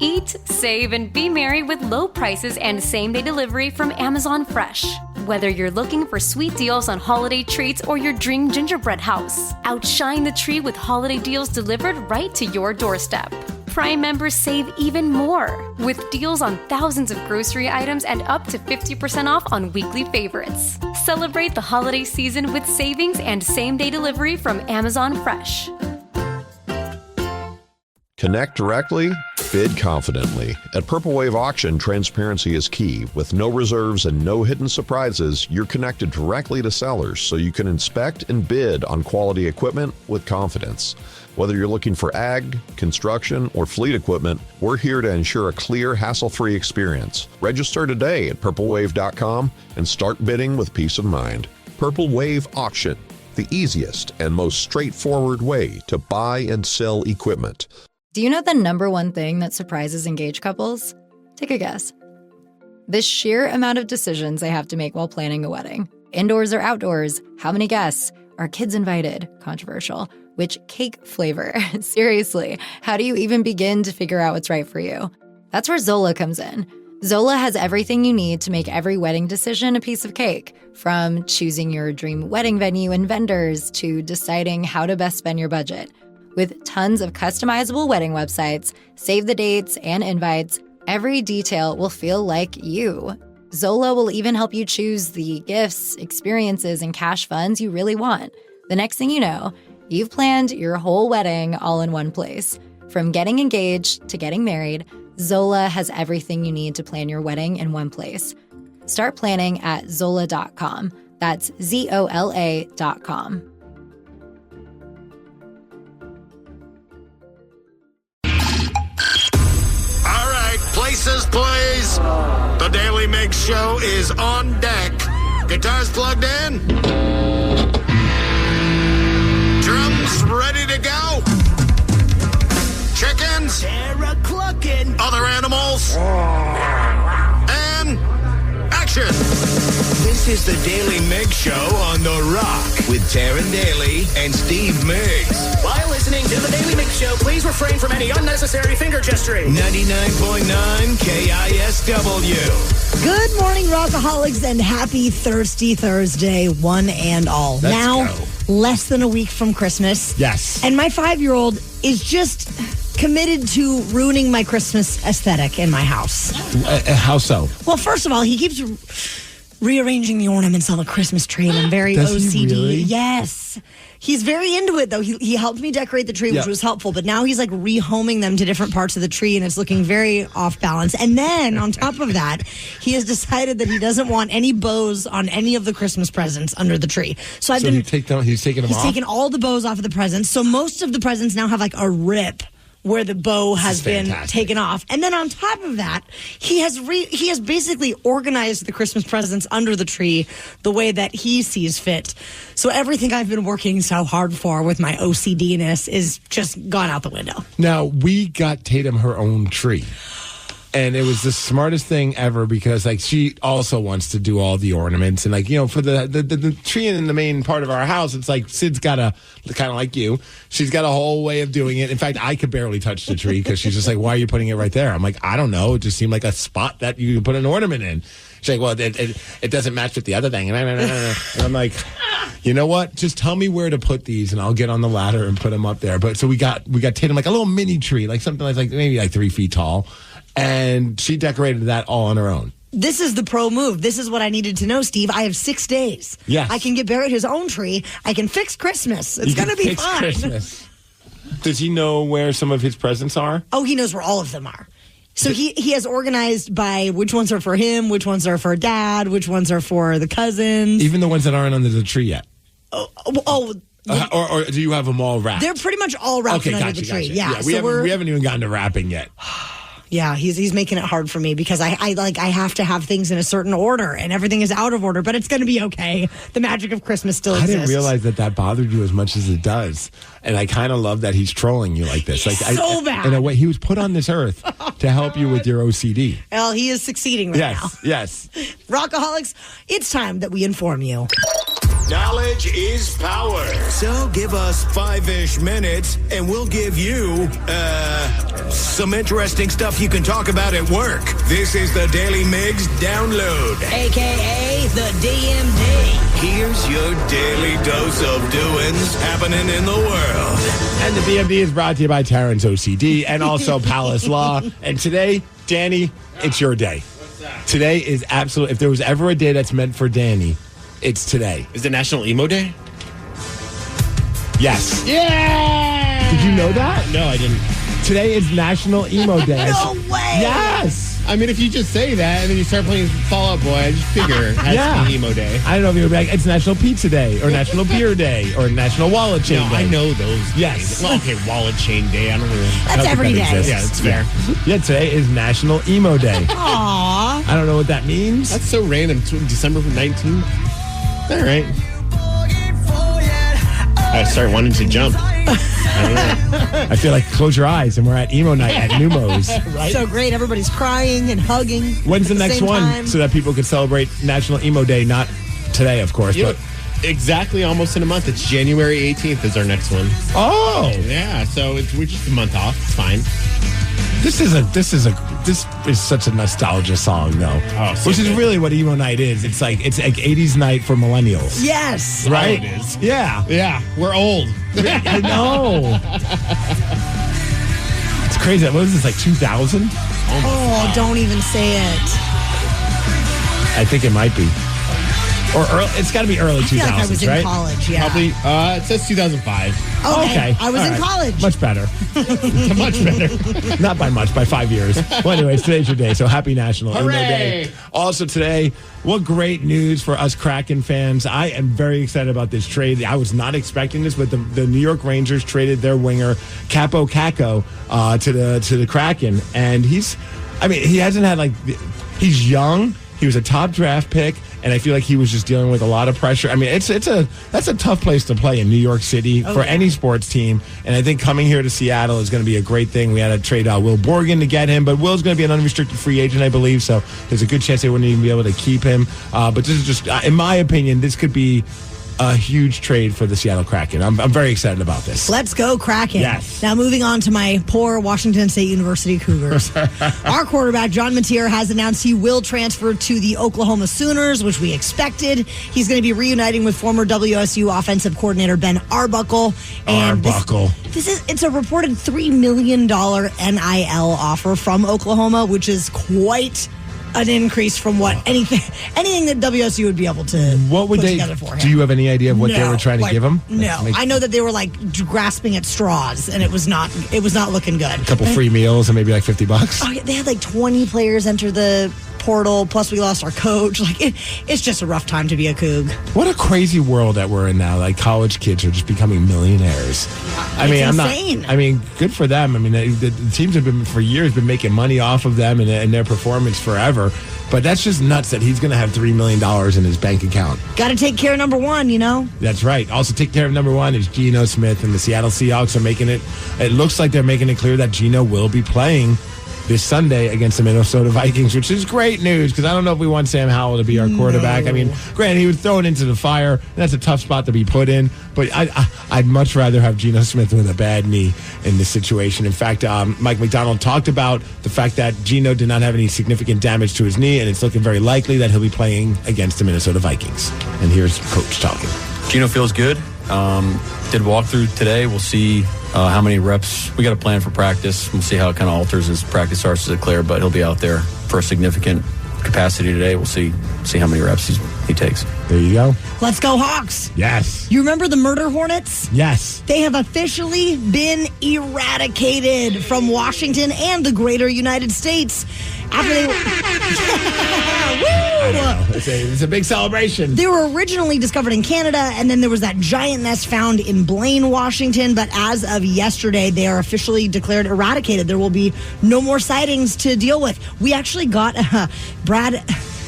Eat, save, and be merry with low prices and same-day delivery from Amazon Fresh. Whether you're looking for sweet deals on holiday treats or your dream gingerbread house, outshine the tree with holiday deals delivered right to your doorstep. Prime members save even more with deals on thousands of grocery items and up to 50% off on weekly favorites. Celebrate the holiday season with savings and same-day delivery from Amazon Fresh. Connect directly, bid confidently. At Purple Wave Auction, transparency is key. With no reserves and no hidden surprises, you're connected directly to sellers so you can inspect and bid on quality equipment with confidence. Whether you're looking for ag, construction, or fleet equipment, we're here to ensure a clear, hassle-free experience. Register today at purplewave.com and start bidding with peace of mind. Purple Wave Auction, the easiest and most straightforward way to buy and sell equipment. Do you know the number one thing that surprises engaged couples? Take a guess. The sheer amount of decisions they have to make while planning a wedding. Indoors or outdoors? How many guests? Are kids invited? Controversial. Which cake flavor? Seriously, how do you even begin to figure out what's right for you? That's where Zola comes in. Zola has everything you need to make every wedding decision a piece of cake. From choosing your dream wedding venue and vendors to deciding how to best spend your budget. With tons of customizable wedding websites, save the dates, and invites, every detail will feel like you. Zola will even help you choose the gifts, experiences, and cash funds you really want. The next thing you know, you've planned your whole wedding all in one place. From getting engaged to getting married, Zola has everything you need to plan your wedding in one place. Start planning at Zola.com. That's ZOLA.com. Places, please. The Daly Migs Show is on deck. Guitars plugged in. Drums ready to go. Chickens. Other animals. And action. This is the Daly Migs Show on The Rock with Taryn Daly and Steve Migs. While listening to the Daly Migs Show, please refrain from any unnecessary finger gesturing. 99.9 KISW. Good morning, Rockaholics, and happy Thirsty Thursday, one and all. Let's now, go. Less than a week from Christmas. Yes. And my 5-year-old is just committed to ruining my Christmas aesthetic in my house. How so? Well, first of all, he keeps rearranging the ornaments on the Christmas tree, and I'm very Does OCD. he really? Yes. He's very into it, though. He helped me decorate the tree, which was helpful, but now he's like rehoming them to different parts of the tree, and it's looking very off balance. And then, on top of that, he has decided that he doesn't want any bows on any of the Christmas presents under the tree. So he's taking them off? He's taking all the bows off of the presents. So most of the presents now have like a rip where the bow has been taken off. And then on top of that, he has basically organized the Christmas presents under the tree the way that he sees fit. So everything I've been working so hard for with my OCD-ness is just gone out the window. Now, we got Tatum her own tree. And it was the smartest thing ever because, like, she also wants to do all the ornaments. And, like, you know, for the tree in the main part of our house, it's like Sid's got a, kind of like you, she's got a whole way of doing it. In fact, I could barely touch the tree because she's just like, why are you putting it right there? I'm like, I don't know. It just seemed like a spot that you could put an ornament in. She's like, well, it doesn't match with the other thing. And I'm like, you know what? Just tell me where to put these, and I'll get on the ladder and put them up there. But so we got Tatum like a little mini tree, like something like maybe like 3 feet tall. And she decorated that all on her own. This is the pro move. This is what I needed to know, Steve. I have 6 days. Yes. I can get Barrett his own tree. I can fix Christmas. It's going to be fun. Christmas. Does he know where some of his presents are? Oh, he knows where all of them are. So he has organized by which ones are for him, which ones are for Dad, which ones are for the cousins. Even the ones that aren't under the tree yet? Or do you have them all wrapped? They're pretty much all wrapped under the tree. Yeah, we haven't even gotten to wrapping yet. Yeah, he's making it hard for me because I have to have things in a certain order, and everything is out of order, but it's going to be okay. The magic of Christmas still exists. I didn't realize that bothered you as much as it does, and I kind of love that he's trolling you like this. Bad. In a way, he was put on this earth to help you with your OCD. Well, he is succeeding right now. Yes. Rockaholics, it's time that we inform you. Knowledge is power. So give us 5-ish minutes, and we'll give you, some interesting stuff you can talk about at work. This is the Daily Migs Download, a.k.a. the DMD. Here's your daily dose of doings happening in the world. And the DMD is brought to you by Terrence OCD and also Palace Law. And today, Danny, it's your day. Today is absolutely, if there was ever a day that's meant for Danny, it's today. Is it National Emo Day? Yes. Yeah! Did you know that? No, I didn't. Today is National Emo Day. No way! Yes! I mean, if you just say that and then you start playing Fall Out Boy, I just figure it has to be Emo Day. I don't know if you would be like, it's National Pizza Day or National Beer Day or National Wallet Chain Day. I know those. Yes. Days. Well, okay, Wallet Chain Day. I don't really. That's every day. Yeah, it's fair. Yeah, today is National Emo Day. Aww. I don't know what that means. That's so random. December 19th. All right. I start wanting to jump. I don't know. I feel like close your eyes and we're at emo night at Numos. Right? So great. Everybody's crying and hugging. When's the next one time. so that people can celebrate National Emo Day? Not today, of course, but exactly almost in a month. It's January 18th is our next one. Oh, yeah. So we're just a month off. It's fine. This is such a nostalgia song, though. Oh, so which is good. really what emo night is. It's like 80s night for millennials. Yes. Right? Oh, it is. Yeah. Yeah. We're old. I know. It's crazy. What was this, like 2000? Oh, don't even say it. I think it might be. Or it's got to be early 2000s, I feel like I was in right? college, yeah. Probably. It says 2005. Okay. I was All in right. college. Much better. Much better. Not by much, by 5 years. Well, anyways, today's your day, so happy National Emo Hooray! Day. Also today, what great news for us Kraken fans. I am very excited about this trade. I was not expecting this, but the New York Rangers traded their winger, Capo Caco, to the Kraken. And he hasn't had, he's young. He was a top draft pick, and I feel like he was just dealing with a lot of pressure. I mean, that's a tough place to play in New York City for any sports team. And I think coming here to Seattle is going to be a great thing. We had to trade Will Borgen to get him, but Will's going to be an unrestricted free agent, I believe. So there's a good chance they wouldn't even be able to keep him. But this is just, in my opinion, this could be a huge trade for the Seattle Kraken. I'm very excited about this. Let's go Kraken. Yes. Now moving on to my poor Washington State University Cougars. Our quarterback, John Mateer, has announced he will transfer to the Oklahoma Sooners, which we expected. He's going to be reuniting with former WSU offensive coordinator Ben Arbuckle. And it's a reported $3 million NIL offer from Oklahoma, which is quite an increase from what anything that WSU would be able to put together for him. Do you have any idea of what they were trying to give him? No, I know that they were grasping at straws, and it was not looking good. A couple free meals and maybe $50. Oh, yeah, they had 20 players enter the portal. Plus, we lost our coach. It's just a rough time to be a Coug. What a crazy world that we're in now. College kids are just becoming millionaires. Insane. Good for them. The teams have been for years been making money off of them and their performance forever. But that's just nuts that he's going to have $3 million in his bank account. Got to take care of number one, That's right. Also, take care of number one is Geno Smith, and the Seattle Seahawks are making it. It looks like they're making it clear that Geno will be playing this Sunday against the Minnesota Vikings, which is great news because I don't know if we want Sam Howell to be our quarterback. Granted, he was thrown into the fire. And that's a tough spot to be put in, but I'd much rather have Geno Smith with a bad knee in this situation. In fact, Mike McDonald talked about the fact that Geno did not have any significant damage to his knee, and it's looking very likely that he'll be playing against the Minnesota Vikings. And here's Coach talking. Geno feels good. Did walkthrough today. We'll see how many reps. We got a plan for practice. We'll see how it kind of alters as practice starts to declare, but he'll be out there for a significant capacity today. We'll see how many reps he takes. There you go. Let's go Hawks. Yes. You remember the Murder Hornets? Yes. They have officially been eradicated from Washington and the greater United States after they It's a big celebration. They were originally discovered in Canada, and then there was that giant nest found in Blaine, Washington. But as of yesterday, they are officially declared eradicated. There will be no more sightings to deal with. We actually got Brad.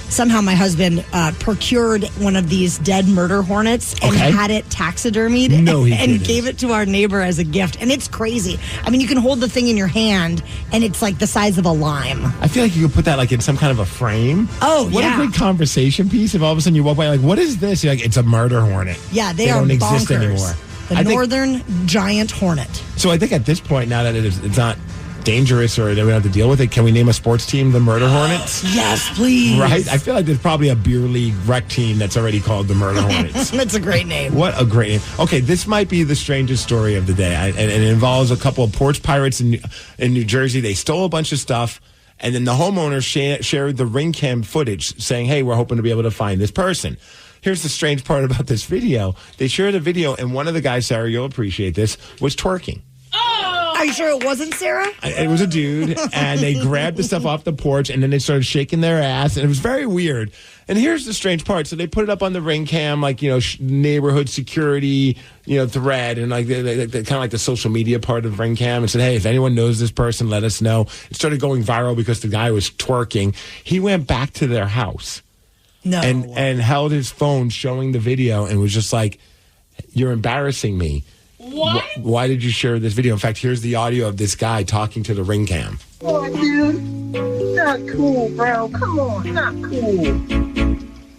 Somehow my husband procured one of these dead murder hornets and had it taxidermied and gave it to our neighbor as a gift. And it's crazy. You can hold the thing in your hand and it's like the size of a lime. I feel like you could put that in some kind of a frame. Oh, what a great conversation piece if all of a sudden you walk by what is this? You're like, it's a murder hornet. Yeah, they don't are exist bonkers. anymore. The northern giant hornet. So I think at this point now that it's not dangerous or that we have to deal with it, can we name a sports team the Murder Hornets? Yes, please. Right? I feel like there's probably a beer league rec team that's already called the Murder Hornets. That's a great name. What a great name. Okay, this might be the strangest story of the day. And it involves a couple of porch pirates in New Jersey. They stole a bunch of stuff, and then the homeowners shared the ring cam footage saying, hey, we're hoping to be able to find this person. Here's the strange part about this video. They shared a video, and one of the guys, Sarah, you'll appreciate this, was twerking. Are you sure it wasn't Sarah? It was a dude, and they grabbed the stuff off the porch, and then they started shaking their ass, and it was very weird. And here's the strange part. So they put it up on the ring cam, like, neighborhood security, thread, and like the kind of like the social media part of ring cam, and said, hey, if anyone knows this person, let us know. It started going viral because the guy was twerking. He went back to their house. No. And held his phone showing the video and was just like, you're embarrassing me. What? Why did you share this video? In fact, here's the audio of this guy talking to the ring cam. Oh, dude. Not cool, bro. Come on. Not cool.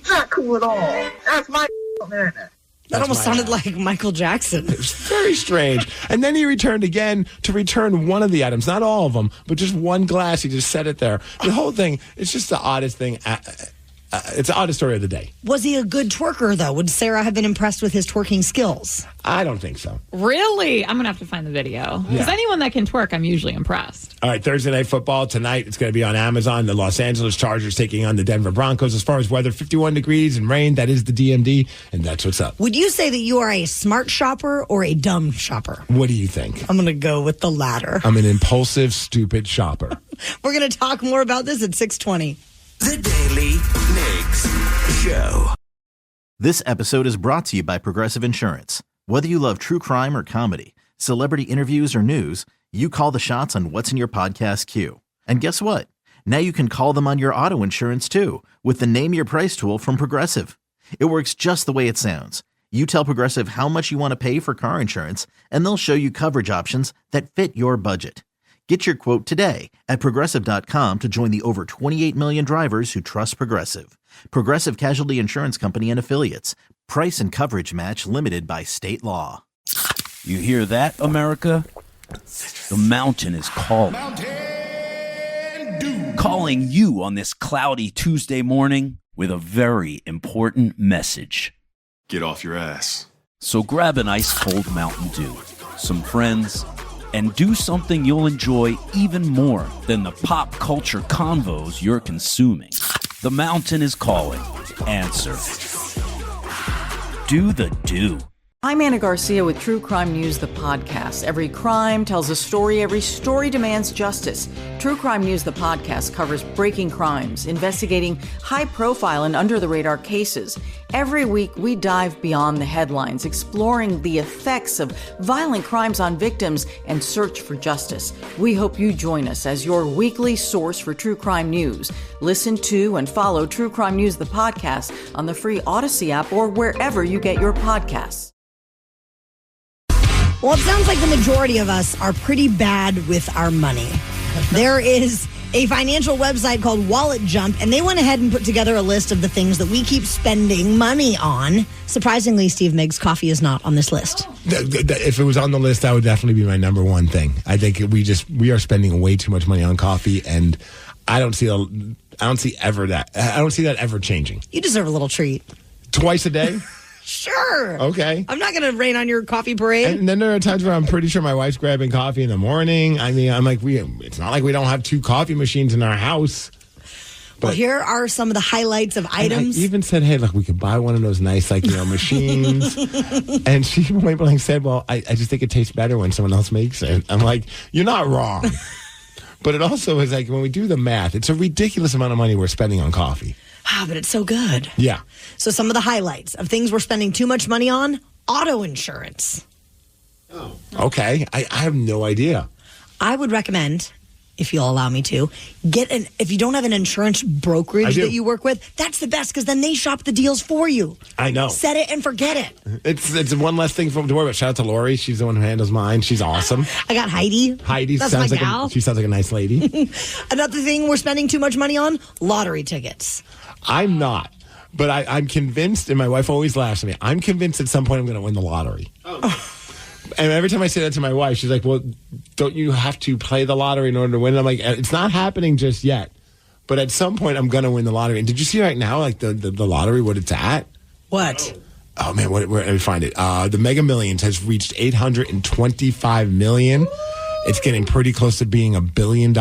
Not cool at all. That's my internet. That almost sounded like Michael Jackson. It was very strange. And then he returned again to return one of the items, not all of them, but just one glass. He just set it there. The whole thing, it's just the oddest thing. It's the oddest story of the day. Was he a good twerker, though? Would Sarah have been impressed with his twerking skills? I don't think so. Really? I'm going to have to find the video. Because anyone that can twerk, I'm usually impressed. All right, Thursday Night Football tonight. It's going to be on Amazon. The Los Angeles Chargers taking on the Denver Broncos. As far as weather, 51 degrees and rain. That is the DMD, and that's what's up. Would you say that you are a smart shopper or a dumb shopper? What do you think? I'm going to go with the latter. I'm an impulsive, stupid shopper. We're going to talk more about this at 6:20. The Daily Migs Show. This episode is brought to you by Progressive Insurance. Whether you love true crime or comedy, celebrity interviews or news, you call the shots on what's in your podcast queue. And guess what? Now you can call them on your auto insurance too with the Name Your Price tool from Progressive. It works just the way it sounds. You tell Progressive how much you want to pay for car insurance, and they'll show you coverage options that fit your budget. Get your quote today at Progressive.com to join the over 28 million drivers who trust Progressive. Progressive Casualty Insurance Company and Affiliates. Price and coverage match limited by state law. You hear that, America? The mountain is calling. Calling you on this cloudy Tuesday morning with a very important message. Get off your ass. So grab an ice cold Mountain Dew, some friends, and do something you'll enjoy even more than the pop culture convos you're consuming. The mountain is calling. Answer. Do the do. I'm Anna Garcia with True Crime News, the podcast. Every crime tells a story. Every story demands justice. True Crime News, the podcast, covers breaking crimes, investigating high-profile and under-the-radar cases. Every week, we dive beyond the headlines, exploring the effects of violent crimes on victims and search for justice. We hope you join us as your weekly source for true crime news. Listen to and follow True Crime News, the podcast, on the free Odyssey app or wherever you get your podcasts. Well, it sounds like the majority of us are pretty bad with our money. There is a financial website called Wallet Jump, and they went ahead and put together a list of the things that we keep spending money on. Surprisingly, Steve Migs, coffee is not on this list. If it was on the list, that would definitely be my number one thing. I think we are spending way too much money on coffee, and I don't see that ever changing. You deserve a little treat. Twice a day? Sure. Okay. I'm not going to rain on your coffee parade. And then there are times where I'm pretty sure my wife's grabbing coffee in the morning. I mean, I'm like, it's not like we don't have 2 coffee machines in our house. But well, here are some of the highlights of items. I even said, hey, look, we could buy one of those nice, machines. And she point blank said, well, I just think it tastes better when someone else makes it. I'm like, you're not wrong. But it also is like, when we do the math, it's a ridiculous amount of money we're spending on coffee. But it's so good. Yeah. So some of the highlights of things we're spending too much money on: auto insurance. Oh. Okay. I have no idea. I would recommend, if you'll allow me to, if you don't have an insurance brokerage that you work with, that's the best, because then they shop the deals for you. I know. Set it and forget it. It's one less thing to worry about. Shout out to Lori. She's the one who handles mine. She's awesome. I got Heidi. Heidi that's sounds my like gal. She sounds like a nice lady. Another thing we're spending too much money on: lottery tickets. I'm not. But I'm convinced, and my wife always laughs at me, I'm convinced at some point I'm going to win the lottery. Oh. And every time I say that to my wife, she's like, well, don't you have to play the lottery in order to win? And I'm like, it's not happening just yet. But at some point, I'm going to win the lottery. And did you see right now, like, the lottery, what it's at? What? Oh, man, where let me find it. The Mega Millions has reached $825 million. It's getting pretty close to being $1 billion.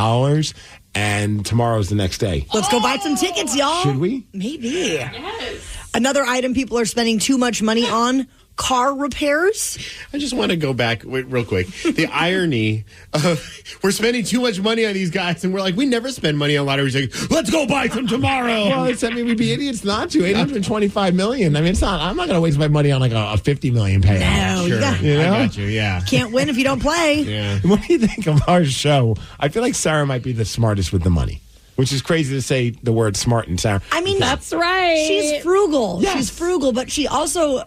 And tomorrow's the next day. Let's go buy some tickets, y'all. Should we? Maybe. Yes. Another item people are spending too much money on, car repairs. I just want to go back real quick. The irony of we're spending too much money on these guys, and we're like, we never spend money on lotteries. Like, let's go buy some tomorrow. Well, we'd be idiots not to. $825 million. I mean, I'm not going to waste my money on like a $50 million payout. No, sure. You know? I got you, yeah. Can't win if you don't play. Yeah. What do you think of our show? I feel like Sarah might be the smartest with the money. Which is crazy to say the word smart and Sarah. I mean, that's right. She's frugal. Yes. She's frugal, but she also...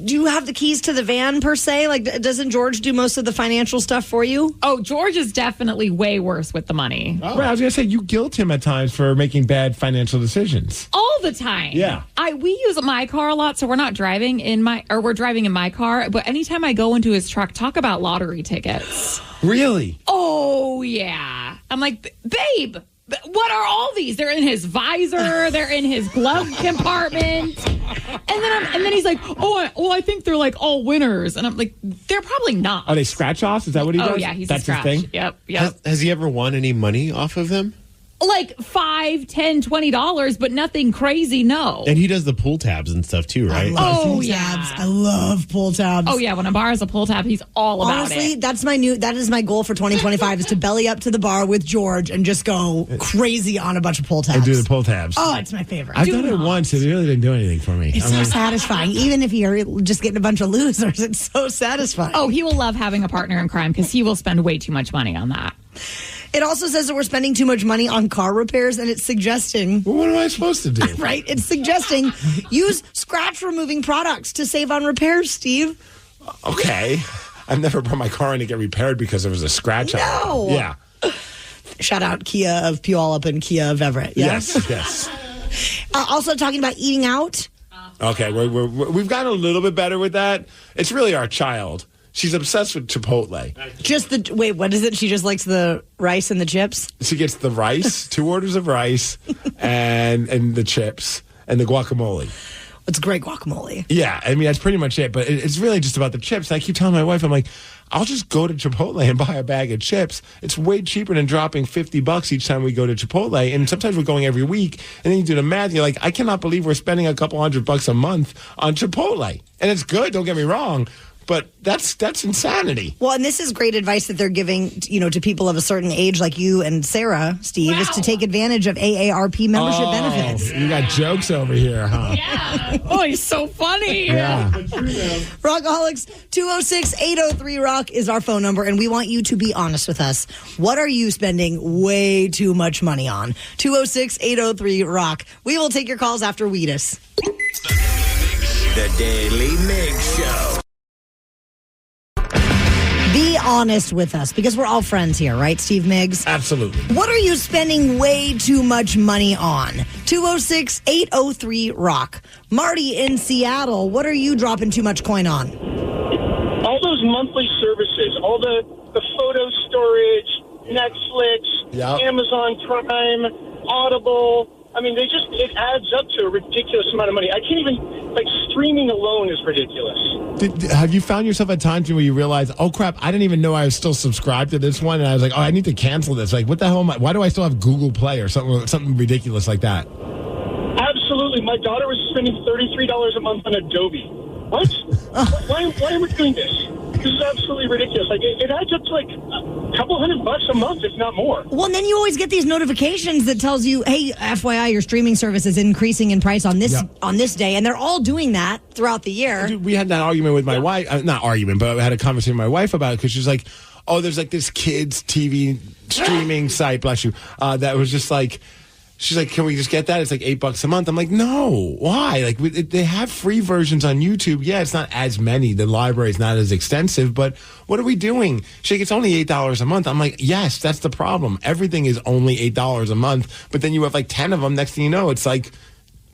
do you have the keys to the van, per se? Like, doesn't George do most of the financial stuff for you? Oh, George is definitely way worse with the money. Oh. Right, I was going to say, you guilt him at times for making bad financial decisions. All the time. Yeah. We use my car a lot, so we're not driving we're driving in my car. But anytime I go into his truck, talk about lottery tickets. Really? Oh, yeah. I'm like, babe, what are all these? They're in his visor. They're in his glove compartment. And then he's like, I think they're like all winners. And I'm like, they're probably not. Are they scratch offs? Is that what he does? Oh, yeah, That's a scratch. his thing? Yep. Has he ever won any money off of them? Like $5, $10, $20, but nothing crazy, no. And he does the pull tabs and stuff too, right? I love pull tabs. I love pull tabs. Oh, yeah. When a bar has a pull tab, he's all about Honestly, it. that is my goal for 2025 is to belly up to the bar with George and just go crazy on a bunch of pull tabs. And do the pull tabs. Oh, it's my favorite. I've done it once. It really didn't do anything for me. It's so satisfying. Even if you're just getting a bunch of losers, it's so satisfying. Oh, he will love having a partner in crime because he will spend way too much money on that. It also says that we're spending too much money on car repairs, and it's suggesting... Well, what am I supposed to do? Right? It's suggesting use scratch-removing products to save on repairs, Steve. Okay. I've never brought my car in to get repaired because there was a scratch on it. Yeah. Shout out Kia of Puyallup and Kia of Everett. Yeah? Yes. Also talking about eating out. Okay, we've gotten a little bit better with that. It's really our child. She's obsessed with Chipotle. Wait, what is it? She just likes the rice and the chips? She gets the rice, 2 orders of rice, and the chips, and the guacamole. It's great guacamole. Yeah, I mean, that's pretty much it. But it's really just about the chips. And I keep telling my wife, I'm like, I'll just go to Chipotle and buy a bag of chips. It's way cheaper than dropping $50 each time we go to Chipotle. And sometimes we're going every week. And then you do the math. You're like, I cannot believe we're spending a couple $100 a month on Chipotle. And it's good, don't get me wrong. But that's insanity. Well, and this is great advice that they're giving, to people of a certain age like you and Sarah, Steve, is to take advantage of AARP membership benefits. You got jokes over here, huh? Yeah. Oh, he's so funny. Yeah. Rockaholics, 206-803-ROCK is our phone number, and we want you to be honest with us. What are you spending way too much money on? 206-803-ROCK. We will take your calls after Wheatus. The Daily Migs Show. Be honest with us, because we're all friends here, right, Steve Migs? Absolutely. What are you spending way too much money on? 206-803-ROCK. Marty in Seattle, what are you dropping too much coin on? All those monthly services, all the photo storage, Netflix, Amazon Prime, Audible. I mean, it adds up to a ridiculous amount of money. I can't even, streaming alone is ridiculous. Have you found yourself at times where you realize, oh crap, I didn't even know I was still subscribed to this one, and I was like, oh, I need to cancel this. Like, what the hell why do I still have Google Play or something ridiculous like that? Absolutely. My daughter was spending $33 a month on Adobe. What? Why am I doing this? This is absolutely ridiculous. It adds up to a couple $100 a month, if not more. Well, and then you always get these notifications that tells you, hey, FYI, your streaming service is increasing in price on this day, and they're all doing that throughout the year. Dude, we had that argument with my wife. Not argument, but I had a conversation with my wife about it because she's like, oh, there's this kids TV streaming site, bless you, that was just she's like, can we just get that? It's $8 a month. I'm like, no, why? They have free versions on YouTube. Yeah, it's not as many. The library is not as extensive, but what are we doing? She's like, it's only $8 a month. I'm like, yes, that's the problem. Everything is only $8 a month, but then you have 10 of them. Next thing you know, it's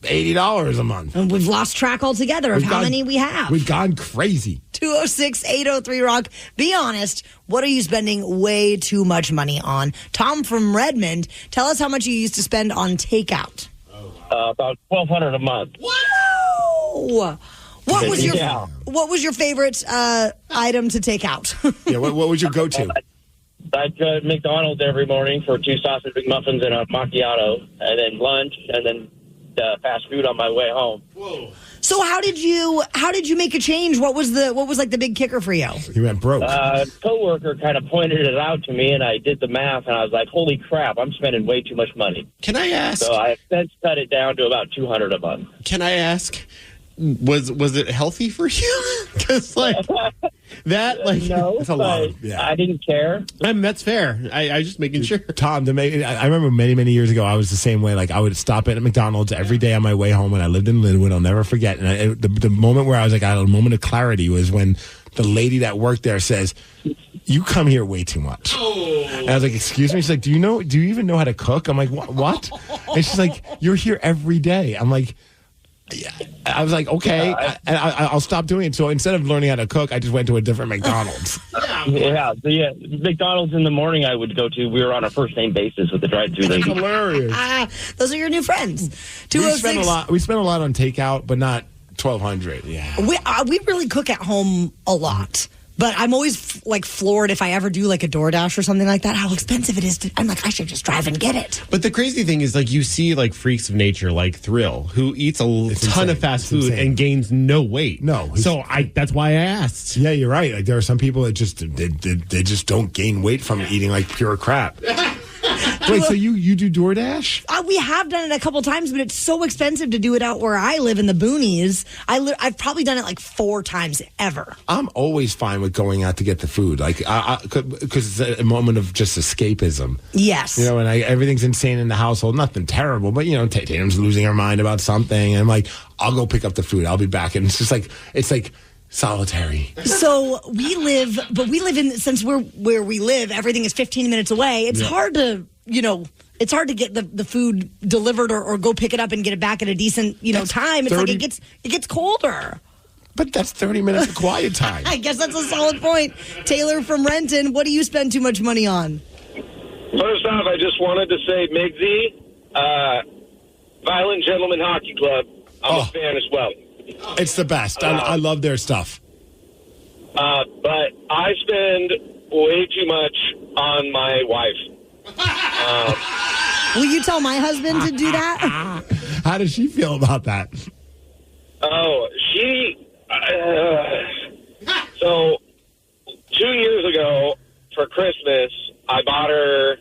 $80 a month. And we've lost track altogether of how many we have. We've gone crazy. 206-803-ROCK. Be honest. What are you spending way too much money on? Tom from Redmond, tell us how much you used to spend on takeout. About $1,200 a month. Wow! What was your favorite item to take out? Yeah, what was your go-to? I'd go to McDonald's every morning for 2 sausage McMuffins and a macchiato, and then lunch, and then fast food on my way home. Whoa! So how did you make a change? What was like the big kicker for you? You went broke. Coworker kind of pointed it out to me, and I did the math, and I was like, "Holy crap! I'm spending way too much money." Can I ask? So I have since cut it down to about $200 a month. Can I ask? Was it healthy for you? Because that no, that's a lot. I didn't care. That's fair. I was just making sure. Tom, I remember many years ago, I was the same way. Like I would stop at McDonald's every day on my way home when I lived in Linwood. I'll never forget. And the moment where I was like, I had a moment of clarity was when the lady that worked there says, "You come here way too much." And I was like, "Excuse me?" She's like, "Do you even know how to cook?" I'm like, "What?" And she's like, "You're here every day." I'm like, yeah. I was like, okay, I'll stop doing it. So instead of learning how to cook, I just went to a different McDonald's. Yeah. McDonald's in the morning I would go to. We were on a first name basis with the drive-thru lady. That's hilarious. Those are your new friends. We spent a lot on takeout, but not $1,200. Yeah. We really cook at home a lot. But I'm always floored if I ever do like a DoorDash or something like that, how expensive it is. I'm like, I should just drive and get it. But the crazy thing is, you see freaks of nature like Thrill, who eats a ton of fast food and gains no weight. No. So that's why I asked. Yeah, you're right. Like there are some people that just they just don't gain weight from eating like pure crap. Wait, so you do DoorDash? We have done it a couple times, but it's so expensive to do it out where I live in the boonies. I've probably done it 4 times ever. I'm always fine with going out to get the food, because it's a moment of just escapism. Yes. And everything's insane in the household. Nothing terrible, but Tatum's losing her mind about something, and I'm like, I'll go pick up the food. I'll be back, and it's just it's solitary. So we live in, since we're where we live, everything is 15 minutes away. It's hard to, it's hard to get the food delivered or go pick it up and get it back at a decent, time. It's it gets colder. But that's 30 minutes of quiet time. I guess that's a solid point. Taylor from Renton, what do you spend too much money on? First off, I just wanted to say, Migsy, Violent Gentleman Hockey Club, I'm a fan as well. It's the best. I love their stuff. But I spend way too much on my wife. Will you tell my husband to do that? How does she feel about that? Oh, she... so, 2 years ago, for Christmas, I bought her...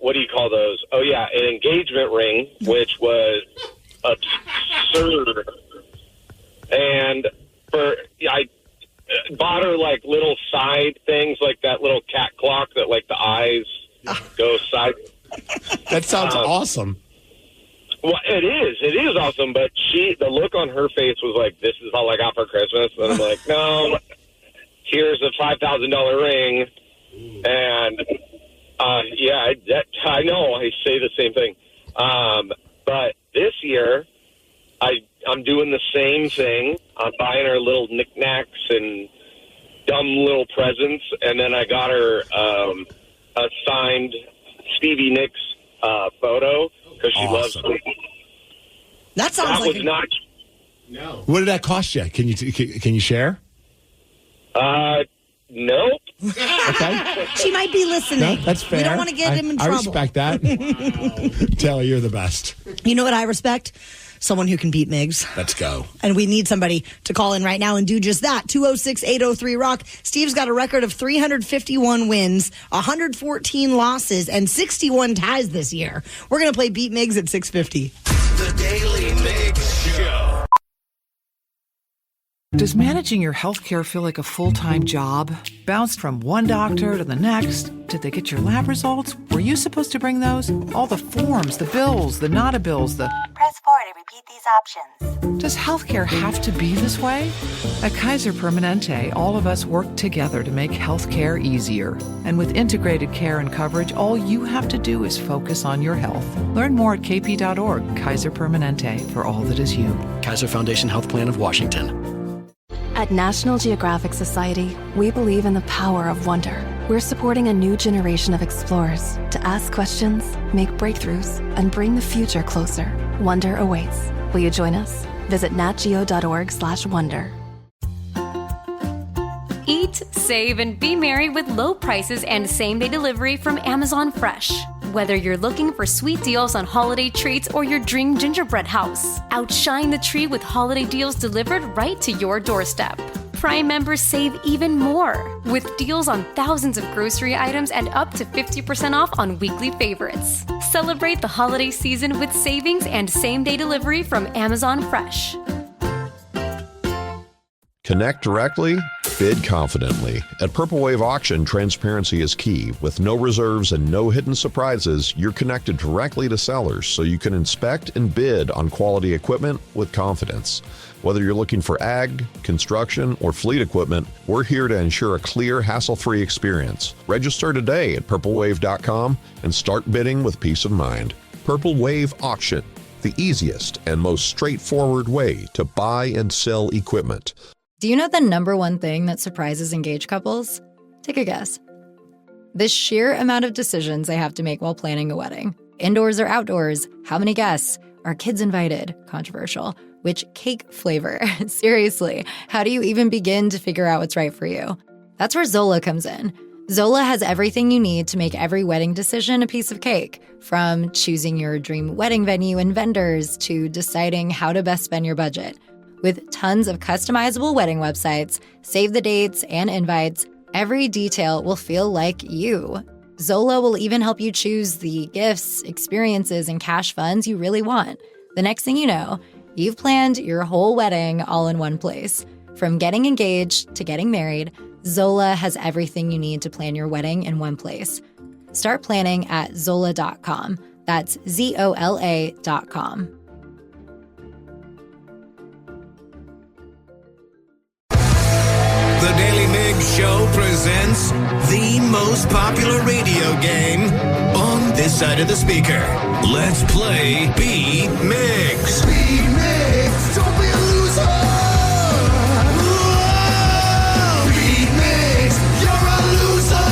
what do you call those? Oh, yeah, an engagement ring, which was... absurd. And I bought her little side things, like that little cat clock that the eyes go side. That sounds awesome. Well, it is awesome, but the look on her face was like, this is all I got for Christmas. And I'm like, no, here's a $5,000 ring. And I know I say the same thing. But this year, I'm doing the same thing. I'm buying her little knickknacks and dumb little presents, and then I got her a signed Stevie Nicks photo because she loves me. That sounds like not. No. What did that cost you? Can you share? Nope. Okay. She might be listening. No, that's fair. We don't want to get him in trouble. I respect that. Taylor, you're the best. You know what I respect? Someone who can beat Migs. Let's go. And we need somebody to call in right now and do just that. 206-803-ROCK. Steve's got a record of 351 wins, 114 losses, and 61 ties this year. We're going to play Beat Migs at 6:50. The Daily Migs Show. Does managing your health care feel like a full-time job? Bounced from one doctor to the next? Did they get your lab results? Were you supposed to bring those? All the forms, the bills, the not-a bills, the... Press 4 to repeat these options. Does healthcare have to be this way? At Kaiser Permanente, all of us work together to make healthcare easier. And with integrated care and coverage, all you have to do is focus on your health. Learn more at kp.org. Kaiser Permanente, for all that is you. Kaiser Foundation Health Plan of Washington. At National Geographic Society, we believe in the power of wonder. We're supporting a new generation of explorers to ask questions, make breakthroughs, and bring the future closer. Wonder awaits. Will you join us? Visit natgeo.org/wonder. Eat, save, and be merry with low prices and same-day delivery from Amazon Fresh. Whether you're looking for sweet deals on holiday treats or your dream gingerbread house, outshine the tree with holiday deals delivered right to your doorstep. Prime members save even more with deals on thousands of grocery items and up to 50% off on weekly favorites. Celebrate the holiday season with savings and same-day delivery from Amazon Fresh. Connect directly, bid confidently. At Purple Wave Auction, transparency is key. With no reserves and no hidden surprises, you're connected directly to sellers so you can inspect and bid on quality equipment with confidence. Whether you're looking for ag, construction, or fleet equipment, we're here to ensure a clear, hassle-free experience. Register today at purplewave.com and start bidding with peace of mind. Purple Wave Auction, the easiest and most straightforward way to buy and sell equipment. Do you know the number one thing that surprises engaged couples? Take a guess. The sheer amount of decisions they have to make while planning a wedding. Indoors or outdoors? How many guests? Are kids invited? Controversial. Which cake flavor? Seriously, how do you even begin to figure out what's right for you? That's where Zola comes in. Zola has everything you need to make every wedding decision a piece of cake, from choosing your dream wedding venue and vendors to deciding how to best spend your budget. With tons of customizable wedding websites, save the dates, and invites, every detail will feel like you. Zola will even help you choose the gifts, experiences, and cash funds you really want. The next thing you know, you've planned your whole wedding all in one place. From getting engaged to getting married, Zola has everything you need to plan your wedding in one place. Start planning at Zola.com. That's ZOLA.com. The Daly Migs Show presents the most popular radio game on this side of the speaker. Let's play Beat Migs. Beat Migs, don't be a loser. Whoa! Beat Migs, you're a loser.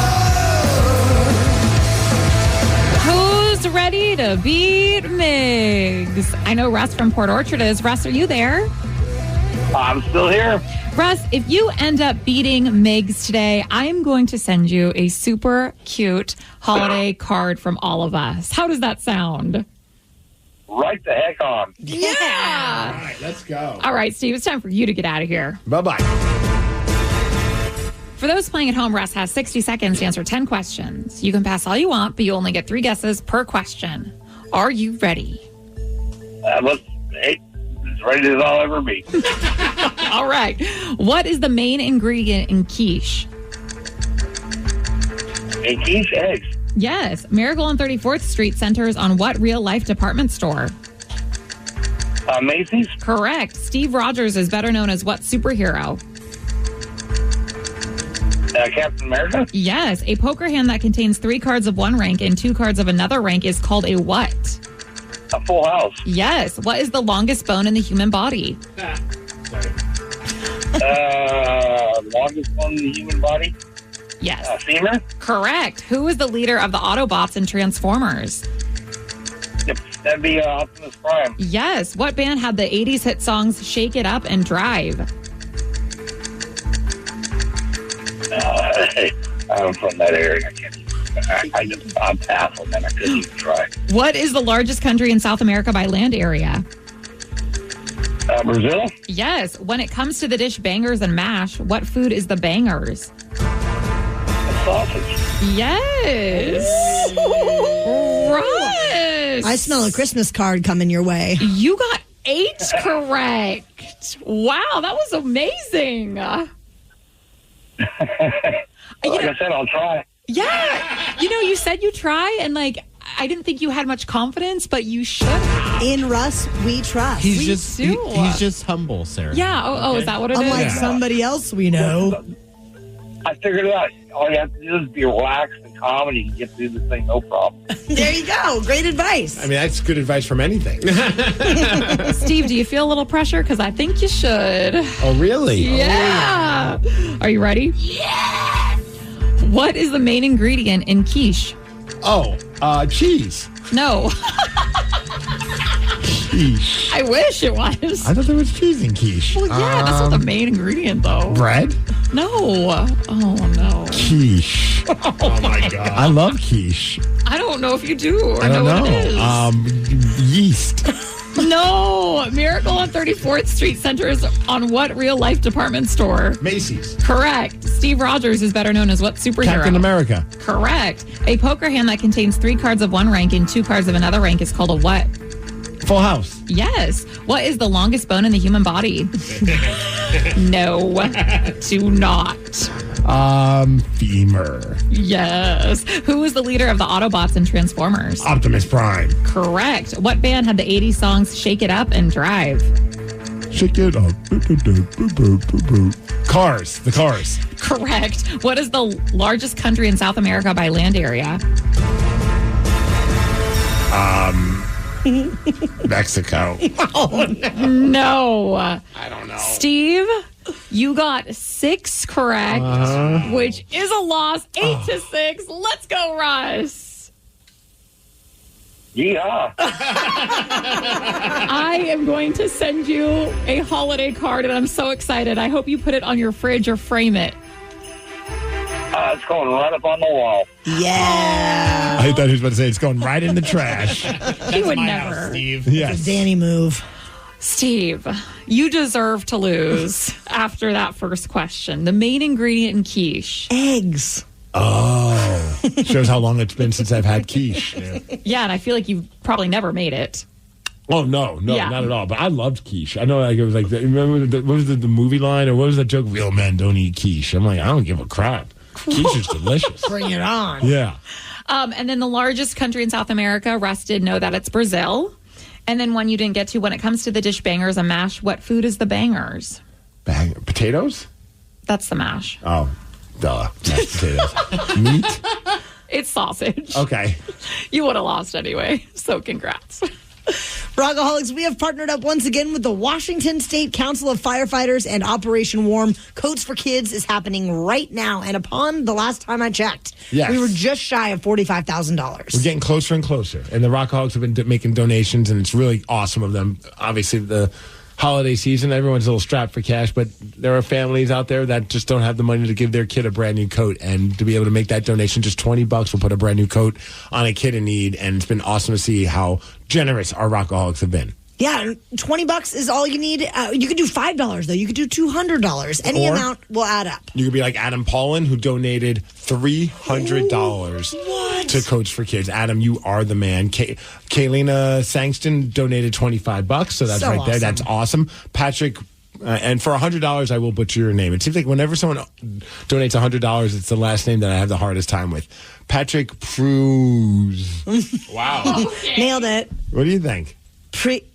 Who's ready to beat Migs? I know Russ from Port Orchard is. Russ, are you there? I'm still here. Russ, if you end up beating Migs today, I am going to send you a super cute holiday card from all of us. How does that sound? Right the heck on. Yeah. All right, let's go. All right, Steve, it's time for you to get out of here. Bye-bye. For those playing at home, Russ has 60 seconds to answer 10 questions. You can pass all you want, but you only get 3 guesses per question. Are you ready? Hey, as ready as I'll ever be. All right. What is the main ingredient in quiche? In quiche, eggs. Yes. Marigold on 34th Street centers on what real-life department store? Macy's. Correct. Steve Rogers is better known as what superhero? Captain America. Yes. A poker hand that contains 3 cards of one rank and 2 cards of another rank is called a what? A full house. Yes. What is the longest bone in the human body? Longest bone in the human body? Yes. Femur? Correct. Who is the leader of the Autobots and Transformers? Yep, that'd be Optimus Prime. Yes. What band had the 80s hit songs Shake It Up and Drive? I'm from that area. I'm pass on that. I couldn't even try. What is the largest country in South America by land area? Brazil? Yes. When it comes to the dish bangers and mash, what food is the bangers? Sausage. Yes. Russ. I smell a Christmas card coming your way. You got 8 correct. Wow, that was amazing. Like I said, I'll try. Yeah. You know, you said you try, and like, I didn't think you had much confidence, but you should have. In Russ, we trust. He's just humble, Sarah. Yeah. Oh, is that what it is? Unlike somebody else we know. I figured it out. All you have to do is be relaxed and calm, and you can get through this thing no problem. There you go. Great advice. I mean, that's good advice from anything. Steve, do you feel a little pressure? Because I think you should. Oh, really? Yeah. Are you ready? Yeah. What is the main ingredient in quiche? Oh, cheese. No. Quiche. I wish it was. I thought there was cheese in quiche. Well, yeah, that's not the main ingredient, though. Bread? No. Oh, no. Quiche. Oh, my God. I love quiche. I don't know if you do or I don't know. what it is. Yeast. No. Miracle on 34th Street centers on what real-life department store? Macy's. Correct. Steve Rogers is better known as what superhero? Captain America. Correct. A poker hand that contains 3 cards of one rank and 2 cards of another rank is called a what? Full House. Yes. What is the longest bone in the human body? No. Do not. Femur. Yes. Who is the leader of the Autobots and Transformers? Optimus Prime. Correct. What band had the 80s songs Shake It Up and Drive? Shake it up. Cars. The Cars. Correct. What is the largest country in South America by land area? Mexico. Oh, No. I don't know. Steve, you got 6 correct, which is a loss. 8-6. Let's go, Russ. Yeah. I am going to send you a holiday card, and I'm so excited. I hope you put it on your fridge or frame it. It's going right up on the wall. Yeah. I thought he was about to say it's going right in the trash. He would never. Steve. Yes. It's a Danny move. Steve, you deserve to lose after that first question. The main ingredient in quiche. Eggs. Oh. Shows how long it's been since I've had quiche. Yeah, and I feel like you've probably never made it. Oh, no, Yeah. not at all. But I loved quiche. I know, like, it was like, remember, what was the movie line, or what was that joke? Real men don't eat quiche. I'm like, I don't give a crap. Quiche is delicious. Bring it on. Yeah. And then the largest country in South America, Russ did know that it's Brazil. And then one you didn't get to, when it comes to the dish bangers and mash, what food is the bangers? Potatoes? That's the mash. Oh, duh. Mashed potatoes. Meat? It's sausage. Okay. You would have lost anyway, so congrats. Rockaholics, we have partnered up once again with the Washington State Council of Firefighters and Operation Warm. Coats for Kids is happening right now. And upon the last time I checked, Yes. we were just shy of $45,000. We're getting closer and closer. And the Rockaholics have been making donations, and it's really awesome of them. Obviously, the holiday season, everyone's a little strapped for cash, but there are families out there that just don't have the money to give their kid a brand new coat. And to be able to make that donation, just $20 will put a brand new coat on a kid in need. And it's been awesome to see how generous our Rockaholics have been. Yeah, $20 is all you need. You could do $5, though. You could do $200. Any Or- amount will add up. You could be like Adam Paulin, who donated $300 to Coats for Kids. Adam, you are the man. Kaylina Sangston donated $25, so that's So right there. awesome. That's awesome. Patrick, and for $100, I will butcher your name. It seems like whenever someone donates $100, it's the last name that I have the hardest time with. Patrick Pruse. Wow. Nailed it. What do you think? Preuse.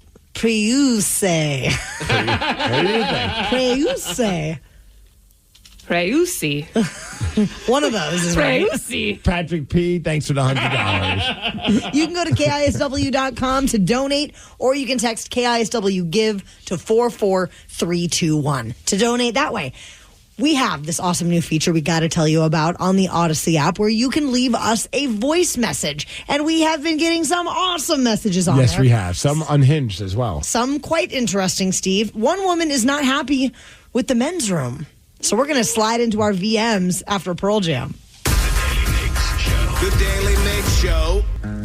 What do you think? Preuse. Preusi. One of those is right. Preusi. Patrick P., thanks for the $100. You can go to KISW.com to donate, or you can text KISW GIVE to 44321 to donate that way. We have this awesome new feature we got to tell you about on the Odyssey app where you can leave us a voice message. And we have been getting some awesome messages on there. Yes, we have. Some unhinged as well. Some quite interesting, Steve. One woman is not happy with the men's room. So we're going to slide into our VMs after Pearl Jam. The Daily Migs Show.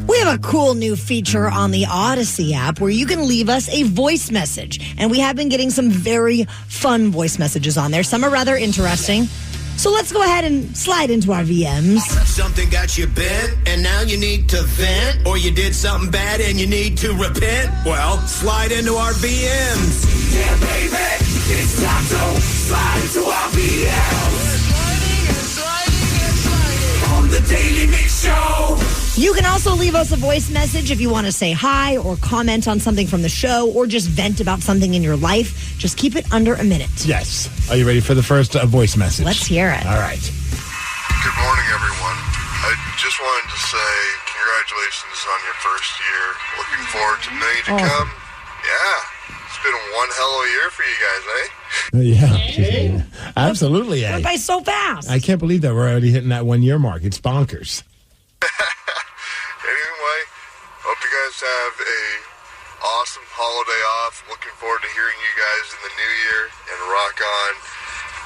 We have a cool new feature on the Odyssey app where you can leave us a voice message. And we have been getting some very fun voice messages on there. Some are rather interesting. So let's go ahead and slide into our VMs. Something got you bent, and now you need to vent. Or you did something bad and you need to repent. Well, slide into our VMs. Yeah, baby, it's time to slide into our VMs. On the Daily Mix Show. You can also leave us a voice message if you want to say hi or comment on something from the show or just vent about something in your life. Just keep it under a minute. Yes. Are you ready for the first voice message? Let's hear it. All right. Good morning, everyone. I just wanted to say congratulations on your first year. Looking forward to many to come. Yeah, it's been one hell of a year for you guys, eh? Yeah. Absolutely. Went by so fast. I can't believe that we're already hitting that 1 year mark. It's bonkers. Anyway, hope you guys have a awesome holiday off. Looking forward to hearing you guys in the new year, and rock on.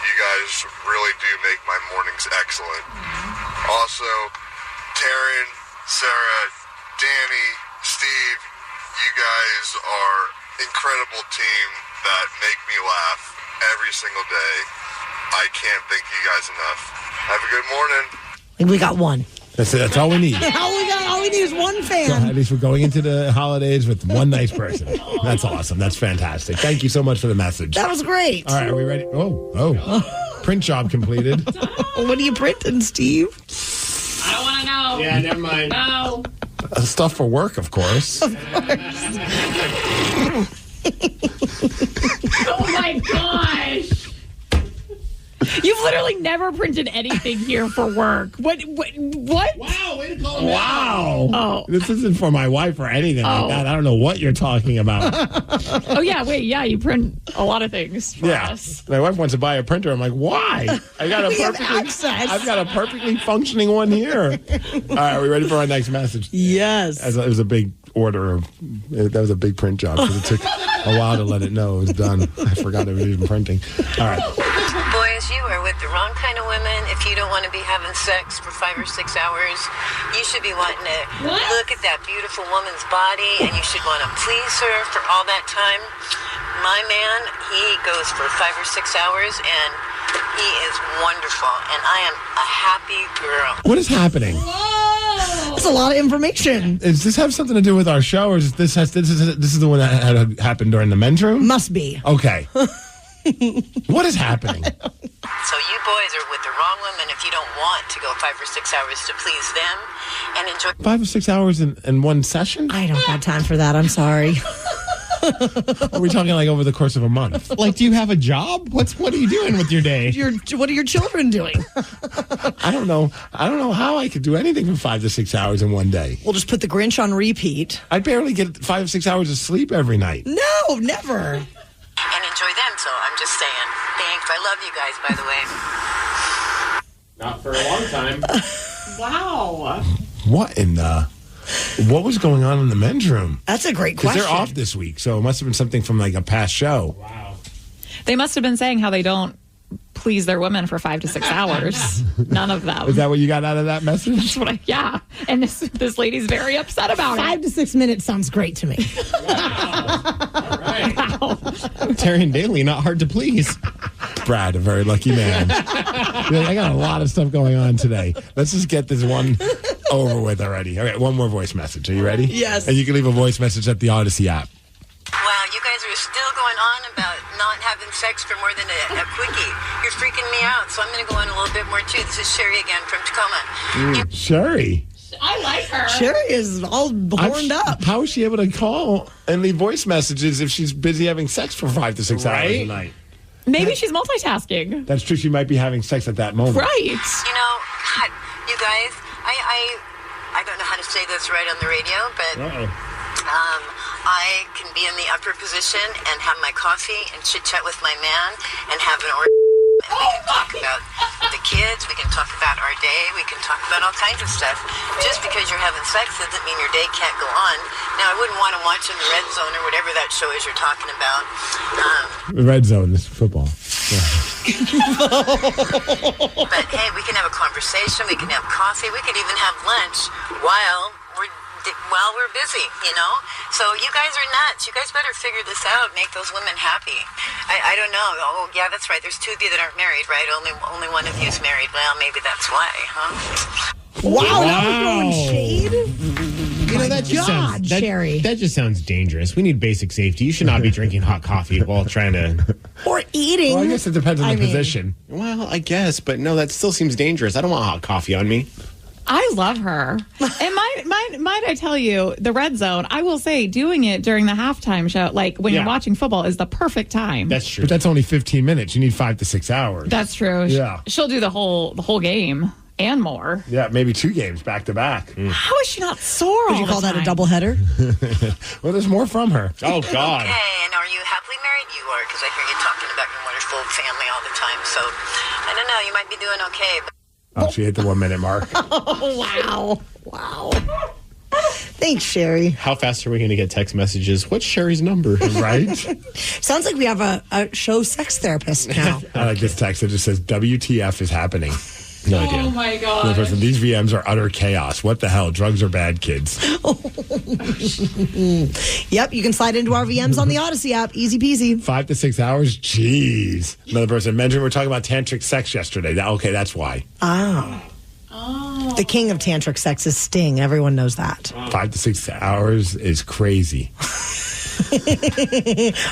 You guys really do make my mornings excellent. Also, Taryn, Sarah, Danny, Steve, you guys are incredible team that make me laugh every single day. I can't thank you guys enough. Have a good morning. We got one. That's it. That's all we need. All we need is one So fan. at least we're going into the holidays with one nice person. That's awesome. That's fantastic. Thank you so much for the message. That was great. All right, are we ready? Oh. Print job completed. What are you printing, Steve? I don't want to know. Yeah, never mind. No. Stuff for work, of course. Oh my gosh. You've literally never printed anything here for work. What? Wow, way to call him Wow. Oh. This isn't for my wife or anything like that. I don't know what you're talking about. Oh, yeah. Wait, yeah. You print a lot for Yeah. us. My wife wants to buy a printer. I'm like, why? I've got a perfectly functioning one here. All right, are we ready for our next message? Yes. It was a big order. That was a big print job because it took a while to let it know it was done. I forgot it was even printing. All right. Boys, you are with the wrong kind of women. If you don't want to be having sex for 5 or 6 hours, you should be wanting to look at that beautiful woman's body, and you should want to please her for all that time. My man, he goes for 5 or 6 hours, and he is wonderful, and I am a happy girl. What is happening? That's a lot of information. Does this have something to do with our show, or is this is the one that had happened during the men's room? Must be. Okay. What is happening? So you boys are with the wrong women if you don't want to go 5 or 6 hours to please them and enjoy 5 or 6 hours in one session? I don't have time for that. I'm sorry. Are we talking like over the course of a month? Like, do you have a job? What are you doing with your day? What are your children doing? I don't know. I don't know how I could do anything for 5 to 6 hours in one day. We'll just put the Grinch on repeat. I barely get 5 or 6 hours of sleep every night. No, never. and enjoy them. So I'm just saying, thanks. I love you guys, by the way. Not for a long time. Wow. What in the... What was going on in the men's room? That's a great Because question. they're off this week, so it must have been something from like a past show. Wow. They must have been saying how they don't please their women for 5 to 6 hours. None of them. Is that what you got out of that message? That's what yeah. And this lady's very upset about 5 to 6 minutes sounds great to me. Terry and Daly, not hard to please. Brad, a very lucky man. I got a lot of stuff going on today. Let's just get this one over with already. All right, one more voice message. Are you ready? Yes. And you can leave a voice message at the Odyssey app. Wow, you guys are still going on about not having sex for more than a quickie. You're freaking me out, so I'm going to go on a little bit more too. This is Sherry again from Tacoma. Sherry. I like her. Sherry is all horned up. How is she able to call and leave voice messages if she's busy having sex for 5 to 6 hours a night? Maybe she's multitasking. That's true. She might be having sex at that moment. Right. You know, God, you guys, I don't know how to say this right on the radio, but I can be in the upper position and have my coffee and chit-chat with my man and have an order. And we can talk about the kids, we can talk about our day, we can talk about all kinds of stuff. Just because you're having sex doesn't mean your day can't go on. Now, I wouldn't want to watch in the Red Zone or whatever that show is you're talking about. The Red Zone, this is football. But hey, we can have a conversation, we can have coffee, we could even have lunch while we're busy, you know? So you guys are nuts. You guys better figure this out, make those women happy. I don't know. Oh, yeah, that's right. There's 2 of you that aren't married, right? Only one of you is married. Well, maybe that's why, huh? Wow, that was throwing shade? You know, that just sounds, Sherry. That just sounds dangerous. We need basic safety. You should not be drinking hot coffee while trying to... Or eating. Well, I guess it depends on the position. Well, I guess, but no, that still seems dangerous. I don't want hot coffee on me. I love her. And might I tell you, the Red Zone, I will say, doing it during the halftime show, like when you're watching football, is the perfect time. That's true. But that's only 15 minutes. You need 5 to 6 hours. That's true. Yeah. She'll do the whole game and more. Yeah, maybe 2 games back to back. How is she not sore? Would you call that a doubleheader? Well, there's more from her. Oh, God. Okay, and are you happily married? You are, because I hear you talking about your wonderful family all the time. So, I don't know, you might be doing okay. But Oh, she hit the 1 minute mark. Oh, wow. Thanks, Sherry. How fast are we going to get text messages? What's Sherry's number? Right? Sounds like we have a show sex therapist now. I like this text that just says, WTF is happening. No idea. Oh, my God. The person, these VMs are utter chaos. What the hell? Drugs are bad, kids. Yep, you can slide into our VMs on the Odyssey app. Easy peasy. 5 to 6 hours? Jeez. Another person mentioned we're talking about tantric sex yesterday. Okay, that's why. Oh. The king of tantric sex is Sting. Everyone knows that. 5 to 6 hours is crazy.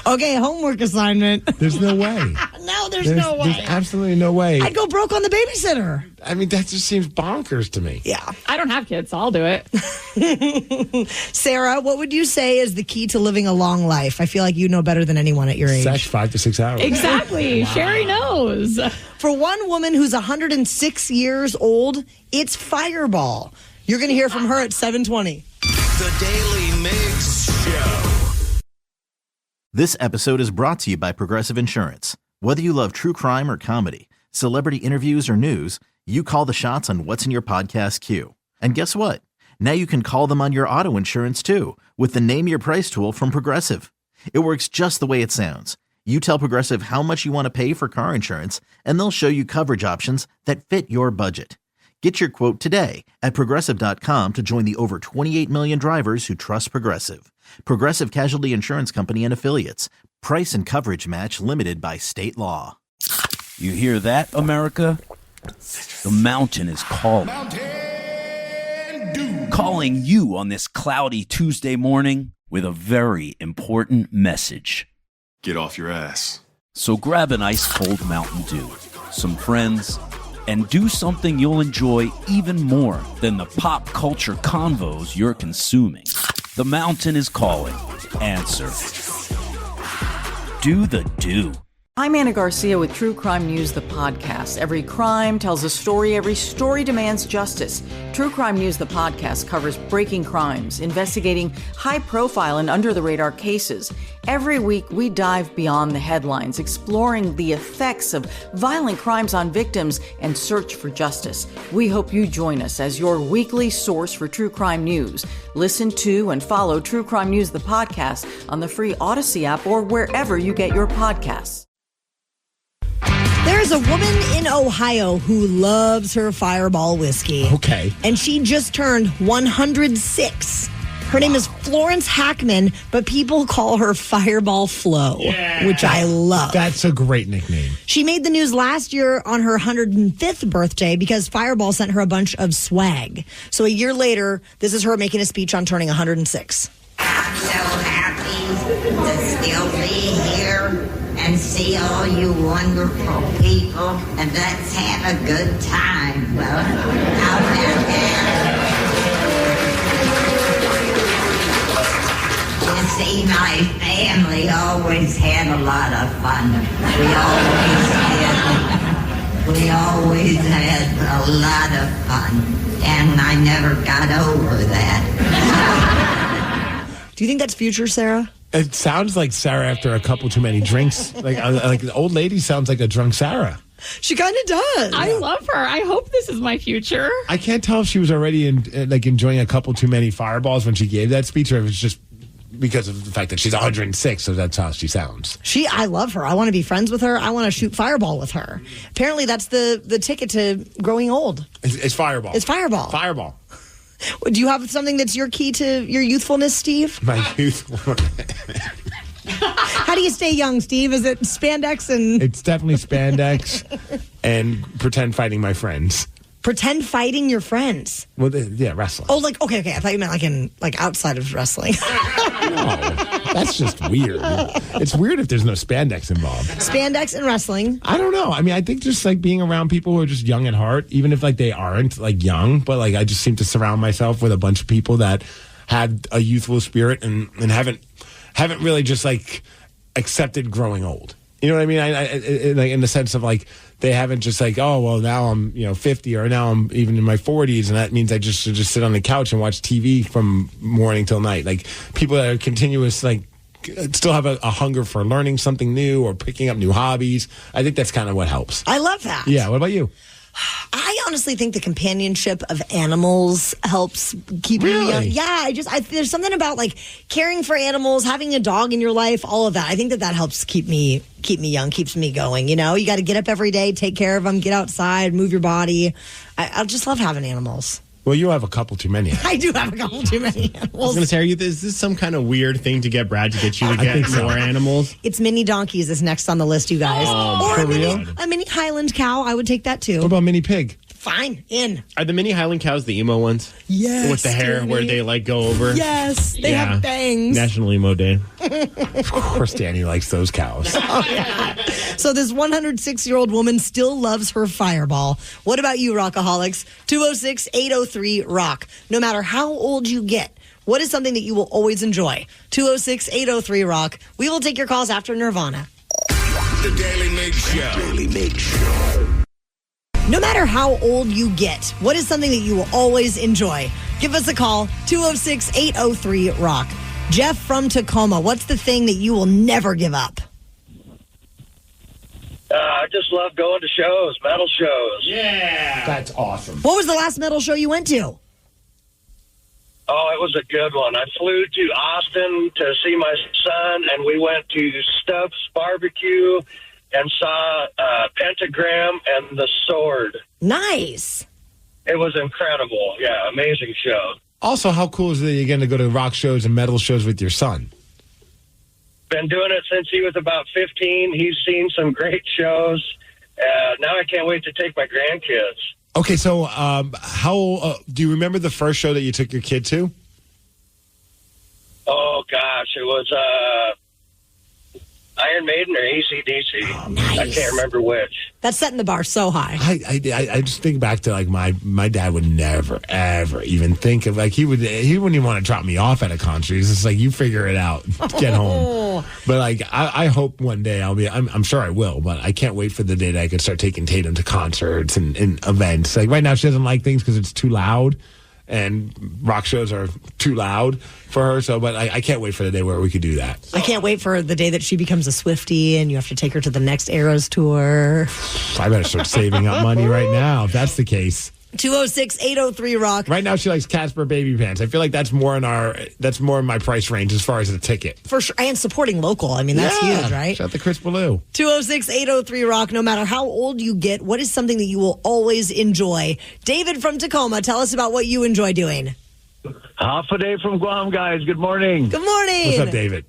Okay, homework assignment. There's no way. No, there's no way. There's absolutely no way. I'd go broke on the babysitter. I mean, that just seems bonkers to me. Yeah. I don't have kids, so I'll do it. Sarah, what would you say is the key to living a long life? I feel like you know better than anyone at your age. Sex 5 to 6 hours. Exactly. Wow. Sherry knows. For one woman who's 106 years old, it's Fireball. You're going to hear from her at 7:20. The Daly Migs Show. This episode is brought to you by Progressive Insurance. Whether you love true crime or comedy, celebrity interviews or news, you call the shots on what's in your podcast queue. And guess what? Now you can call them on your auto insurance too with the Name Your Price tool from Progressive. It works just the way it sounds. You tell Progressive how much you want to pay for car insurance, and they'll show you coverage options that fit your budget. Get your quote today at Progressive.com to join the over 28 million drivers who trust Progressive. Progressive Casualty Insurance Company and Affiliates. Price and coverage match limited by state law. You hear that, America? The mountain is calling. Calling you on this cloudy Tuesday morning with a very important message. Get off your ass. So grab an ice cold Mountain Dew, some friends, and do something you'll enjoy even more than the pop culture convos you're consuming. The mountain is calling. Answer. Do the do. I'm Anna Garcia with True Crime News, the podcast. Every crime tells a story. Every story demands justice. True Crime News, the podcast, covers breaking crimes, investigating high-profile and under-the-radar cases. Every week, we dive beyond the headlines, exploring the effects of violent crimes on victims and search for justice. We hope you join us as your weekly source for true crime news. Listen to and follow True Crime News, the podcast, on the free Odyssey app or wherever you get your podcasts. There's a woman in Ohio who loves her Fireball whiskey. Okay. And she just turned 106. Her name is Florence Hackman, but people call her Fireball Flo, which I love. That's a great nickname. She made the news last year on her 105th birthday because Fireball sent her a bunch of swag. So a year later, this is her making a speech on turning 106. I'm so happy to still be here and see all you wonderful people, and let's have a good time. Well, how about that? You see, my family always had a lot of fun. We always had a lot of fun, and I never got over that. Do you think that's future, Sarah? It sounds like Sarah after a couple too many drinks. Like the old lady sounds like a drunk Sarah. She kind of does. I love her. I hope this is my future. I can't tell if she was already enjoying a couple too many Fireballs when she gave that speech, or if it's just because of the fact that she's 106, so that's how she sounds. I love her. I want to be friends with her. I want to shoot Fireball with her. Apparently, that's the ticket to growing old. It's Fireball. It's Fireball. Fireball. Do you have something that's your key to your youthfulness, Steve? My youthfulness. How do you stay young, Steve? Is it spandex and... It's definitely spandex and pretend fighting my friends. Pretend fighting your friends? Well, yeah, wrestling. Oh, okay. I thought you meant like outside of wrestling. That's just weird. It's weird if there's no spandex involved. Spandex and wrestling. I don't know. I mean, I think just like being around people who are just young at heart, even if like they aren't like young, but like I just seem to surround myself with a bunch of people that had a youthful spirit and haven't really just like accepted growing old. You know what I mean? I in the sense of like they haven't just like, oh well, now I'm 50 or now I'm even in my 40s and that means I just should just sit on the couch and watch TV from morning till night. Like people that are continuous, like still have a hunger for learning something new or picking up new hobbies. I think that's kind of what helps. I love that. Yeah. What about you? I honestly think the companionship of animals helps keep you young. Yeah, there's something about like caring for animals, having a dog in your life, all of that. I think that helps keep me young, keeps me going. You know, you got to get up every day, take care of them, get outside, move your body. I just love having animals. Well, you have a couple too many. I do have a couple too many I was animals. going to say, is this some kind of weird thing to get Brad to get you to get more animals? It's mini donkeys is next on the list, you guys. Or for real? a mini Highland cow. I would take that too. What about mini pig? Fine, in. Are the mini Highland cows the emo ones? Yes. With the hair Danny. where they like go over? Yes, they have bangs. National Emo Day. Of course, Danny likes those cows. Oh, yeah. So this 106-year-old woman still loves her Fireball. What about you, Rockaholics? 206-803-ROCK. No matter how old you get, what is something that you will always enjoy? 206-803-ROCK. We will take your calls after Nirvana. The Daily Migs Show. Daily Migs Show. No matter how old you get, what is something that you will always enjoy? Give us a call, 206-803-ROCK. Jeff from Tacoma, what's the thing that you will never give up? I just love going to shows, metal shows. Yeah. That's awesome. What was the last metal show you went to? Oh, it was a good one. I flew to Austin to see my son, and we went to Stubbs Barbecue and saw Pentagram and The Sword. Nice. It was incredible. Yeah, amazing show. Also, how cool is it that you're going to go to rock shows and metal shows with your son? Been doing it since he was about 15. He's seen some great shows. Now I can't wait to take my grandkids. Okay, so how do you remember the first show that you took your kid to? Oh, gosh. It was Iron Maiden or AC/DC. Oh, nice. I can't remember which. That's setting the bar so high. I just think back to like my dad would never ever even think of like he wouldn't even want to drop me off at a concert. He's just like, you figure it out, get home. But like I hope one day I'm sure I will, but I can't wait for the day that I can start taking Tatum to concerts and events. Like right now she doesn't like things because it's too loud. And rock shows are too loud for her, but I can't wait for the day where we could do that. I can't wait for the day that she becomes a Swiftie and you have to take her to the next Eras tour. I better start saving up money right now if that's the case. 206-803-ROCK. Right now she likes Casper Baby Pants. I feel like that's more in my price range as far as the ticket. For sure. And supporting local. I mean, that's huge, right? Shout out to Chris Ballou. 206-803-ROCK. No matter how old you get, what is something that you will always enjoy? David from Tacoma, tell us about what you enjoy doing. Half a day from Guam, guys. Good morning. Good morning. What's up, David?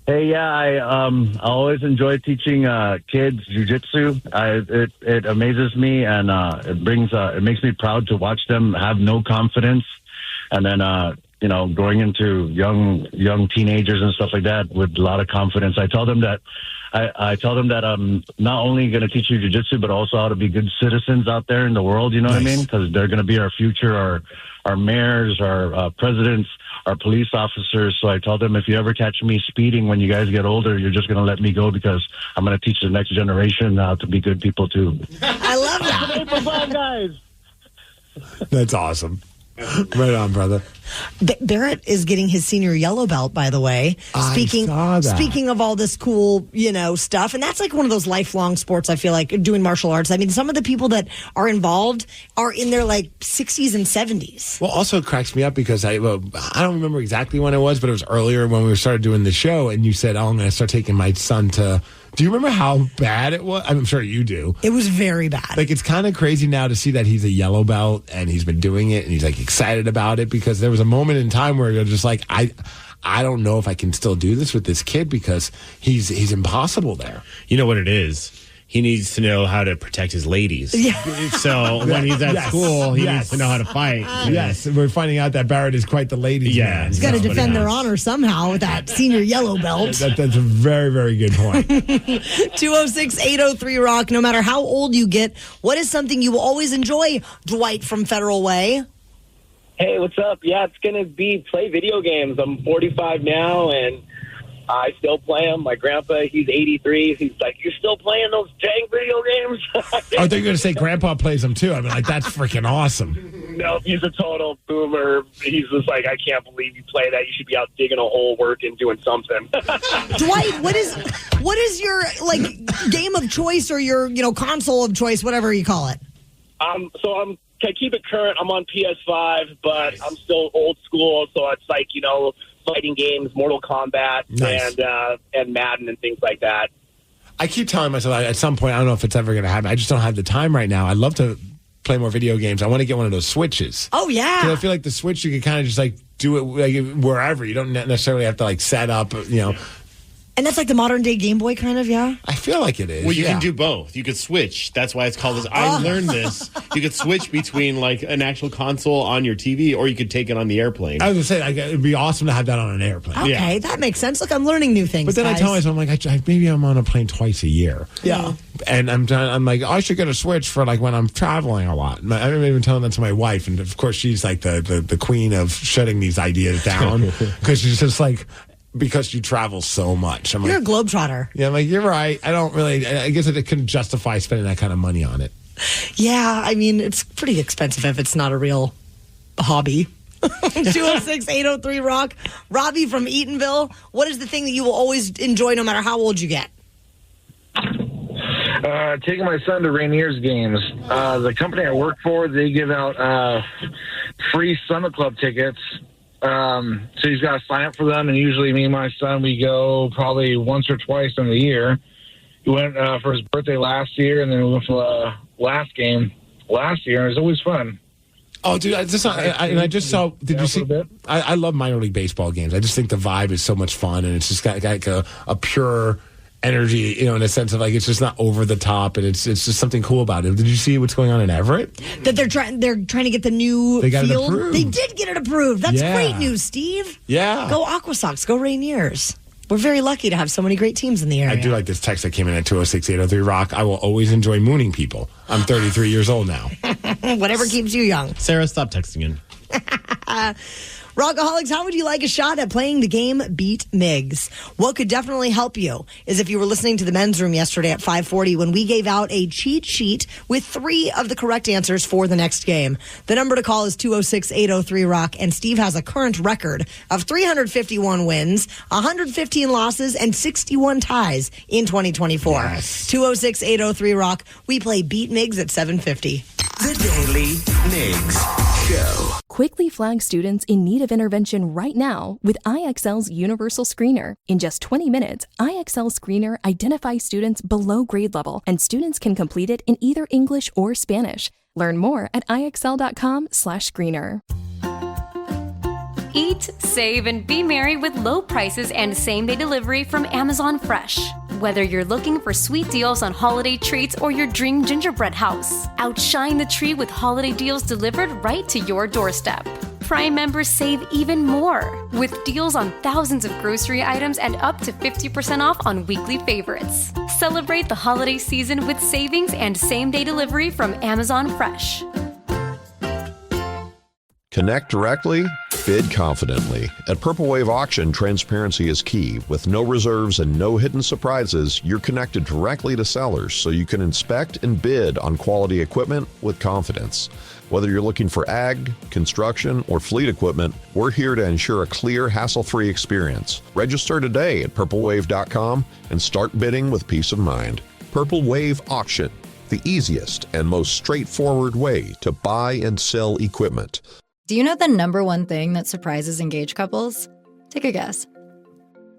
Hey, yeah, I always enjoy teaching kids jiu-jitsu. It amazes me, and it makes me proud to watch them have no confidence, and then going into young teenagers and stuff like that with a lot of confidence. I tell them that I'm not only going to teach you jiu-jitsu, but also how to be good citizens out there in the world. You know what I mean? Because they're going to be our future, our mayors, our presidents, our police officers. So I tell them, if you ever catch me speeding when you guys get older, you're just going to let me go because I'm going to teach the next generation how to be good people too. I love that. Guys. That's awesome. Right on, brother. Barrett is getting his senior yellow belt, by the way. Speaking of all this cool, stuff, and that's like one of those lifelong sports. I feel like doing martial arts. I mean, some of the people that are involved are in their like 60s and 70s. Well, also it cracks me up because I don't remember exactly when it was, but it was earlier when we started doing the show, and you said, "Oh, I'm going to start taking my son to." Do you remember how bad it was? I'm sure you do. It was very bad. Like, it's kind of crazy now to see that he's a yellow belt and he's been doing it and he's like excited about it, because there was a moment in time where you're just like, I don't know if I can still do this with this kid because he's impossible there. You know what it is? he needs to know how to protect his ladies. Yeah. So when he's at school, he needs to know how to fight. Yes, we're finding out that Barrett is quite the ladies' man. He's got to defend their honor somehow with that senior yellow belt. That's a very, very good point. 206-803-ROCK. No matter how old you get, what is something you will always enjoy, Dwight from Federal Way? Hey, what's up? Yeah, it's going to be play video games. I'm 45 now, and I still play them. My grandpa, he's 83. He's like, "You're still playing those dang video games?" Oh, they're going to say Grandpa plays them too. I mean, like, that's freaking awesome. No, he's a total boomer. He's just like, "I can't believe you play that. You should be out digging a hole, working, doing something." Dwight, what is your game of choice or your console of choice, whatever you call it? I keep it current. I'm on PS5, but I'm still old school, so it's like fighting games, Mortal Kombat, and Madden and things like that. I keep telling myself at some point, I don't know if it's ever going to happen. I just don't have the time right now. I'd love to play more video games. I want to get one of those Switches. Oh, yeah. Because I feel like the Switch, you can kind of just do it wherever. You don't necessarily have to set up, And that's like the modern day Game Boy kind of, yeah? I feel like it is. Well, you can do both. You could switch. That's why it's called this. I learned this. You could switch between an actual console on your TV, or you could take it on the airplane. I was going to say, it'd be awesome to have that on an airplane. Okay, that makes sense. Look, I'm learning new things. But then guys. I tell myself, I'm like, maybe I'm on a plane twice a year. Yeah. And I'm like, I should get a Switch for when I'm traveling a lot. I'm even telling that to my wife, and of course she's like the queen of shutting these ideas down because she's just like, because you travel so much. You're a globetrotter. Yeah, I'm like, you're right. I guess I couldn't justify spending that kind of money on it. Yeah, I mean, it's pretty expensive if it's not a real hobby. 206-803-ROCK. Robbie from Eatonville, what is the thing that you will always enjoy no matter how old you get? Taking my son to Rainier's games. The company I work for, they give out free Summit Club tickets. So he's got to sign up for them, and usually me and my son, we go probably once or twice in the year. We went for his birthday last year, and then we went for the last game last year, and it was always fun. Oh, dude, I just saw. Did you see? I love minor league baseball games. I just think the vibe is so much fun, and it's just got like a pure energy, in a sense of it's just not over the top, and it's just something cool about it. Did you see what's going on in Everett? That they're trying to get the new they got field. It approved. They did get it approved. That's great news, Steve. Yeah. Go Aqua Sox. Go Rainiers. We're very lucky to have so many great teams in the area. I do like this text that came in at 206-803-ROCK. I will always enjoy mooning people. I'm 33 years old now. Whatever keeps you young. Sarah, stop texting in. Rockaholics, how would you like a shot at playing the game Beat Migs? What could definitely help you is if you were listening to the men's room yesterday at 5:40 when we gave out a cheat sheet with 3 of the correct answers for the next game. The number to call is 206-803-ROCK, and Steve has a current record of 351 wins, 115 losses, and 61 ties in 2024. Yes. 206-803-ROCK. We play Beat Migs at 7:50. The Daily Migs Show. Quickly flag students in need of intervention right now with IXL's Universal Screener. In just 20 minutes, IXL Screener identifies students below grade level, and students can complete it in either English or Spanish. Learn more at IXL.com/screener. Eat, save, and be merry with low prices and same-day delivery from Amazon Fresh. Whether you're looking for sweet deals on holiday treats or your dream gingerbread house, outshine the tree with holiday deals delivered right to your doorstep. Prime members save even more with deals on thousands of grocery items and up to 50% off on weekly favorites. Celebrate the holiday season with savings and same-day delivery from Amazon Fresh. Connect directly, bid confidently. At Purple Wave Auction, transparency is key. With no reserves and no hidden surprises, you're connected directly to sellers so you can inspect and bid on quality equipment with confidence. Whether you're looking for ag, construction, or fleet equipment, we're here to ensure a clear, hassle-free experience. Register today at purplewave.com and start bidding with peace of mind. Purple Wave Auction, the easiest and most straightforward way to buy and sell equipment. Do you know the number one thing that surprises engaged couples? Take a guess.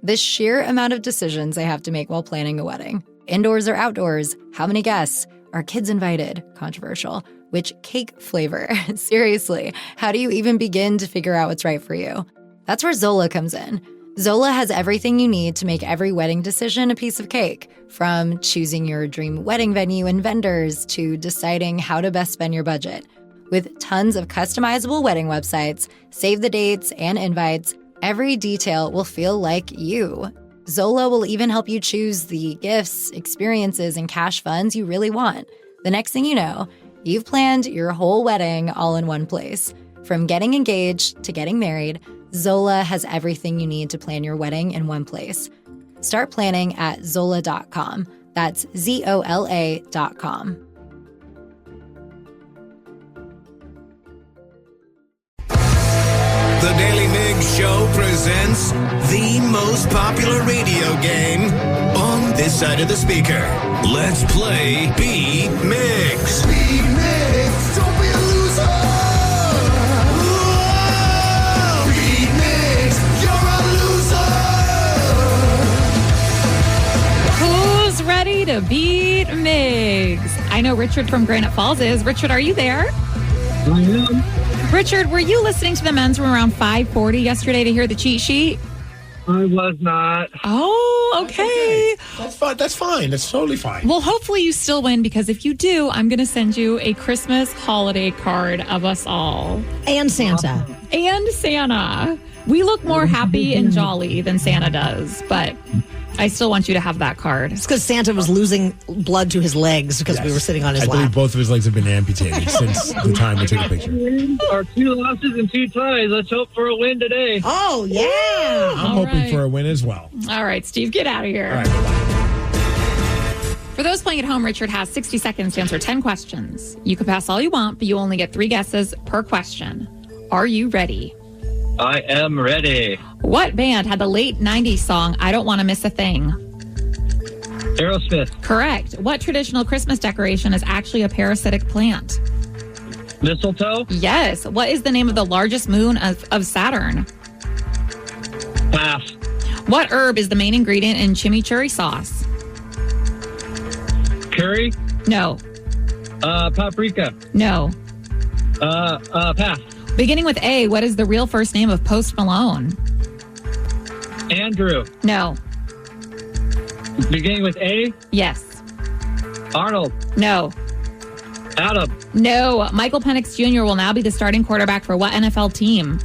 The sheer amount of decisions they have to make while planning a wedding. Indoors or outdoors? How many guests? Are kids invited? Controversial. Which cake flavor? Seriously, how do you even begin to figure out what's right for you? That's where Zola comes in. Zola has everything you need to make every wedding decision a piece of cake, from choosing your dream wedding venue and vendors to deciding how to best spend your budget. With tons of customizable wedding websites, save the dates, and invites, every detail will feel like you. Zola will even help you choose the gifts, experiences, and cash funds you really want. The next thing you know, you've planned your whole wedding all in one place. From getting engaged to getting married, Zola has everything you need to plan your wedding in one place. Start planning at Zola.com. That's ZOLA.com. The Daily Migs Show presents the most popular radio game on this side of the speaker. Let's play Beat Migs. Beat Migs, don't be a loser. Whoa! Beat Migs, you're a loser. Who's ready to beat Migs? I know Richard from Granite Falls is. Richard, are you there? I am. Richard, were you listening to the men's room around 5:40 yesterday to hear the cheat sheet? I was not. Oh, okay. That's fine. That's fine. That's totally fine. Well, hopefully you still win, because if you do, I'm going to send you a Christmas holiday card of us all. And Santa. And Santa. We look more happy and jolly than Santa does, but I still want you to have that card. It's because Santa was losing blood to his legs because we were sitting on his I lap. believe both of his legs have been amputated since the time we took a picture. Our 2 losses and 2 ties. Let's hope for a win today. Oh, yeah. I'm hoping for a win as well. All right, Steve, get out of here. All right, For those playing at home, Richard has 60 seconds to answer 10 questions. You can pass all you want, but you only get 3 guesses per question. Are you ready? I am ready. What band had the late 90s song, I Don't Want to Miss a Thing? Aerosmith. Correct. What traditional Christmas decoration is actually a parasitic plant? Mistletoe. Yes. What is the name of the largest moon of Saturn? Pass. What herb is the main ingredient in chimichurri sauce? Curry. No. Paprika. No. Pass. Beginning with A, what is the real first name of Post Malone? Andrew. No. Beginning with A? Yes. Arnold. No. Adam. No. Michael Penix Jr. will now be the starting quarterback for what NFL team?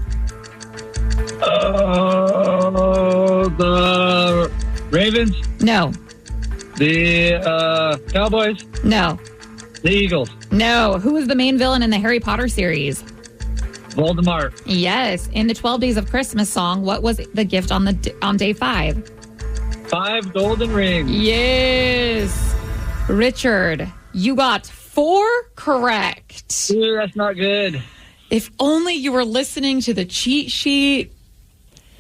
The Ravens. No. The Cowboys. No. The Eagles. No. Who is the main villain in the Harry Potter series? Voldemort. Yes. In the 12 Days of Christmas song, what was the gift on day 5? 5 golden rings. Yes. Richard, you got 4 correct. Ooh, that's not good. If only you were listening to the cheat sheet.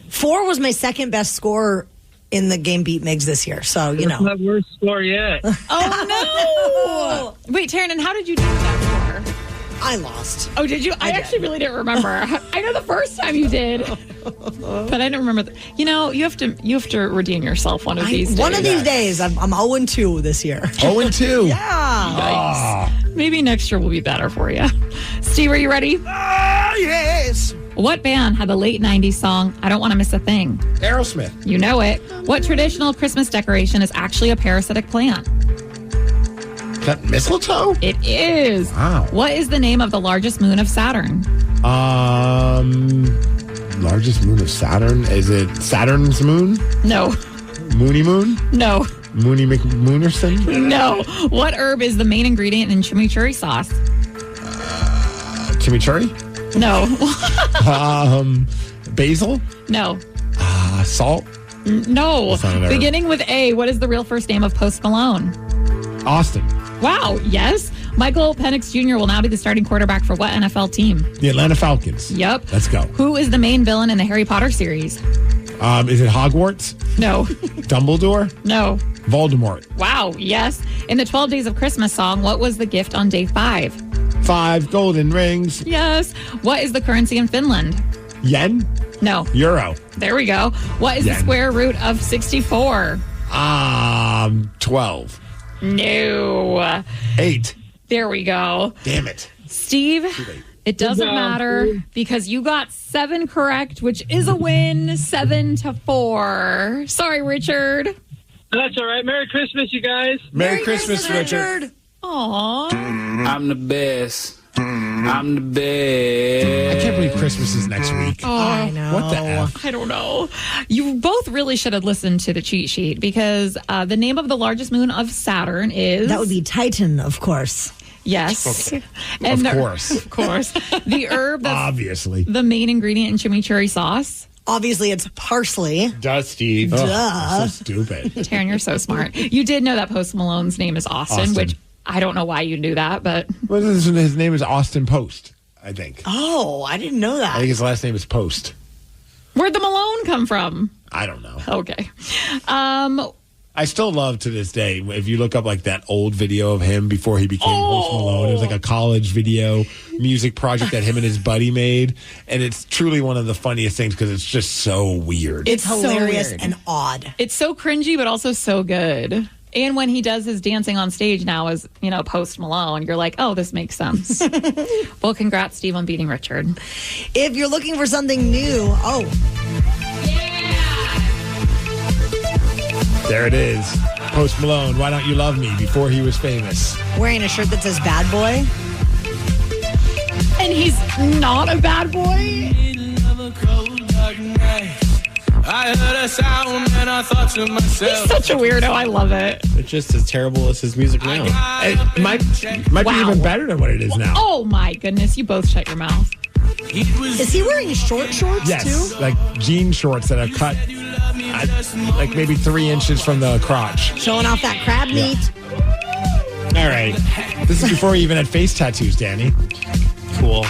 4 was my second best score in the game Beat Migs this year. So, you know. That's my worst score yet. Oh, no. Wait, Taryn, how did you do that score? I lost. Oh, did you? I actually really didn't remember. I know the first time you did, but I don't remember. You know, you have to redeem yourself one of these days. One of these days. I'm 0-2 this year. 0-2? Yeah. Yikes. Maybe next year will be better for you. Steve, are you ready? Yes. What band had the late 90s song, I Don't Want to Miss a Thing? Aerosmith. You know it. What traditional Christmas decoration is actually a parasitic plant? Is that mistletoe? It is. Wow. What is the name of the largest moon of Saturn? Largest moon of Saturn? Is it Saturn's moon? No. Moony Moon? No. Moony McMoonerson? No. What herb is the main ingredient in chimichurri sauce? Chimichurri? No. Basil? No. Salt? No. That's not an herb. Beginning with A, what is the real first name of Post Malone? Austin. Wow, yes. Michael Penix Jr. will now be the starting quarterback for what NFL team? The Atlanta Falcons. Yep. Let's go. Who is the main villain in the Harry Potter series? Is it Hogwarts? No. Dumbledore? No. Voldemort. Wow, yes. In the 12 Days of Christmas song, what was the gift on day 5? 5 golden rings. Yes. What is the currency in Finland? Yen? No. Euro. There we go. What is the square root of 64? 12. No. 8. There we go. Damn it. Steve, It doesn't matter because you got 7 correct, which is a win, 7-4. Sorry, Richard. That's all right. Merry Christmas, you guys. Merry Christmas, Richard. Aw. I'm the best. I'm the best. I can't believe Christmas is next week. Oh, I know. What the F? I don't know. You both really should have listened to the cheat sheet because the name of the largest moon of Saturn is... That would be Titan, of course. Yes. Okay. And Of course. Of course. The herb that's Obviously. the main ingredient in chimichurri sauce. Obviously, it's parsley. Dusty. Duh. Oh, so stupid. Taryn, you're so smart. You did know that Post Malone's name is Austin, which I don't know why you knew that, but... Well, his name is Austin Post, I think. Oh, I didn't know I that. think his last name is Post. Where'd the Malone come from? I don't know. Okay. I still love to this day, if you look up like that old video of him before he became Post Malone, it was like a college video music project that him and his buddy made. And it's truly one of the funniest things because it's just so weird. It's hilarious so weird and odd. It's so cringy, but also so good. And when he does his dancing on stage now as, Post Malone, you're like, oh, this makes sense. Well, congrats, Steve, on beating Richard. If you're looking for something new, There it is. Post Malone, Why Don't You Love Me, before he was famous. Wearing a shirt that says bad boy. And he's not a bad boy. I heard a sound and I thought to myself. He's such a weirdo. I love it. It's just as terrible as his music now. It might be even better than what it is now. Oh, my goodness. You both shut your mouth. Is he wearing short shorts, Yes, too? like jean shorts that are cut like maybe 3 inches from the crotch. Showing off that crab meat. All right. This is before he even had face tattoos, Danny. Cool.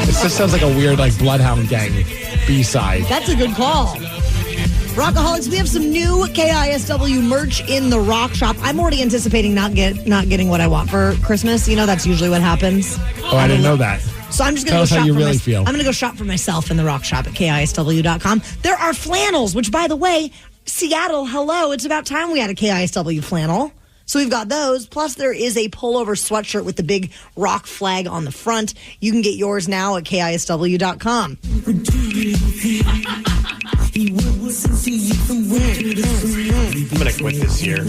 This just sounds like a weird Bloodhound Gang B-side. That's a good call. Rockaholics, we have some new KISW merch in the Rock Shop. I'm already anticipating not getting what I want for Christmas. That's usually what happens. Oh, I didn't know that. So I'm just going Tell to us go how shop you for really feel. I'm going to go shop for myself in the Rock Shop at KISW.com. There are flannels, which, by the way, Seattle, hello. It's about time we had a KISW flannel. So we've got those. Plus, there is a pullover sweatshirt with the big rock flag on the front. You can get yours now at KISW.com. I'm going to quit this year.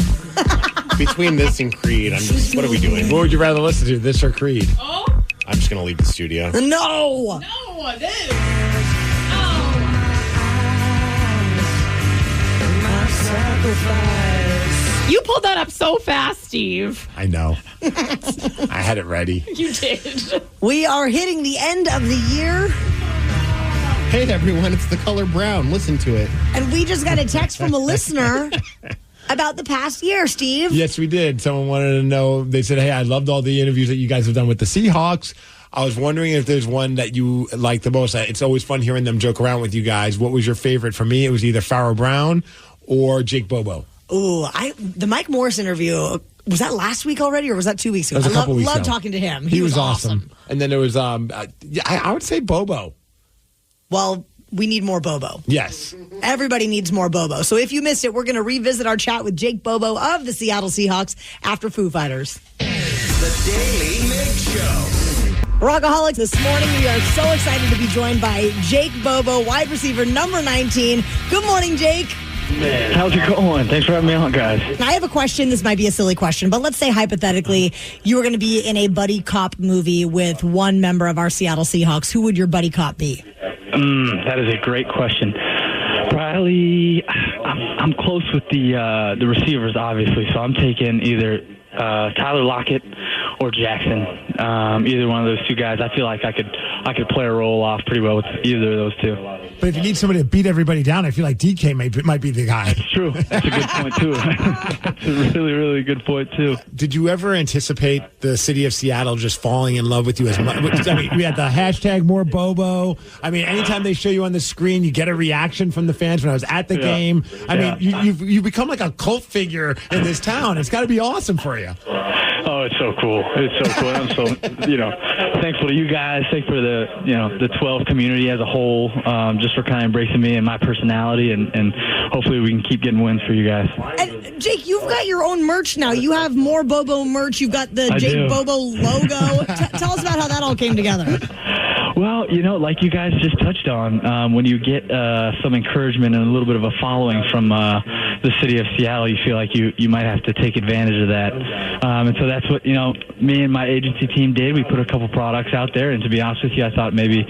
Between this and Creed, what are we doing? What would you rather listen to, this or Creed? Oh? I'm just going to leave the studio. No! No, this. You pulled that up so fast, Steve. I know. I had it ready. You did. We are hitting the end of the year. Hey, everyone, it's the color brown. Listen to it. And we just got a text from a listener about the past year, Steve. Yes, we did. Someone wanted to know. They said, hey, I loved all the interviews that you guys have done with the Seahawks. I was wondering if there's one that you like the most. It's always fun hearing them joke around with you guys. What was your favorite? For me, it was either Farrah Brown or Jake Bobo. Ooh, the Mike Morris interview, was that last week already or was that 2 weeks ago? That was a couple weeks love ago. talking to him. He was awesome. And then there was, I would say Bobo. Well, we need more Bobo. Yes. Everybody needs more Bobo. So if you missed it, we're going to revisit our chat with Jake Bobo of the Seattle Seahawks after Foo Fighters. The Daly Migs Show. Rockaholics, this morning we are so excited to be joined by Jake Bobo, wide receiver number 19. Good morning, Jake. How's it going? Thanks for having me on, guys. Now, I have a question. This might be a silly question, but let's say hypothetically you were going to be in a buddy cop movie with one member of our Seattle Seahawks. Who would your buddy cop be? That is a great question. Probably, I'm close with the receivers, obviously, so I'm taking either Tyler Lockett or Jackson. Either one of those two guys. I feel like I could play a role off pretty well with either of those two. But if you need somebody to beat everybody down, I feel like DK might be the guy. That's true. That's a good point, too. That's a really, really good point, too. Did you ever anticipate the city of Seattle just falling in love with you as much? I mean, we had the hashtag more Bobo. I mean, anytime they show you on the screen, you get a reaction from the fans. When I was at the game, I mean, you've become like a cult figure in this town. It's got to be awesome for you. Oh, it's so cool. It's so cool. I'm so, thankful to you guys. Thankful for the 12 community as a whole, just for kind of embracing me and my personality, and hopefully we can keep getting wins for you guys. And Jake, you've got your own merch now. You have more Bobo merch. You've got the Jake Bobo logo. Tell us about how that all came together. Well, like you guys just touched on, when you get some encouragement and a little bit of a following from the city of Seattle, you feel like you might have to take advantage of that. And so that's what, me and my agency team did. We put a couple products out there, and to be honest with you, I thought maybe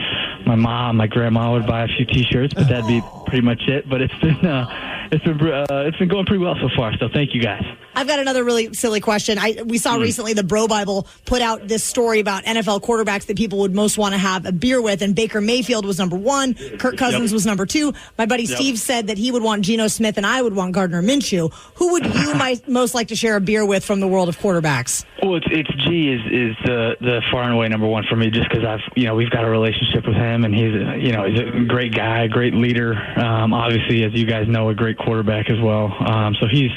my grandma would buy a few T-shirts, but that'd be pretty much it. But it's been going pretty well so far, so thank you guys. I've got another really silly question. We saw recently the Bro Bible put out this story about NFL quarterbacks that people would most want to have a beer with, and Baker Mayfield was number 1. Kirk Cousins was number 2. My buddy Steve said that he would want Geno Smith, and I would want Gardner Minshew. Who would you most like to share a beer with from the world of quarterbacks? Well, it's G is the far and away number 1 for me, just because we've got a relationship with him, and he's a great guy, great leader. Obviously, as you guys know, a great quarterback as well. So he's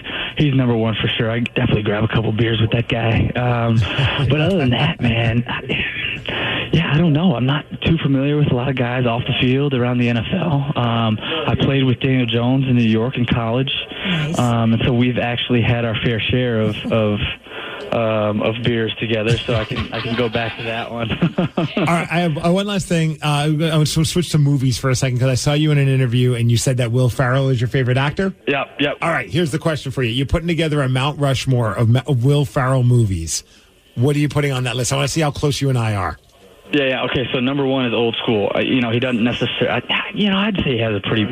number 1 for sure. I definitely grab a couple beers with that guy. But other than that, man, I don't know. I'm not too familiar with a lot of guys off the field around the NFL. I played with Daniel Jones in New York in college. Nice. And so we've actually had our fair share of beers together, so I can go back to that one. All right, I have one last thing. I want to switch to movies for a second, because I saw you in an interview and you said that Will Ferrell is your favorite actor. Yep. All right, here's the question for you. You're putting together a Mount Rushmore of Will Ferrell movies. What are you putting on that list? I want to see how close you and I are. Yeah. Okay, so number 1 is Old School. He doesn't necessarily. I'd say he has a pretty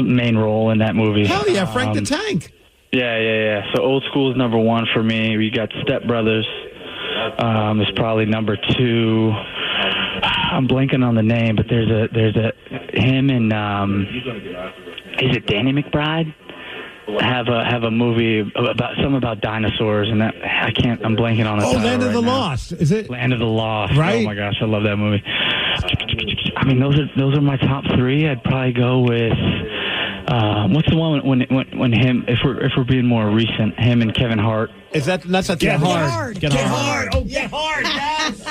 main role in that movie. Hell yeah, Frank the Tank. Yeah. So Old School is number 1 for me. We got Step Brothers. Is probably number 2. I'm blanking on the name, but there's a him and is it Danny McBride? Have a movie about dinosaurs, and I'm blanking on the title. Land of the now. Lost. Is it Land of the Lost? Right. Oh my gosh, I love that movie. I mean, those are my top 3. I'd probably go with what's the one when him, if we're being more recent, him and Kevin Hart. That's a Get Hard. Get Hard. Oh, Get Hard. Yes.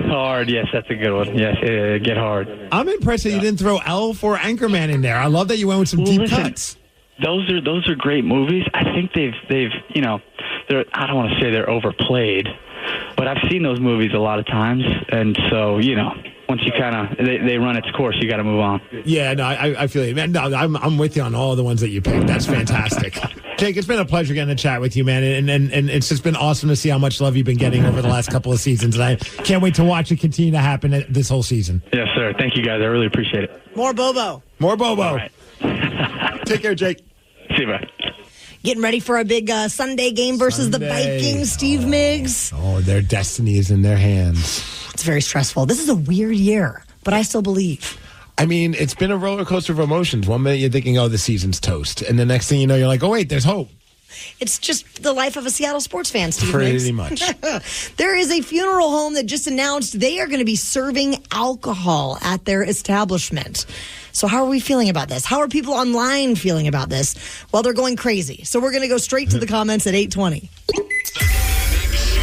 Hard. Yes, that's a good one. Yes, Get Hard. I'm impressed that you didn't throw Elf or Anchorman in there. I love that you went with some deep cuts. Those are great movies. I think they've I don't want to say they're overplayed, but I've seen those movies a lot of times, and so once you they run its course, you got to move on. Yeah, no, I feel you, man. No, I'm with you on all the ones that you picked. That's fantastic. Jake, it's been a pleasure getting to chat with you, man, and it's just been awesome to see how much love you've been getting over the last couple of seasons, and I can't wait to watch it continue to happen this whole season. Yes, sir. Thank you, guys. I really appreciate it. More Bobo. More Bobo. All right. Take care, Jake. See you, bye. Getting ready for a big Sunday game versus the Vikings, Steve Migs. Oh, their destiny is in their hands. It's very stressful. This is a weird year, but I still believe. I mean, it's been a roller coaster of emotions. 1 minute you're thinking, oh, the season's toast. And the next thing you know, you're like, oh, wait, there's hope. It's just the life of a Seattle sports fan, Steve. Pretty much. There is a funeral home that just announced they are going to be serving alcohol at their establishment. So how are we feeling about this? How are people online feeling about this? Well, they're going crazy. So we're going to go straight to the comments at 8:20.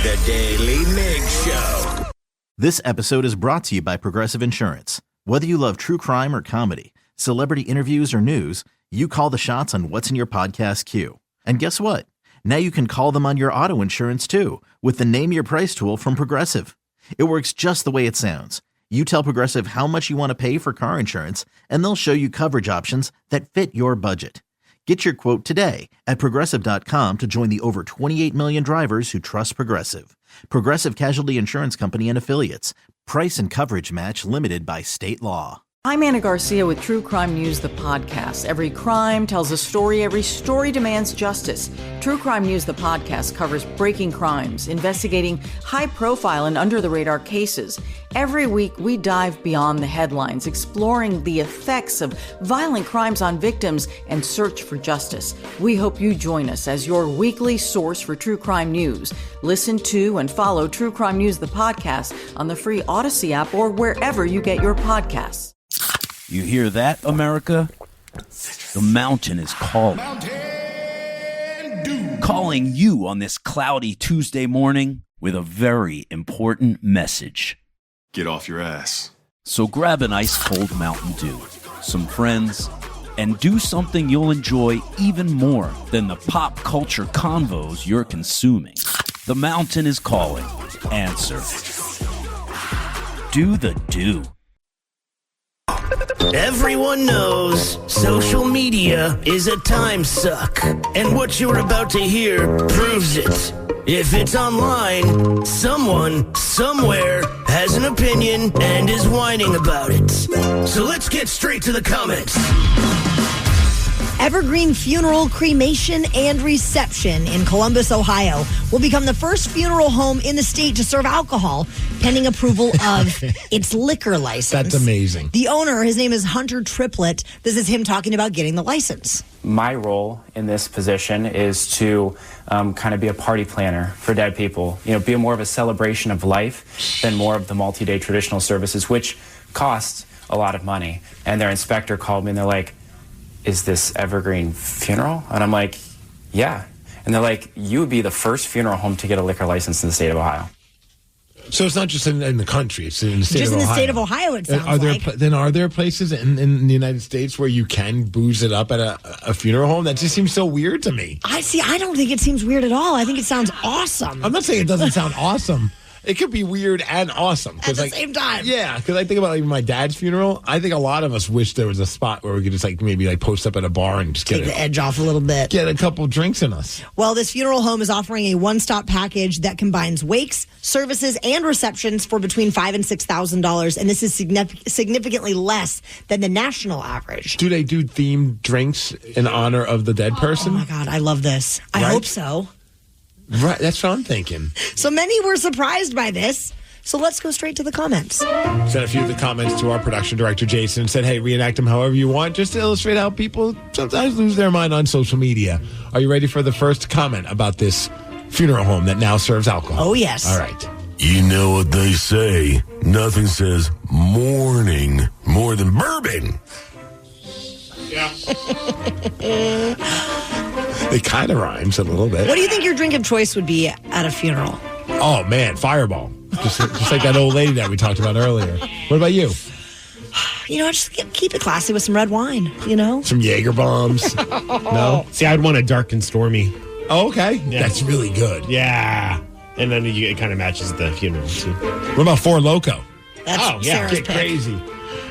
The Daily Migs Show. This episode is brought to you by Progressive Insurance. Whether you love true crime or comedy, celebrity interviews or news, you call the shots on what's in your podcast queue. And guess what? Now you can call them on your auto insurance too with the Name Your Price tool from Progressive. It works just the way it sounds. You tell Progressive how much you want to pay for car insurance, and they'll show you coverage options that fit your budget. Get your quote today at Progressive.com to join the over 28 million drivers who trust Progressive. Progressive Casualty Insurance Company and Affiliates. Price and coverage match limited by state law. I'm Anna Garcia with True Crime News, the podcast. Every crime tells a story. Every story demands justice. True Crime News, the podcast, covers breaking crimes, investigating high-profile and under-the-radar cases. Every week, we dive beyond the headlines, exploring the effects of violent crimes on victims and search for justice. We hope you join us as your weekly source for true crime news. Listen to and follow True Crime News, the podcast, on the free Odyssey app or wherever you get your podcasts. You hear that, America? The mountain is calling. Calling you on this cloudy Tuesday morning with a very important message. get off your ass. So grab an ice cold Mountain Dew, some friends, and do something you'll enjoy even more than the pop culture convos you're consuming. The mountain is calling. Answer. Do the do. Everyone knows social media is a time suck, and what you're about to hear proves it. If it's online, someone, somewhere, has an opinion and is whining about it. So let's get straight to the comments. Evergreen Funeral, Cremation, and Reception in Columbus, Ohio will become the first funeral home in the state to serve alcohol, pending approval of its liquor license. That's amazing. The owner, his name is Hunter Triplett. This is him talking about getting the license. My role in this position is to kind of be a party planner for dead people. You know, be more of a celebration of life than more of the multi-day traditional services, which cost a lot of money. And their inspector called me and they're like, "Is this Evergreen Funeral?" And I'm like, "Yeah." And they're like, "You would be the first funeral home to get a liquor license in the state of Ohio." So it's not just in the country; it's in the state Just of in Ohio. the state of Ohio, it sounds like. Are there places in the United States where you can booze it up at a funeral home? That just seems so weird to me. I don't think it seems weird at all. I think it sounds awesome. I'm not saying it doesn't sound awesome. It could be weird and awesome. At the same time. Yeah, because I think about my dad's funeral. I think a lot of us wish there was a spot where we could just maybe post up at a bar and just Take the edge off a little bit. Get a couple drinks in us. Well, this funeral home is offering a one-stop package that combines wakes, services, and receptions for between $5,000 and $6,000, and this is significantly less than the national average. Do they do themed drinks in honor of the dead person? Oh my God, I love this. I hope so. Right, that's what I'm thinking. So many were surprised by this. So let's go straight to the comments. Sent a few of the comments to our production director, Jason, and said, hey, reenact them however you want, just to illustrate how people sometimes lose their mind on social media. Are you ready for the first comment about this funeral home that now serves alcohol? Oh, yes. All right. You know what they say. Nothing says mourning more than bourbon. Yeah. It kind of rhymes a little bit. What do you think your drink of choice would be at a funeral? Oh, man, Fireball. Just like that old lady that we talked about earlier. What about you? You know, just keep it classy with some red wine, you know? Some Jaeger bombs? No? See, I'd want a dark and stormy. Oh, okay. Yeah. That's really good. Yeah. And then it kind of matches the funeral, too. What about Four Loko? That's Sarah's Get pick. crazy.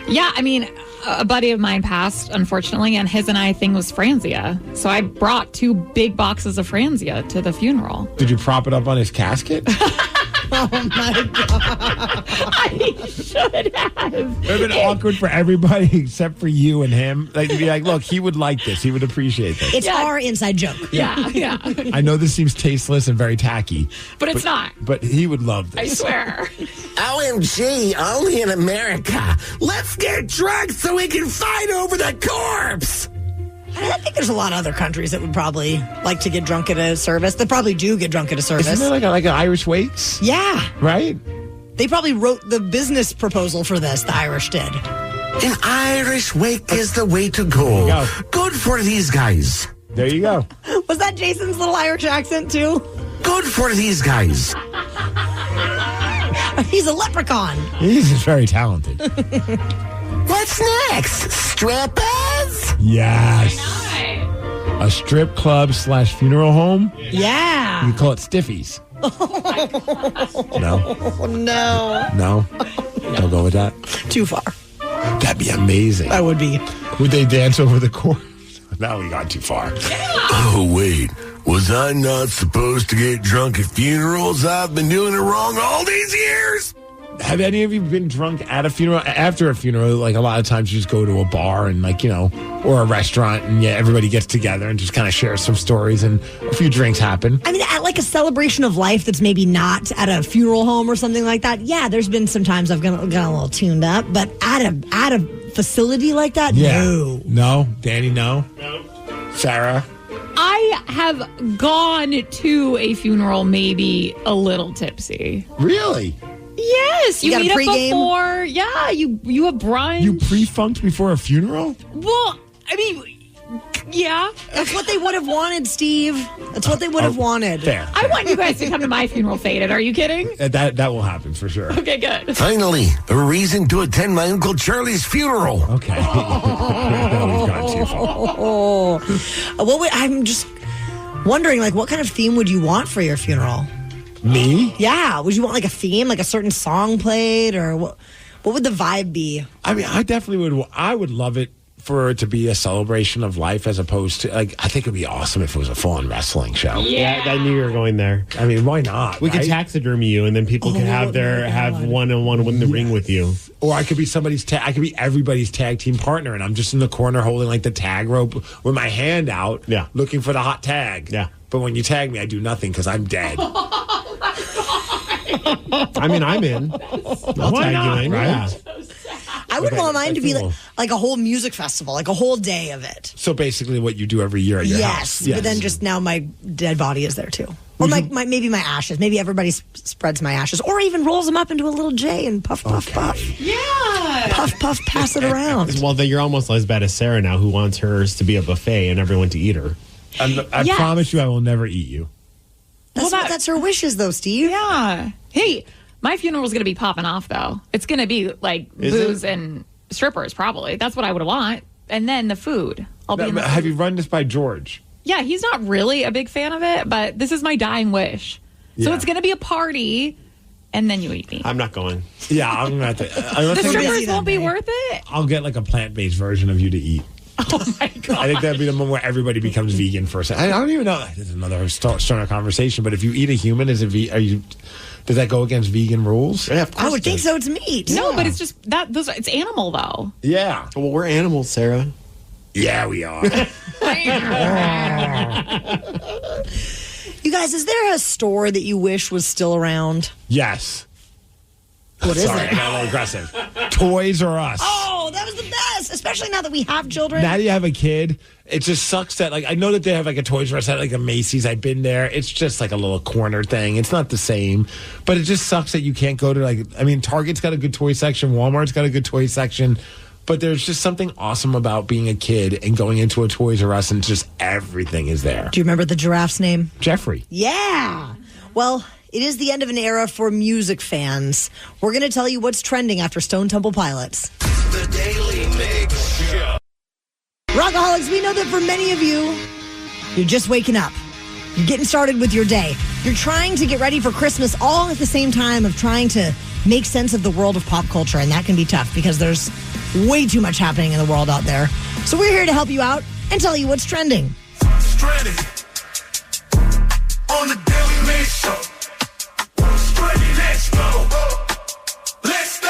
Yeah, I mean, a buddy of mine passed, unfortunately, and his and I thing was Franzia. So I brought 2 big boxes of Franzia to the funeral. Did you prop it up on his casket? Oh, my God. I should have. It would have been awkward for everybody except for you and him. Like, to be like, look, he would like this. He would appreciate this. It's our inside joke. Yeah. I know this seems tasteless and very tacky. But it's not. But he would love I this. swear. OMG, only in America. Let's get drunk so we can fight over the corpse. I think there's a lot of other countries that would probably like to get drunk at a service. They probably do get drunk at a service. Isn't there like an Irish Wakes? Yeah. Right? They probably wrote the business proposal for this, the Irish did. An Irish wake is the way to go. Good for these guys. There you go. Was that Jason's little Irish accent, too? Good for these guys. He's a leprechaun. He's very talented. What's next? Strippers? Yes. A strip club / funeral home? Yeah. You call it Stiffies. No? No. No? Don't go with that? Too far. That'd be amazing. That would be. Would they dance over the corpse? Now we got too far. Oh, wait. Was I not supposed to get drunk at funerals? I've been doing it wrong all these years. Have any of you been drunk at a funeral? After a funeral, like a lot of times you just go to a bar and or a restaurant and everybody gets together and just kind of shares some stories and a few drinks happen. I mean, at like a celebration of life that's maybe not at a funeral home or something like that. Yeah, there's been some times I've got a little tuned up, but at a facility like that, no. No? Danny, no? No. Sarah? I have gone to a funeral maybe a little tipsy. Really? Yes, you got a meet up pregame? before. Yeah, you have brunch. You pre-funked before a funeral? Well, I mean, Yeah. That's what they would have wanted, Steve. That's what they would have wanted. Fair. I want you guys to come to my funeral faded. Are you kidding? That will happen for sure. Okay, good. Finally, a reason to attend my Uncle Charlie's funeral. Okay. Now we've gone too far. Well, I'm just wondering, like, what kind of theme would you want for your funeral? Me? Yeah. Would you want, like, a theme, like a certain song played, or what would the vibe be? I mean, I definitely would. I would love it for it to be a celebration of life as opposed to, like, I think it would be awesome if it was a full-on wrestling show. Yeah, I knew you were going there. I mean, why not? We could right? taxidermy you, and then people could have one-on-one in the ring with you. Or I could be I could be everybody's tag team partner, and I'm just in the corner holding like the tag rope with my hand out, looking for the hot tag. Yeah. But when you tag me, I do nothing because I'm dead. I mean, I'm in. I'll Why tag not, you in, right? yeah. I would want mine to be cool. like a whole music festival, like a whole day of it. So basically what you do every year at your house. Yes, but then just now my dead body is there too. Or maybe my ashes. Maybe everybody spreads my ashes. Or even rolls them up into a little J and puff, puff, puff. Yeah. Puff, puff, pass it around. Well, then you're almost as bad as Sarah now, who wants hers to be a buffet and everyone to eat her. I promise you I will never eat you. That's her wishes, though, Steve. Yeah. Hey, my funeral's going to be popping off, though. It's going to be like booze and strippers, probably. That's what I would want. And then the food. Have you run this by George? Yeah, he's not really a big fan of it, but this is my dying wish. So Yeah. it's going to be a party, and then you eat me. I'm not going. Yeah, I'm going to have to. The strippers won't be worth it? I'll get like a plant-based version of you to eat. Oh, my God. I think that'd be the moment where everybody becomes vegan for a second. I don't even know. This is another stoner conversation, but if you eat a human, does that go against vegan rules? Yeah, I would think so. It's meat. No, but it's just it's animal, though. Yeah. Well, we're animals, Sarah. Yeah, we are. You guys, is there a store that you wish was still around? Yes. What is Sorry, it? I got a little aggressive. Toys R Us. Oh, that was the best, especially now that we have children. Now that you have a kid, it just sucks that, like, I know that they have like a Toys R Us at like a Macy's. I've been there. It's just like a little corner thing. It's not the same, but it just sucks that you can't go to Target's got a good toy section. Walmart's got a good toy section, but there's just something awesome about being a kid and going into a Toys R Us and just everything is there. Do you remember the giraffe's name? Jeffrey. Yeah. Well, it is the end of an era for music fans. We're going to tell you what's trending after Stone Temple Pilots. The Daily Migs Show. Rockaholics, we know that for many of you, you're just waking up. You're getting started with your day. You're trying to get ready for Christmas all at the same time of trying to make sense of the world of pop culture. And that can be tough because there's way too much happening in the world out there. So we're here to help you out and tell you what's trending. Stranded on the Daily Migs Show. Stranded, let's go. Let's go.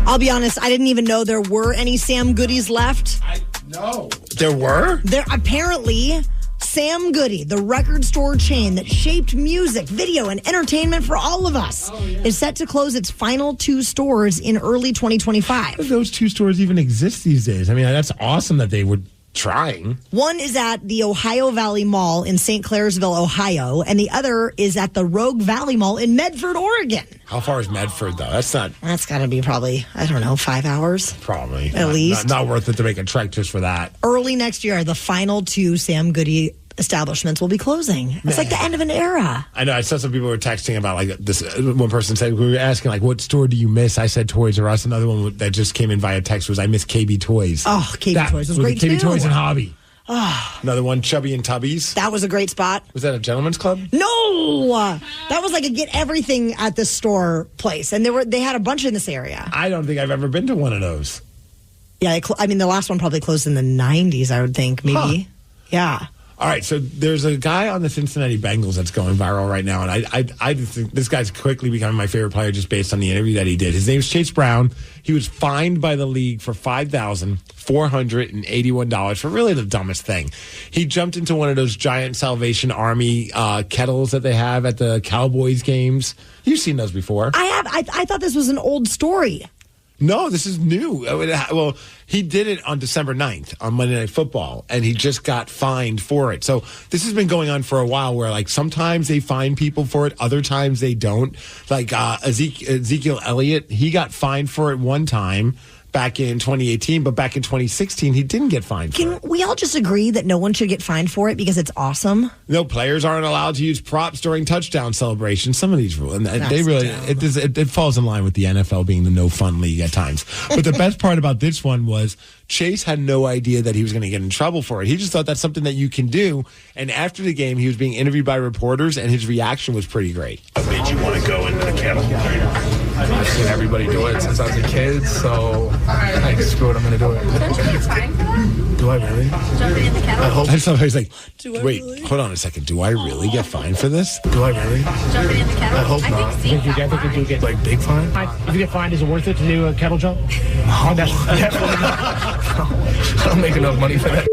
I'll be honest, I didn't even know there were any Sam Goodies left. No. There were? There apparently, Sam Goody, the record store chain that shaped music, video, and entertainment for all of us, is set to close its final 2 stores in early 2025. If those 2 stores even exist these days. I mean, that's awesome that they would trying. One is at the Ohio Valley Mall in St. Clairsville, Ohio, and the other is at the Rogue Valley Mall in Medford, Oregon. How far is Medford, though? That's got to be probably, 5 hours. Probably. At least. Not worth it to make a trek just for that. Early next year, the final 2 Sam Goody establishments will be closing. It's like the end of an era. I know. I saw some people were texting about like this. One person said, we were asking like, what store do you miss? I said Toys R Us. Another one that just came in via text was, I miss KB Toys. Oh, KB Toys was great KB too. Toys and Hobby. Oh. Another one, Chubby and Tubbies. That was a great spot. Was that a gentleman's club? No, that was like a get everything at the store place, and they had a bunch in this area. I don't think I've ever been to one of those. Yeah, the last one probably closed in the 90s, I would think, maybe. Huh. Yeah. All right, so there's a guy on the Cincinnati Bengals that's going viral right now, and I think this guy's quickly becoming my favorite player just based on the interview that he did. His name's Chase Brown. He was fined by the league for $5,481 for really the dumbest thing. He jumped into one of those giant Salvation Army kettles that they have at the Cowboys games. You've seen those before. I have. I thought this was an old story. No, this is new. Well, he did it on December 9th on Monday Night Football, and he just got fined for it. So this has been going on for a while where, like, sometimes they fine people for it, other times they don't. Like Ezekiel Elliott, he got fined for it one time back in 2018, but back in 2016, he didn't get fined for it. Can we all just agree that no one should get fined for it because it's awesome? No, players aren't allowed to use props during touchdown celebrations. Some of these rules, and they really, it falls in line with the NFL being the no fun league at times. But the best part about this one was Chase had no idea that he was going to get in trouble for it. He just thought that's something that you can do. And after the game, he was being interviewed by reporters, and his reaction was pretty great. What made you want to go into the kettle? I've seen everybody do it since I was a kid, so I screw it, I'm going to do it. Don't you get fined for that? Do I really? Jumping in the kettle? I hope. I just thought he was like, Do I wait, really? hold on a second. Do I really get fined for this? Do I really? Jumping in the kettle? I hope not. I think you do get like big fine? If you get fined, is it worth it to do a kettle jump? No, definitely not. I don't make enough money for that.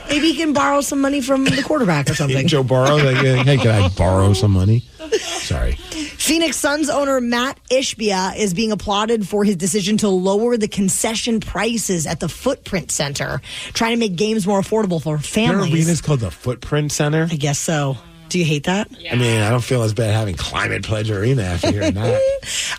Maybe he can borrow some money from the quarterback or something. Joe Burrow, like, hey, can I borrow some money? Sorry. Phoenix Suns owner Matt Ishbia is being applauded for his decision to lower the concession prices at the Footprint Center, trying to make games more affordable for families. Your arena's called the Footprint Center? I guess so. Do you hate that? I mean, I don't feel as bad having Climate Pledge Arena after hearing that.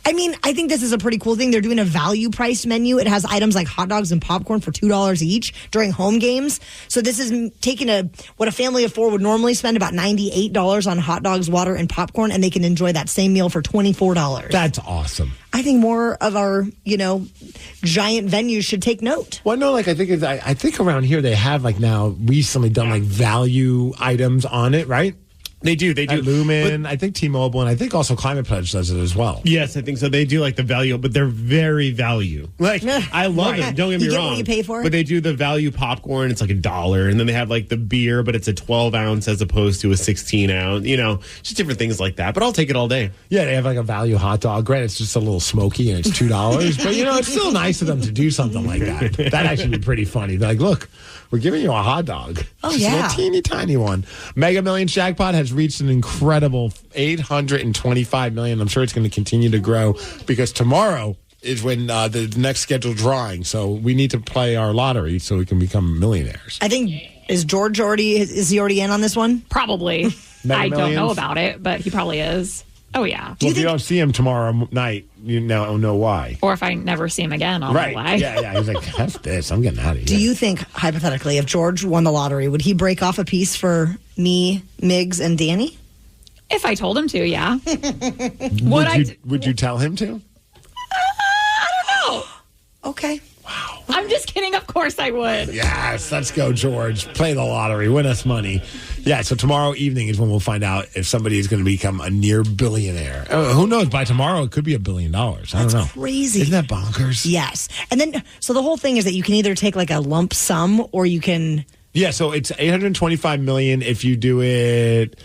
I mean, I think this is a pretty cool thing. They're doing a value price menu. It has items like hot dogs and popcorn for $2 each during home games. So this is taking what a family of four would normally spend, about $98 on hot dogs, water, and popcorn, and they can enjoy that same meal for $24. That's awesome. I think more of our, giant venues should take note. Well, no, like I think around here they have like now recently done like value items on it, right? They do. At Lumen, I think T-Mobile, and I think also Climate Pledge does it as well. Yes, I think so. They do like the value, but they're very value. Like, I love it. Don't get me You get wrong. what you pay for? But they do the value popcorn. It's like $1. And then they have like the beer, but it's a 12 ounce as opposed to a 16 ounce. Just different things like that. But I'll take it all day. Yeah, they have like a value hot dog. Granted, it's just a little smoky and it's $2. But, it's still nice of them to do something like that. That'd actually be pretty funny. They're like, look, we're giving you a hot dog. Oh, Just yeah. a little teeny tiny one. Mega Millions jackpot has reached an incredible $825 million. I'm sure it's going to continue to grow because tomorrow is when the next scheduled drawing. So we need to play our lottery so we can become millionaires. I think, is George already in on this one? Probably. Mega I don't know Millions? about it, but he probably is. Oh, yeah. Well, if you don't see him tomorrow night, you know why. Or if I never see him again, I'll know why. Yeah. He's like, F this. I'm getting out of here. Do you think, hypothetically, if George won the lottery, would he break off a piece for me, Migs, and Danny? If I told him to, yeah. Would you tell him to? I don't know. Okay. Wow. I'm just kidding. Of course I would. Yes, let's go, George. Play the lottery. Win us money. Yeah, so tomorrow evening is when we'll find out if somebody is going to become a near billionaire. Who knows? By tomorrow, it could be $1 billion. I don't know. Crazy. Isn't that bonkers? Yes. And then, so the whole thing is that you can either take like a lump sum or you can... Yeah, so it's $825 million if you do it...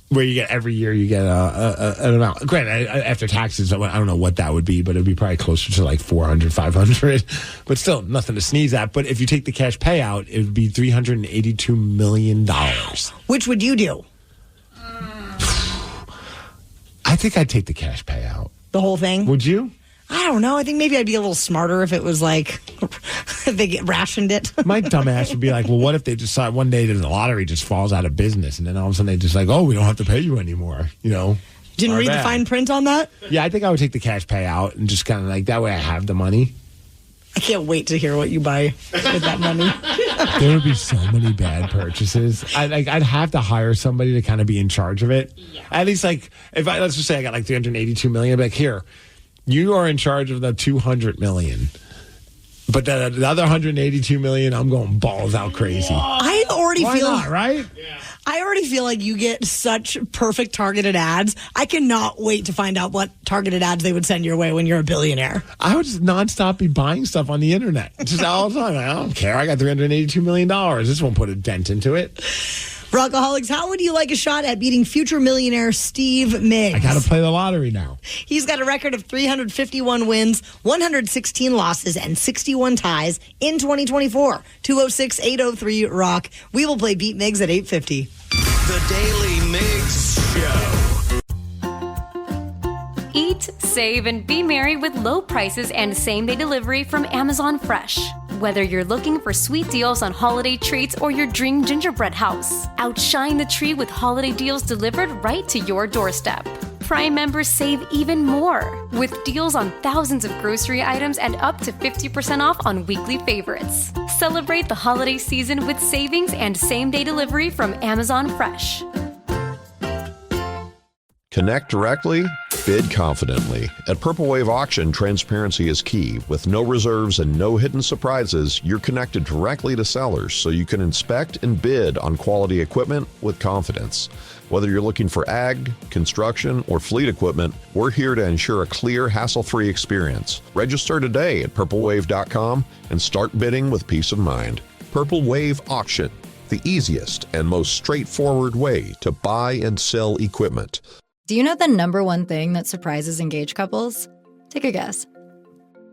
Where you get every year, you get an amount. Granted, after taxes, I don't know what that would be, but it would be probably closer to like 400, 500. But still, nothing to sneeze at. But if you take the cash payout, it would be $382 million. Which would you do? I think I'd take the cash payout. The whole thing? Would you? I don't know. I think maybe I'd be a little smarter if it was like, if they rationed it. My dumbass would be like, well, what if they decide one day that the lottery just falls out of business and then all of a sudden they just like, oh, we don't have to pay you anymore, Didn't read the fine print on that? Yeah, I think I would take the cash payout and just kind of like, that way I have the money. I can't wait to hear what you buy with that money. There would be so many bad purchases. I'd have to hire somebody to kind of be in charge of it. Yeah. At least like, let's just say I got like $382 million, but like here, you are in charge of the $200 million. But the other $182 million, I'm going balls out crazy. I already Why feel not, right? Yeah. I already feel like you get such perfect targeted ads. I cannot wait to find out what targeted ads they would send your way when you're a billionaire. I would just nonstop be buying stuff on the internet. Just all the time. I don't care. I got $382 million. This won't put a dent into it. Rockaholics, how would you like a shot at beating future millionaire Steve Migs? I got to play the lottery now. He's got a record of 351 wins, 116 losses, and 61 ties in 2024. 206-803-ROCK. We will play Beat Migs at 8:50. The Daily Migs Show. Eat, save, and be merry with low prices and same-day delivery from Amazon Fresh. Whether you're looking for sweet deals on holiday treats or your dream gingerbread house, outshine the tree with holiday deals delivered right to your doorstep. Prime members save even more with deals on thousands of grocery items and up to 50% off on weekly favorites. Celebrate the holiday season with savings and same-day delivery from Amazon Fresh. Connect directly, bid confidently. At Purple Wave Auction, transparency is key. With no reserves and no hidden surprises, you're connected directly to sellers so you can inspect and bid on quality equipment with confidence. Whether you're looking for ag, construction, or fleet equipment, we're here to ensure a clear, hassle-free experience. Register today at purplewave.com and start bidding with peace of mind. Purple Wave Auction, the easiest and most straightforward way to buy and sell equipment. Do you know the number one thing that surprises engaged couples? Take a guess.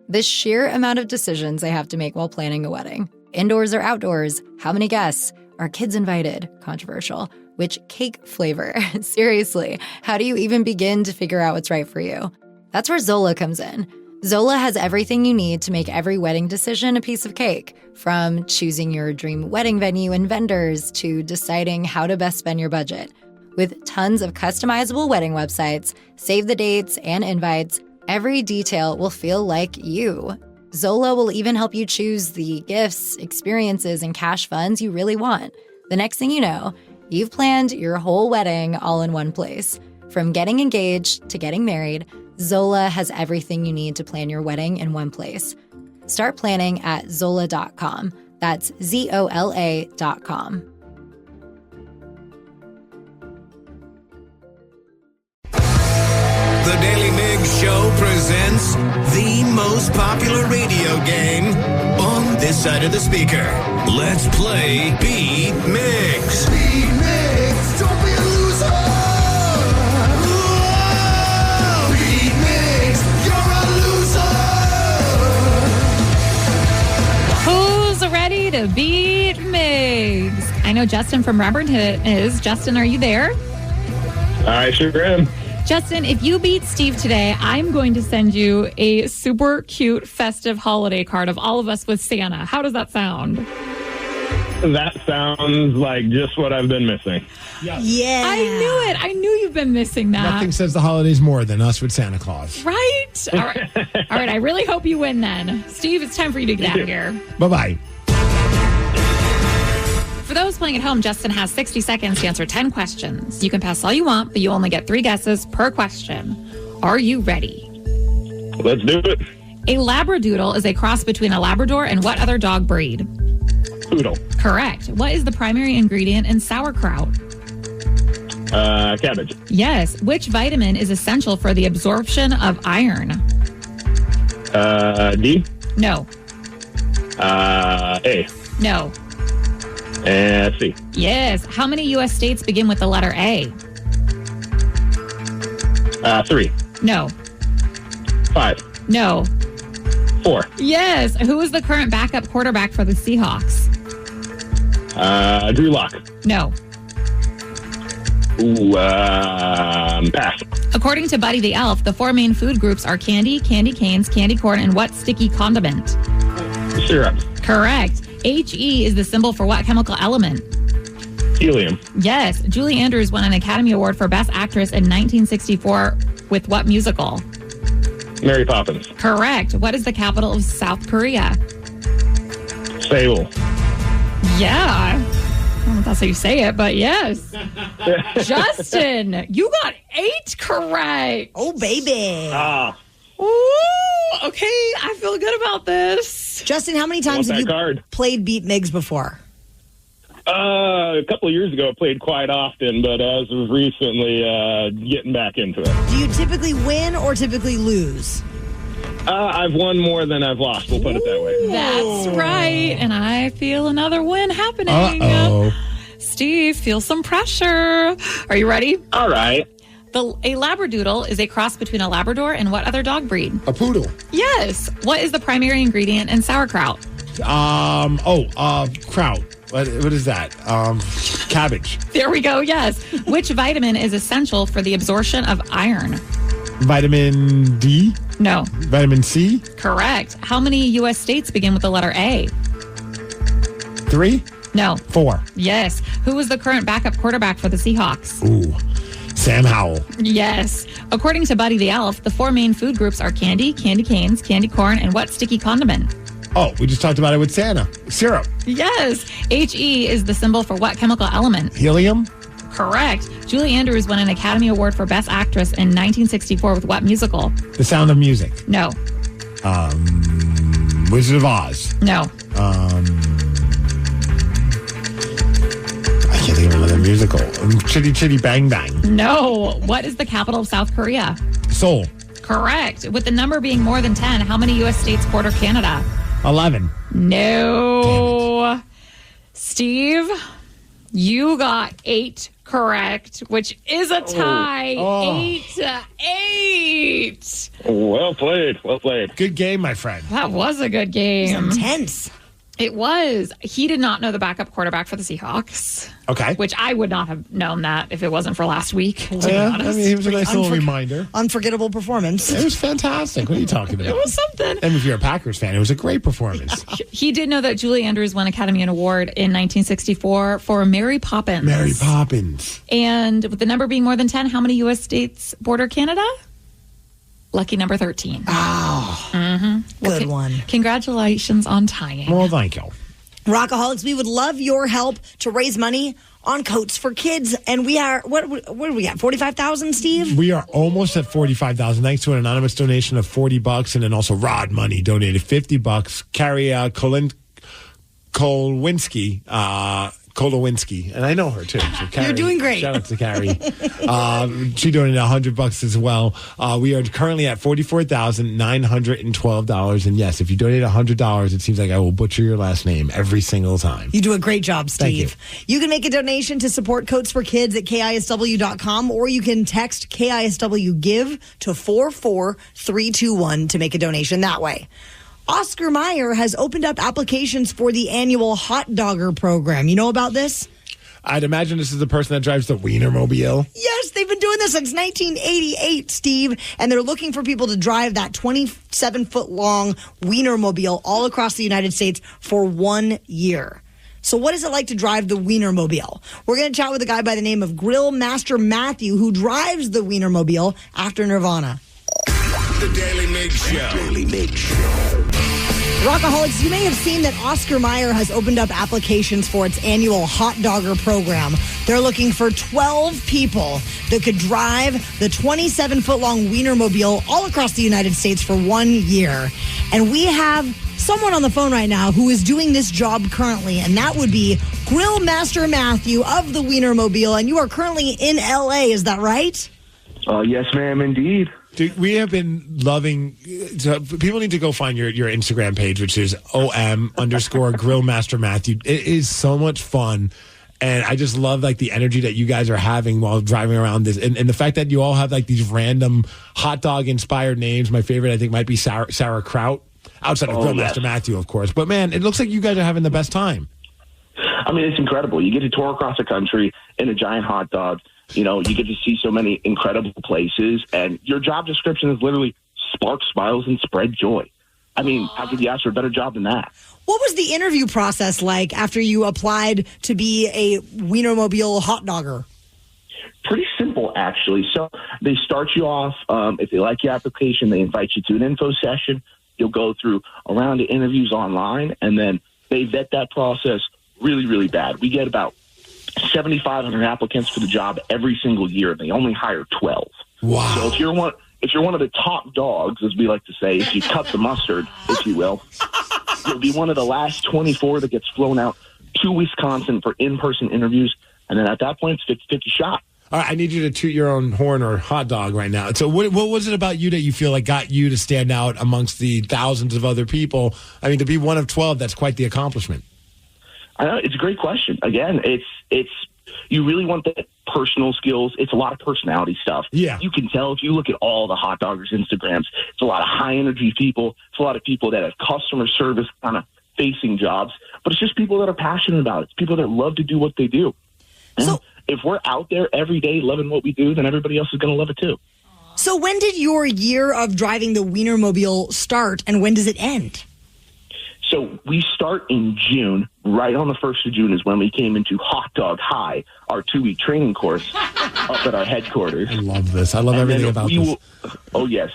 The sheer amount of decisions they have to make while planning a wedding. Indoors or outdoors? How many guests? Are kids invited? Controversial. Which cake flavor? Seriously, how do you even begin to figure out what's right for you? That's where Zola comes in. Zola has everything you need to make every wedding decision a piece of cake, from choosing your dream wedding venue and vendors to deciding how to best spend your budget. With tons of customizable wedding websites, save the dates and invites, every detail will feel like you. Zola will even help you choose the gifts, experiences, and cash funds you really want. The next thing you know, you've planned your whole wedding all in one place. From getting engaged to getting married, Zola has everything you need to plan your wedding in one place. Start planning at Zola.com. That's ZOLA.com. The Daily Migs Show presents the most popular radio game on this side of the speaker. Let's play Beat Migs. Beat Migs, don't be a loser. Whoa. Beat Migs, you're a loser. Who's ready to beat Migs? I know Justin from Robinhood is. Justin, are you there? I sure am. Justin, if you beat Steve today, I'm going to send you a super cute festive holiday card of all of us with Santa. How does that sound? That sounds like just what I've been missing. Yeah. I knew it. I knew you've been missing that. Nothing says the holidays more than us with Santa Claus. Right? All right. All right. I really hope you win then. Steve, it's time for you to get out of here. Bye-bye. For those playing at home, Justin has 60 seconds to answer 10 questions. You can pass all you want, but you only get 3 guesses per question. Are you ready? Let's do it. A Labradoodle is a cross between a Labrador and what other dog breed? Poodle. Correct. What is the primary ingredient in sauerkraut? Cabbage. Yes. Which vitamin is essential for the absorption of iron? D. No. A. No. C. Yes. How many U.S. states begin with the letter A? 3. No. 5. No. 4. Yes. Who is the current backup quarterback for the Seahawks? Drew Lock. No. Ooh, pass. According to Buddy the Elf, the 4 main food groups are candy, candy canes, candy corn, and what sticky condiment? Syrup. Correct. He is the symbol for what chemical element? Helium. Yes. Julie Andrews won an Academy Award for Best Actress in 1964 with what musical? Mary Poppins. Correct. What is the capital of South Korea? Seoul. Yeah. I don't know if that's how you say it, but yes. Justin, you got 8 correct. Oh, baby. Ooh, okay. I feel good about this. Justin, how many times have you played Beat Migs before? A couple of years ago, I played quite often, but as of recently, getting back into it. Do you typically win or typically lose? I've won more than I've lost, we'll put it that way. That's right. And I feel another win happening. Uh-oh. Steve, feel some pressure. Are you ready? All right. A Labradoodle is a cross between a Labrador and what other dog breed? A poodle. Yes. What is the primary ingredient in sauerkraut? Kraut. What is that? Cabbage. There we go. Yes. Which vitamin is essential for the absorption of iron? Vitamin D? No. Vitamin C? Correct. How many U.S. states begin with the letter A? 3? No. 4. Yes. Who is the current backup quarterback for the Seahawks? Ooh. Sam Howell. Yes. According to Buddy the Elf, the 4 main food groups are candy, candy canes, candy corn, and what sticky condiment? Oh, we just talked about it with Santa. Syrup. Yes. HE is the symbol for what chemical element? Helium. Correct. Julie Andrews won an Academy Award for Best Actress in 1964 with what musical? The Sound of Music. No. Wizard of Oz. No. I can't think of another musical. Chitty Chitty Bang Bang. No. What is the capital of South Korea? Seoul. Correct. With the number being more than 10, how many U.S. states border Canada? 11. No. Steve, you got 8 correct, which is a tie. 8-8. Well played. Well played. Good game, my friend. That was a good game. It's intense. It was. He did not know the backup quarterback for the Seahawks. Okay. Which I would not have known that if it wasn't for last week. To be honest. I mean, it was a nice little reminder. Unforgettable performance. It was fantastic. What are you talking about? It was something. And if you're a Packers fan, it was a great performance. He did know that Julie Andrews won Academy Award in 1964 for Mary Poppins. Mary Poppins. And with the number being more than 10, how many U.S. states border Canada? Lucky number 13. Oh, Well, good one. Congratulations on tying. Well, thank you. Rockaholics, we would love your help to raise money on coats for kids. And we are, what do we got, 45,000, Steve? We are almost at 45,000 thanks to an anonymous donation of $40, and then also Rod Money donated $50. Carrie Kolowinski, and I know her too. So Carrie, you're doing great. Shout out to Carrie. She donated $100 as well. We are currently at $44,912. And yes, if you donate $100, it seems like I will butcher your last name every single time. You do a great job, Steve. Thank You can make a donation to support Coats for Kids at KISW.com, or you can text KISW Give to 44321 to make a donation that way. Oscar Mayer has opened up applications for the annual Hot Dogger program. You know about this? I'd imagine this is the person that drives the Wienermobile. Yes, they've been doing this since 1988, Steve, and they're looking for people to drive that 27-foot-long Wienermobile all across the United States for 1 year. So what is it like to drive the Wienermobile? We're going to chat with a guy by the name of Grill Master Matthew, who drives the Wienermobile after Nirvana. The Daily Migs Show. Daily Migs Show. Rockaholics, you may have seen that Oscar Mayer has opened up applications for its annual Hot Dogger program. They're looking for 12 people that could drive the 27-foot-long Wienermobile all across the United States for 1 year. And we have someone on the phone right now who is doing this job currently, and that would be Grill Master Matthew of the Wienermobile. And you are currently in L.A., is that right? Yes, ma'am, indeed. Dude, we have been loving. So people need to go find your Instagram page, which is OM_Grillmaster Matthew. It is so much fun, and I just love like the energy that you guys are having while driving around this, and the fact that you all have like these random hot dog inspired names. My favorite, I think, might be Sarah Kraut, outside of Grillmaster Matthew, of course. But man, it looks like you guys are having the best time. I mean, it's incredible. You get to tour across the country in a giant hot dog. You know, you get to see so many incredible places, and your job description is literally spark smiles and spread joy. I mean, how could you ask for a better job than that? What was the interview process like after you applied to be a Wienermobile hot dogger? Pretty simple, actually. So they start you off. If they like your application, they invite you to an info session. You'll go through a round of interviews online, and then they vet that process really, really bad. We get about 7,500 applicants for the job every single year. They only hire 12. Wow. So if you're one of the top dogs, as we like to say, if you cut the mustard, if you will, you'll be one of the last 24 that gets flown out to Wisconsin for in-person interviews. And then at that point, it's 50-50 shot. All right, I need you to toot your own horn or hot dog right now. So what was it about you that you feel like got you to stand out amongst the thousands of other people? I mean, to be one of 12, that's quite the accomplishment. I know, it's a great question. Again, it's you really want that personal skills. It's a lot of personality stuff. Yeah. You can tell if you look at all the hot doggers' Instagrams, it's a lot of high energy people. It's a lot of people that have customer service kind of facing jobs, but it's just people that are passionate about it. It's people that love to do what they do. So if we're out there every day loving what we do, then everybody else is going to love it too. So when did your year of driving the Wienermobile start, and when does it end? So we start in June. Right on the 1st of June is when we came into Hot Dog High, our 2-week training course up at our headquarters. I love this. I love everything about this. Oh, yes.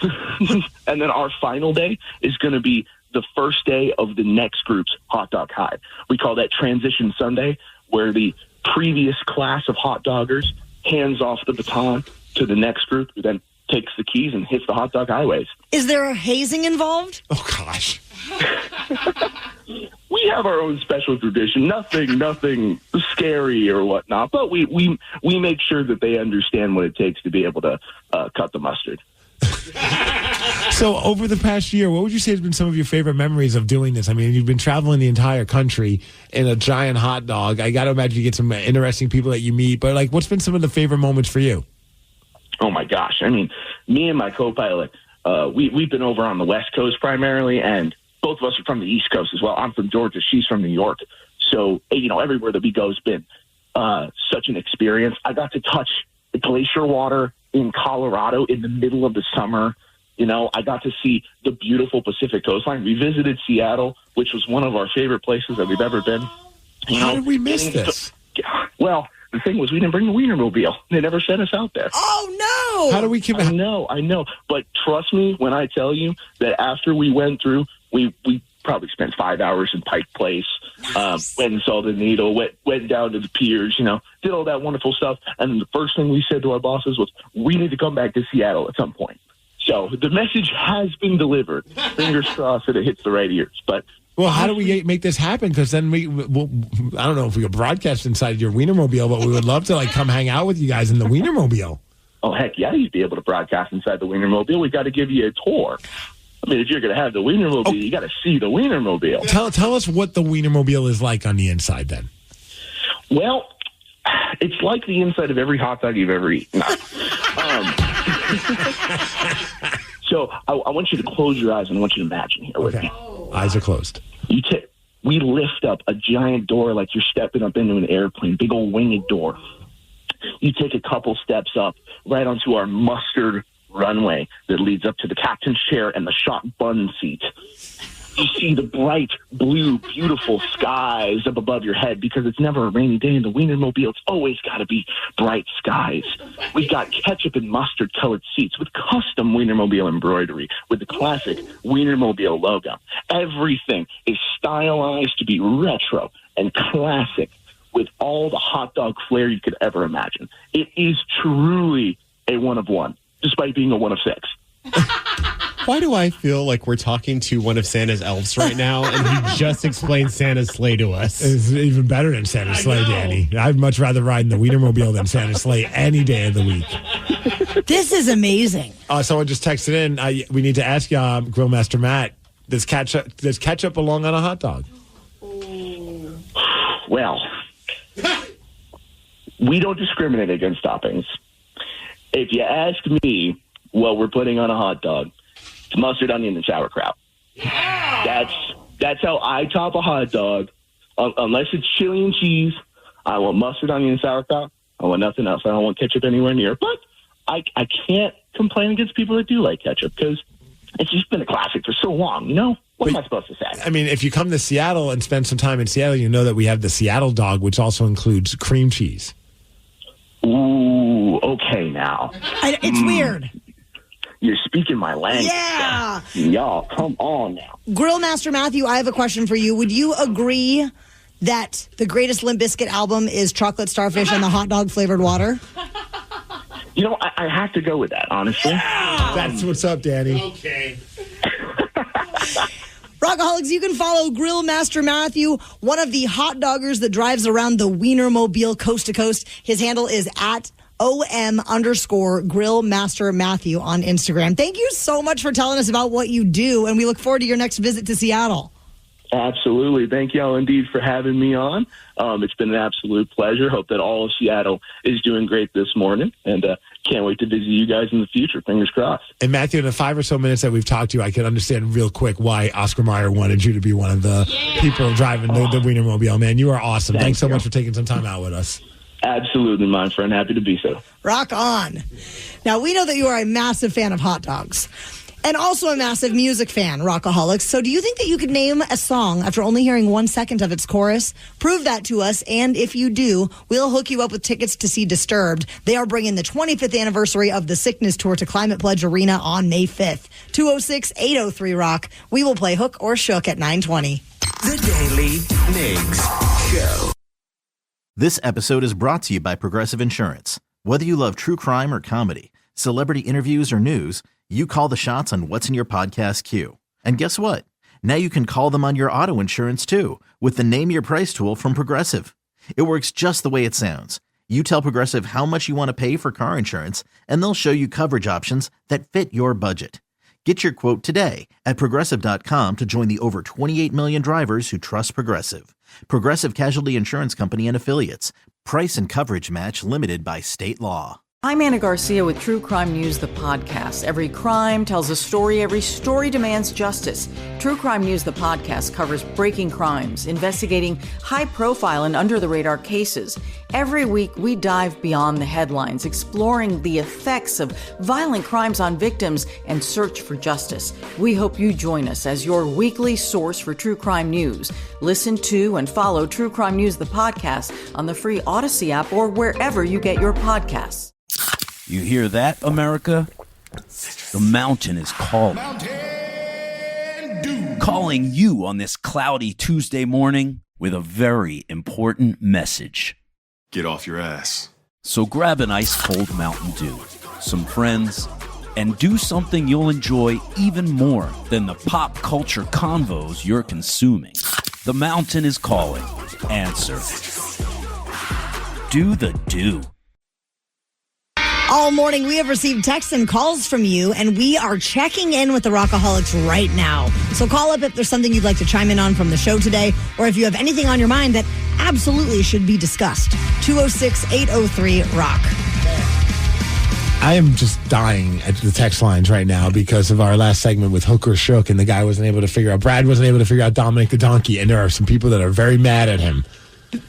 And then our final day is going to be the first day of the next group's Hot Dog High. We call that Transition Sunday, where the previous class of hot doggers hands off the baton to the next group, who then takes the keys and hits the hot dog highways. Is there a hazing involved? Oh, gosh. We have our own special tradition. Nothing scary or whatnot, but we make sure that they understand what it takes to be able to cut the mustard. So over the past year, what would you say has been some of your favorite memories of doing this? I mean, you've been traveling the entire country in a giant hot dog. I got to imagine you get some interesting people that you meet, but like, what's been some of the favorite moments for you? Oh my gosh. I mean, me and my co-pilot, we've been over on the West Coast primarily, and both of us are from the East Coast as well. I'm from Georgia. She's from New York. So, everywhere that we go has been such an experience. I got to touch the glacier water in Colorado in the middle of the summer. I got to see the beautiful Pacific coastline. We visited Seattle, which was one of our favorite places that we've ever been. How did we miss this? Well, the thing was, we didn't bring the Wienermobile. They never sent us out there. Oh, no! How do we keep... I know. But trust me when I tell you that after we went through, we probably spent 5 hours in Pike Place, went and saw the Needle, went down to the piers, did all that wonderful stuff. And the first thing we said to our bosses was, we need to come back to Seattle at some point. So the message has been delivered. Fingers crossed that it hits the right ears. But well, how do we make this happen? Because then I don't know if we could broadcast inside your Wienermobile, but we would love to come hang out with you guys in the Wienermobile. Oh, heck yeah, you'd be able to broadcast inside the Wienermobile. We got to give you a tour. I mean, if you're going to have the Wienermobile, you got to see the Wienermobile. Tell us what the Wienermobile is like on the inside then. Well, it's like the inside of every hot dog you've ever eaten. So I want you to close your eyes and I want you to imagine here with me. Eyes are closed. We lift up a giant door like you're stepping up into an airplane, big old winged door. You take a couple steps up right onto our mustard runway that leads up to the captain's chair and the shot bun seat. You see the bright blue, beautiful skies up above your head because it's never a rainy day in the Wienermobile. It's always got to be bright skies. We've got ketchup and mustard colored seats with custom Wienermobile embroidery with the classic Wienermobile logo. Everything is stylized to be retro and classic with all the hot dog flair you could ever imagine. It is truly a one of one, despite being a one of six. Why do I feel like we're talking to one of Santa's elves right now, and he just explained Santa's sleigh to us? It's even better than Santa's sleigh, Danny. I'd much rather ride in the Wienermobile than Santa's sleigh any day of the week. This is amazing. Someone just texted in. We need to ask you, Grillmaster Matt, does ketchup belong on a hot dog? Well, we don't discriminate against toppings. If you ask me what we're putting on a hot dog, it's mustard, onion, and sauerkraut. Yeah! That's how I top a hot dog. Unless it's chili and cheese, I want mustard, onion, and sauerkraut. I want nothing else. I don't want ketchup anywhere near. But I can't complain against people that do like ketchup because it's just been a classic for so long, What am I supposed to say? I mean, if you come to Seattle and spend some time in Seattle, you know that we have the Seattle dog, which also includes cream cheese. Ooh, okay now. It's weird. You're speaking my language. Yeah. Y'all, come on now. Grillmaster Matthew, I have a question for you. Would you agree that the greatest Limp Bizkit album is Chocolate Starfish and the hot dog flavored water? I have to go with that, honestly. Yeah! That's what's up, Danny. Okay. Rockaholics, you can follow Grillmaster Matthew, one of the hot doggers that drives around the Wienermobile coast to coast. His handle is at @OM_Grillmaster Matthew on Instagram. Thank you so much for telling us about what you do, and we look forward to your next visit to Seattle. Absolutely. Thank y'all indeed for having me on. It's been an absolute pleasure. Hope that all of Seattle is doing great this morning, and can't wait to visit you guys in the future. Fingers crossed. And Matthew, in the 5 or so minutes that we've talked to you, I can understand real quick why Oscar Mayer wanted you to be one of the people driving the Wienermobile. Man, you are awesome. Thanks so much for taking some time out with us. Absolutely, my friend. Happy to be so. Rock on. Now, we know that you are a massive fan of hot dogs. And also a massive music fan, Rockaholics. So do you think that you could name a song after only hearing 1 second of its chorus? Prove that to us, and if you do, we'll hook you up with tickets to see Disturbed. They are bringing the 25th anniversary of the Sickness Tour to Climate Pledge Arena on May 5th. 206-803-ROCK. We will play Hook or Shook at 9:20. The Daily Migs Show. This episode is brought to you by Progressive Insurance. Whether you love true crime or comedy, celebrity interviews or news, you call the shots on what's in your podcast queue. And guess what? Now you can call them on your auto insurance too with the Name Your Price tool from Progressive. It works just the way it sounds. You tell Progressive how much you want to pay for car insurance, and they'll show you coverage options that fit your budget. Get your quote today at Progressive.com to join the over 28 million drivers who trust Progressive. Progressive Casualty Insurance Company and Affiliates. Price and coverage match limited by state law. I'm Anna Garcia with True Crime News, the podcast. Every crime tells a story. Every story demands justice. True Crime News, the podcast, covers breaking crimes, investigating high-profile and under-the-radar cases. Every week, we dive beyond the headlines, exploring the effects of violent crimes on victims and search for justice. We hope you join us as your weekly source for true crime news. Listen to and follow True Crime News, the podcast, on the free Odyssey app or wherever you get your podcasts. You hear that, America? The mountain is calling. Calling you on this cloudy Tuesday morning with a very important message. Get off your ass. So grab an ice cold Mountain Dew, some friends, and do something you'll enjoy even more than the pop culture convos you're consuming. The mountain is calling. Answer. Do the do. All morning, we have received texts and calls from you, and we are checking in with the Rockaholics right now. So call up if there's something you'd like to chime in on from the show today, or if you have anything on your mind that absolutely should be discussed. 206-803-ROCK. I am just dying at the text lines right now because of our last segment with Hook or Shook, and the guy wasn't able to figure out, Brad wasn't able to figure out Dominic the Donkey, and there are some people that are very mad at him.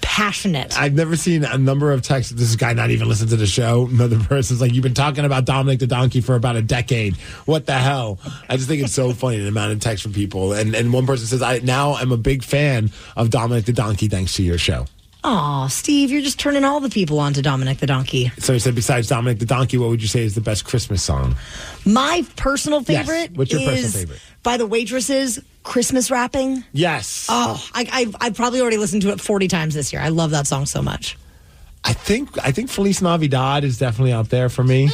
Passionate. I've never seen a number of texts. This guy not even listen to the show. Another person's like, you've been talking about Dominic the Donkey for about a decade. What the hell? I just think it's so funny, the amount of texts from people. And one person says, I'm a big fan of Dominic the Donkey thanks to your show. Aw, Steve, you're just turning all the people on to Dominic the Donkey. So he said, besides Dominic the Donkey, what would you say is the best Christmas song? My personal favorite What's your personal favorite? By the Waitresses, Christmas Wrapping. Yes. Oh, I've probably already listened to it 40 times this year. I love that song so much. I think Feliz Navidad is definitely up there for me.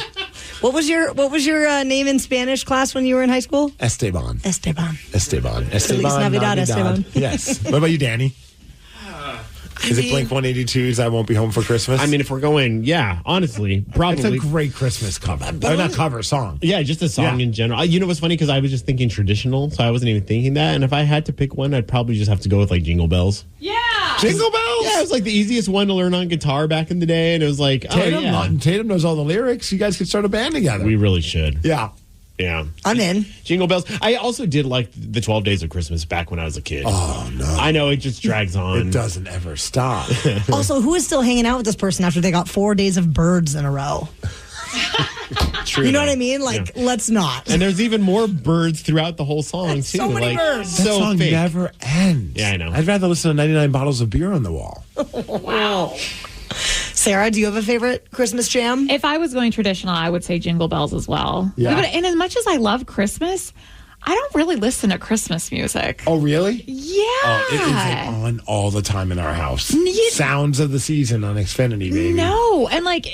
What was your name in Spanish class when you were in high school? Esteban. Feliz Navidad, Esteban. Yes. What about you, Danny? Is it Blink-182's I Won't Be Home for Christmas? I mean, if we're going, yeah, honestly, probably. It's a great Christmas cover. Not cover, song. Yeah, just a song in general. You know what's funny? Because I was just thinking traditional, so I wasn't even thinking that. And if I had to pick one, I'd probably just have to go with like Jingle Bells. Yeah. Jingle Bells? Yeah, it was like the easiest one to learn on guitar back in the day. And it was like, Tatum knows all the lyrics. You guys could start a band together. We really should. Yeah. Yeah. I'm in. Jingle Bells. I also did like the 12 Days of Christmas back when I was a kid. Oh, no. I know, it just drags on. It doesn't ever stop. Also, who is still hanging out with this person after they got 4 days of birds in a row? True. You know what I mean? Like, let's not. And there's even more birds throughout the whole song, too. So many birds. That song fake. never ends. Yeah, I know. I'd rather listen to 99 bottles of beer on the wall. Wow. Sarah, do you have a favorite Christmas jam? If I was going traditional, I would say Jingle Bells as well. Yeah. And as much as I love Christmas, I don't really listen to Christmas music. Oh, really? Yeah. Oh, it is like on all the time in our house. Sounds of the season on Xfinity, baby. No. And like,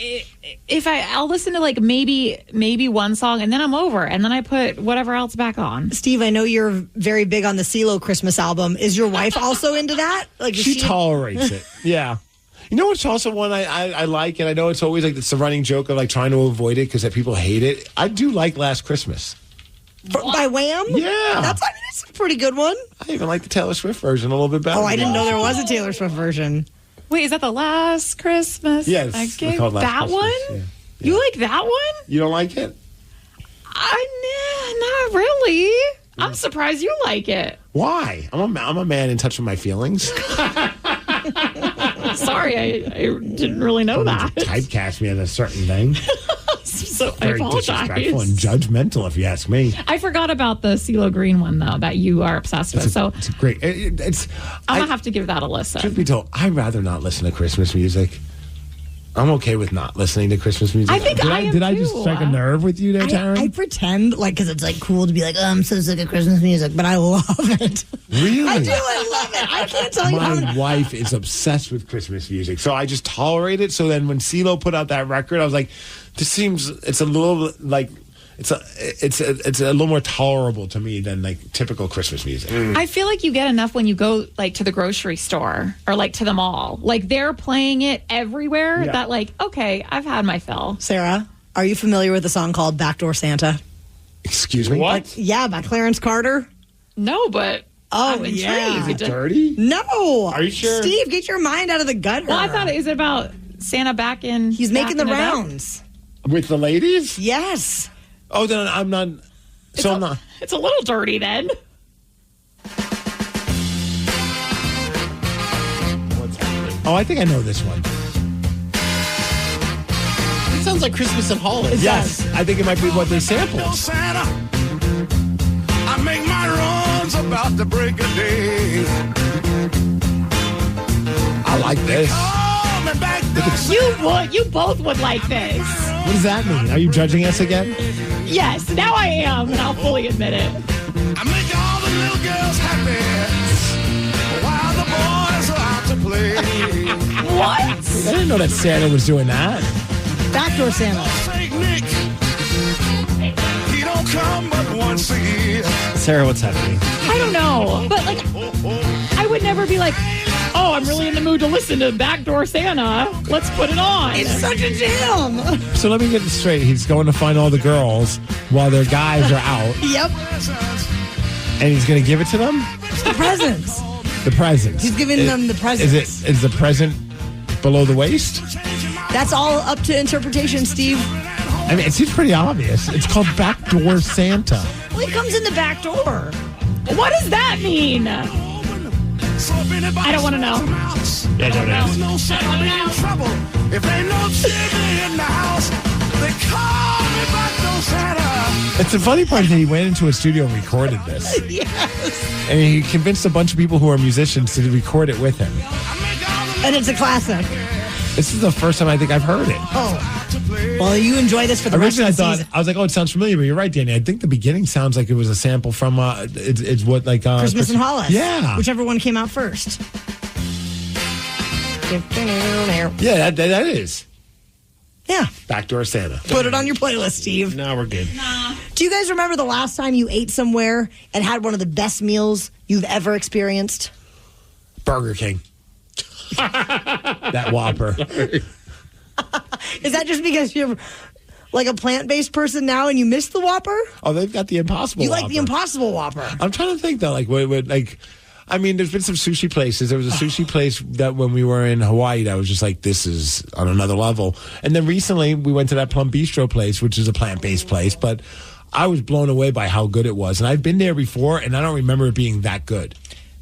if I'll listen to like maybe one song and then I'm over and then I put whatever else back on. Steve, I know you're very big on the CeeLo Christmas album. Is your wife also into that? Like, she tolerates it. Yeah. You know what's also one I like, and I know it's always like it's a running joke of like trying to avoid it because people hate it. I do like Last Christmas. By Wham? Yeah. It's a pretty good one. I even like the Taylor Swift version a little bit better. Oh, I didn't know there was a Taylor Swift version. Wait, is that the Last Christmas? Yes. Okay. Called Last that Christmas. one? Yeah. You like that one? You don't like it? Not really. I'm surprised you like it. Why? I'm a man in touch with my feelings. Sorry, I didn't really know that. Typecast me as a certain thing. So I Very apologize. disrespectful and judgmental, if you ask me. I forgot about the CeeLo Green one, though, that you are obsessed with. So It's great. I'm going to have to give that a listen. Truth be told, I'd rather not listen to Christmas music. I'm okay with not listening to Christmas music. I think I am Did I just too. strike a nerve with you there, Taryn? I pretend like because it's like cool to be like, oh, I'm so sick of Christmas music, but I love it. Really? I do. I love it. I can't tell you how My many. wife is obsessed with Christmas music, so I just tolerate it. So then when CeeLo put out that record, I was like, this seems, it's a little like, it's a little more tolerable to me than like typical Christmas music. I feel like you get enough when you go like to the grocery store or like to the mall. Like they're playing it everywhere that like, okay, I've had my fill. Sarah, are you familiar with a song called Backdoor Santa? Excuse me? What? Yeah, by Clarence Carter. No, but I'm intrigued. yeah. Is it dirty? No. Are you sure? Steve, get your mind out of the gutter. Well, I thought is it about Santa back in? He's making the backing it up? rounds. With the ladies? Yes. Oh, then I'm not. So I'm not. It's a little dirty then. Oh, I think I know this one. It sounds like Christmas in Holland. Yes, I think it might be what they sampled. Santa, I make my runs about the break of day. I like this. You both would like this. What does that mean? Are you judging us again? Yes, now I am, and I'll fully admit it. I make all the little girls happy while the boys are out to play. What? I didn't know that Santa was doing that. Backdoor Santa. Saint Nick, he don't come but once a year. Sarah, what's happening? I don't know, but like, I would never be like, oh, I'm really in the mood to listen to Backdoor Santa. Let's put it on. It's such a jam. So let me get this straight. He's going to find all the girls while their guys are out, Yep. and he's going to give it to them? The presents. The presents. He's giving them the presents. Is the present below the waist? That's all up to interpretation, Steve. I mean, it seems pretty obvious. It's called Backdoor Santa. Well, he comes in the back door. What does that mean? I don't want to know. Yeah, don't ask. No Santa be in trouble if ain't no chimney in the house. They call me Backdoor Santa. It's the funny part that he went into a studio and recorded this. Yes. And he convinced a bunch of people who are musicians to record it with him. And it's a classic. This is the first time I think I've heard it. Oh. Well, you enjoy this for the rest of Originally, the I season. thought, I was like, oh, it sounds familiar, but you're right, Danny. I think the beginning sounds like it was a sample from, it's what, like... Christmas in Hollis. Yeah. Whichever one came out first. Yeah, that is. Yeah. Backdoor Santa. Put it on your playlist, Steve. No, we're good. Do you guys remember the last time you ate somewhere and had one of the best meals you've ever experienced? Burger King. That Whopper. Is that just because you're like a plant-based person now and you miss the Whopper? Oh, they've got the Impossible You Whopper. like the Impossible Whopper. I'm trying to think, though, like, I mean, there's been some sushi places. There was a sushi place that when we were in Hawaii that was just like, this is on another level. And then recently we went to that Plum Bistro place, which is a plant-based place, but I was blown away by how good it was. And I've been there before, and I don't remember it being that good.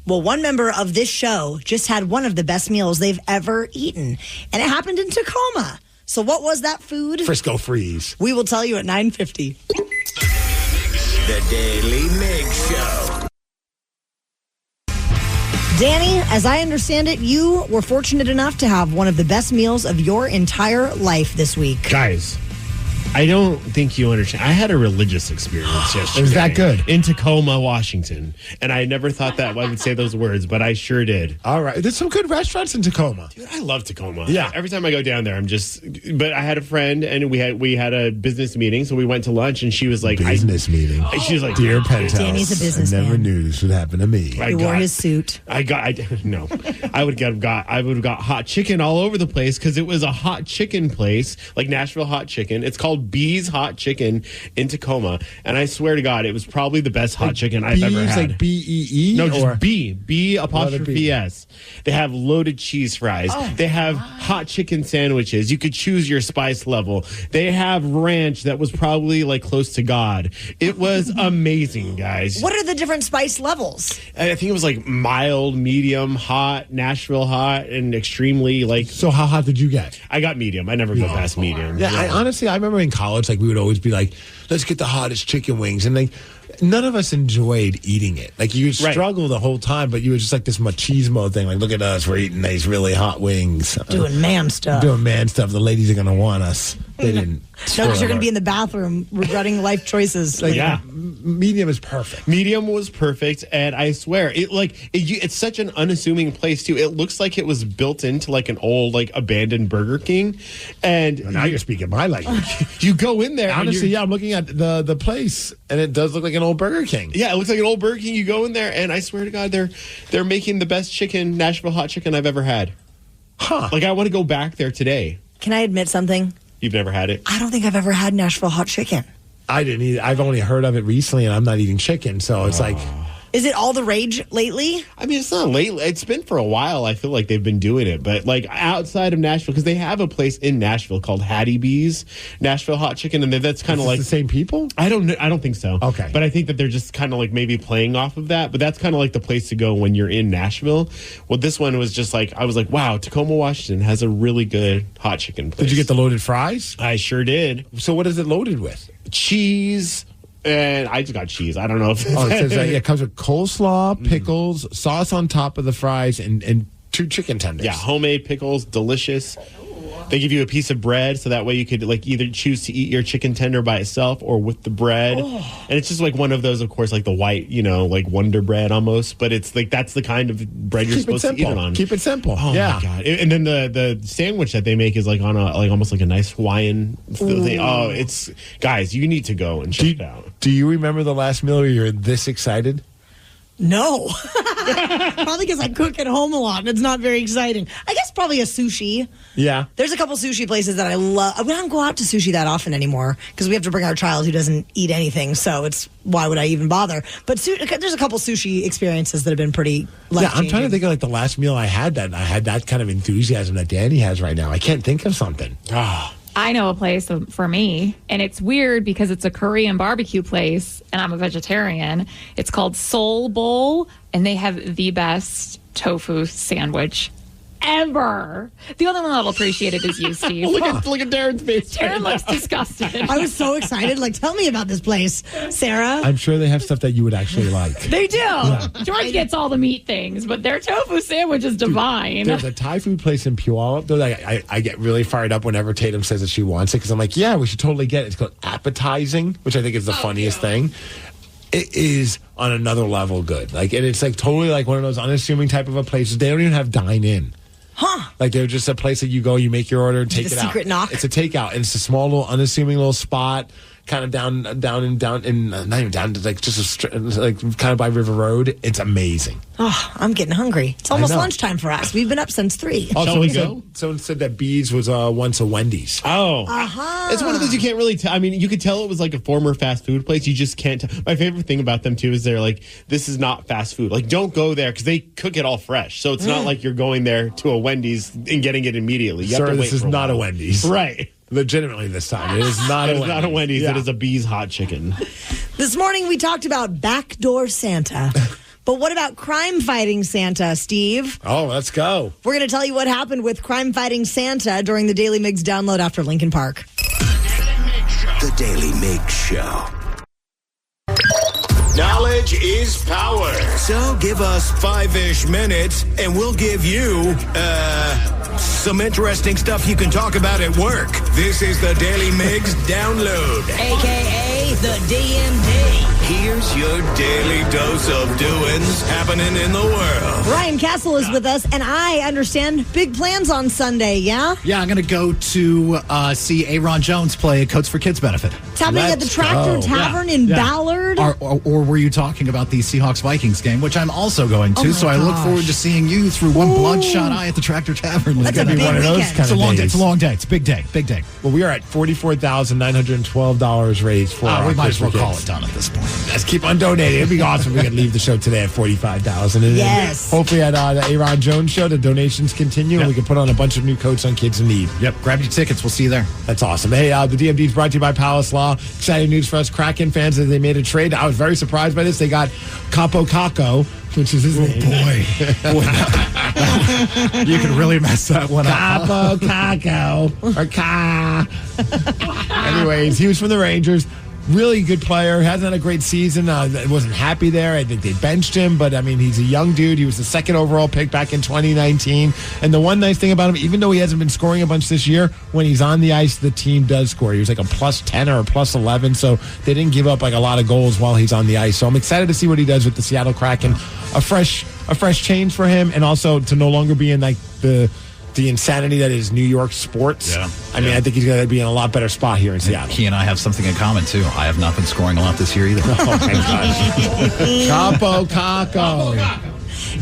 Well, one member of this show just had one of the best meals they've ever eaten, and it happened in Tacoma. So what was that food? Frisco Freeze. We will tell you at 9:50. The Daily Migs Show. Danny, as I understand it, you were fortunate enough to have one of the best meals of your entire life this week. Guys, I don't think you understand. I had a religious experience yesterday. It was that good? In Tacoma, Washington. And I never thought that I would say those words, but I sure did. All right. There's some good restaurants in Tacoma. Dude, I love Tacoma. Yeah. Every time I go down there, but I had a friend and we had a business meeting, so we went to lunch and she was like... Business meeting. She was like... Dear Penthouse, Danny's a businessman. I never knew this would happen to me. He wore his suit. I would have got hot chicken all over the place because it was a hot chicken place, like Nashville Hot Chicken. It's called Bee's Hot Chicken in Tacoma, and I swear to God, it was probably the best hot chicken I've ever had. Like B-E-E? No, just or? B apostrophe S. They have loaded cheese fries. Oh, they have hot chicken sandwiches. You could choose your spice level. They have ranch that was probably like close to God. It was amazing, guys. What are the different spice levels? I think it was like mild, medium, hot, Nashville hot, and extremely like. So how hot did you get? I got medium. I never go past medium. Yeah, I honestly remember in college, like we would always be like, let's get the hottest chicken wings. And like, none of us enjoyed eating it. Like you would struggle the whole time, but you were just like this machismo thing. Like, look at us, we're eating these really hot wings. Doing man stuff. Doing man stuff. The ladies are going to want us. They didn't. No, because you're going to be in the bathroom regretting life choices. Like, medium is perfect. Medium was perfect, and I swear, it's such an unassuming place too. It looks like it was built into like an old abandoned Burger King. And now you're speaking my language. You go in there. Honestly, I'm looking at the place, and it does look like an old Burger King. Yeah, it looks like an old Burger King. You go in there, and I swear to God, they're making the best chicken, Nashville hot chicken I've ever had. Huh? Like I want to go back there today. Can I admit something? You've never had it? I don't think I've ever had Nashville hot chicken. I didn't either. I've only heard of it recently, and I'm not eating chicken, so it's like... Is it all the rage lately? I mean, it's not lately. It's been for a while. I feel like they've been doing it. But like outside of Nashville, because they have a place in Nashville called Hattie B's, Nashville hot chicken. And that's kind of like the same people? I don't think so. Okay. But I think that they're just kind of like maybe playing off of that. But that's kind of like the place to go when you're in Nashville. Well, this one was just like, I was like, wow, Tacoma, Washington has a really good hot chicken place. Did you get the loaded fries? I sure did. So what is it loaded with? Cheese. And I just got cheese. I don't know if it says it comes with coleslaw, pickles, sauce on top of the fries, and 2 chicken tenders. Yeah, homemade pickles, delicious. They give you a piece of bread, so that way you could like either choose to eat your chicken tender by itself or with the bread. Oh. And it's just like one of those, of course, like the white, like Wonder Bread almost. But it's like that's the kind of bread you're supposed to eat it on. Keep it simple. Oh my God! And then the sandwich that they make is like on a almost like a nice Hawaiian thing. Oh, it's guys, you need to go and check it out. Do you remember the last meal where you were this excited? No. Probably because I cook at home a lot and it's not very exciting. I guess probably a sushi. Yeah. There's a couple sushi places that I love. We don't go out to sushi that often anymore because we have to bring our child who doesn't eat anything. So it's why would I even bother? But there's a couple sushi experiences that have been pretty life-changing. Yeah, I'm trying to think of like the last meal I had that kind of enthusiasm that Danny has right now. I can't think of something. I know a place for me, and it's weird because it's a Korean barbecue place, and I'm a vegetarian. It's called Seoul Bowl, and they have the best tofu sandwich ever. The only one that'll appreciate it is you, Steve. Look at Darren's face. Darren looks disgusted. I was so excited. Like, tell me about this place, Sarah. I'm sure they have stuff that you would actually like. They do. Yeah. George gets all the meat things, but their tofu sandwich is divine. There's a Thai food place in Puyallup. I get really fired up whenever Tatum says that she wants it because I'm like, yeah, we should totally get it. It's called appetizing, which I think is the funniest thing. It is on another level good. Like, and it's like totally like one of those unassuming type of a places. They don't even have dine-in. Huh. Like they're just a place that you go, you make your order, and take it out. Secret knock. It's a takeout, and it's a small little unassuming little spot, kind of down, not even down, like just like kind of by River Road. It's amazing. Oh, I'm getting hungry. It's almost lunchtime for us. We've been up since 3. Oh, shall we go? Someone said that Bees was once a Wendy's. Oh. It's one of those you can't really tell. I mean, you could tell it was like a former fast food place. You just can't tell. My favorite thing about them, too, is they're like, this is not fast food. Like, don't go there because they cook it all fresh. So it's not like you're going there to a Wendy's and getting it immediately. You have to wait this is for a not while. a Wendy's. Right. Legitimately this time. It is not a Wendy's. Not a Wendy's. Yeah. It is a Bees hot chicken. This morning we talked about backdoor Santa. But what about crime-fighting Santa, Steve? Oh, let's go. We're going to tell you what happened with crime-fighting Santa during the Daily Migs download after Lincoln Park. The Daily Migs Show. Knowledge is power. So give us 5-ish minutes, and we'll give you, some interesting stuff you can talk about at work. This is the Daily Migs Download. A.K.A. the DMD. Here's your daily dose of doings happening in the world. Ryan Castle is with us, and I understand big plans on Sunday, yeah? Yeah, I'm going to go to see Aaron Jones play Coats for Kids benefit. It's happening at the Tractor Tavern in Ballard. Or were you talking about the Seahawks-Vikings game, which I'm also going to, so I look gosh. forward to seeing you through one bloodshot eye at the Tractor Tavern. That's a big one of those weekend. kind It's a of long days. day. It's a long day. It's a big day. Big day. Well, we are at $44,912 raised for our We might as well Kids for call Kids. it done at this point. Let's keep on donating. It'd be awesome if we could leave the show today at $45,000. And Yes. hopefully at the Aaron Jones show, the donations continue, and we can put on a bunch of new coats on kids in need. Yep. Grab your tickets. We'll see you there. That's awesome. Hey, the DMD is brought to you by Palace Law. Exciting news for us Kraken fans that they made a trade. I was very surprised by this. They got Capo Caco which is his name. Boy, you could really mess that one up. Capo Caco or Ka. Anyways, he was from the Rangers. Really good player. Hasn't had a great season. Wasn't happy there. I think they benched him, but I mean, he's a young dude. He was the second overall pick back in 2019. And the one nice thing about him, even though he hasn't been scoring a bunch this year, when he's on the ice, the team does score. He was like a plus 10 or a plus 11, so they didn't give up like a lot of goals while he's on the ice. So I'm excited to see what he does with the Seattle Kraken. A fresh change for him, and also to no longer be in like the insanity that is New York sports. Yeah. I mean, I think he's going to be in a lot better spot here in Seattle. He and I have something in common, too. I have not been scoring a lot this year either. Oh, my gosh. Capo Caco.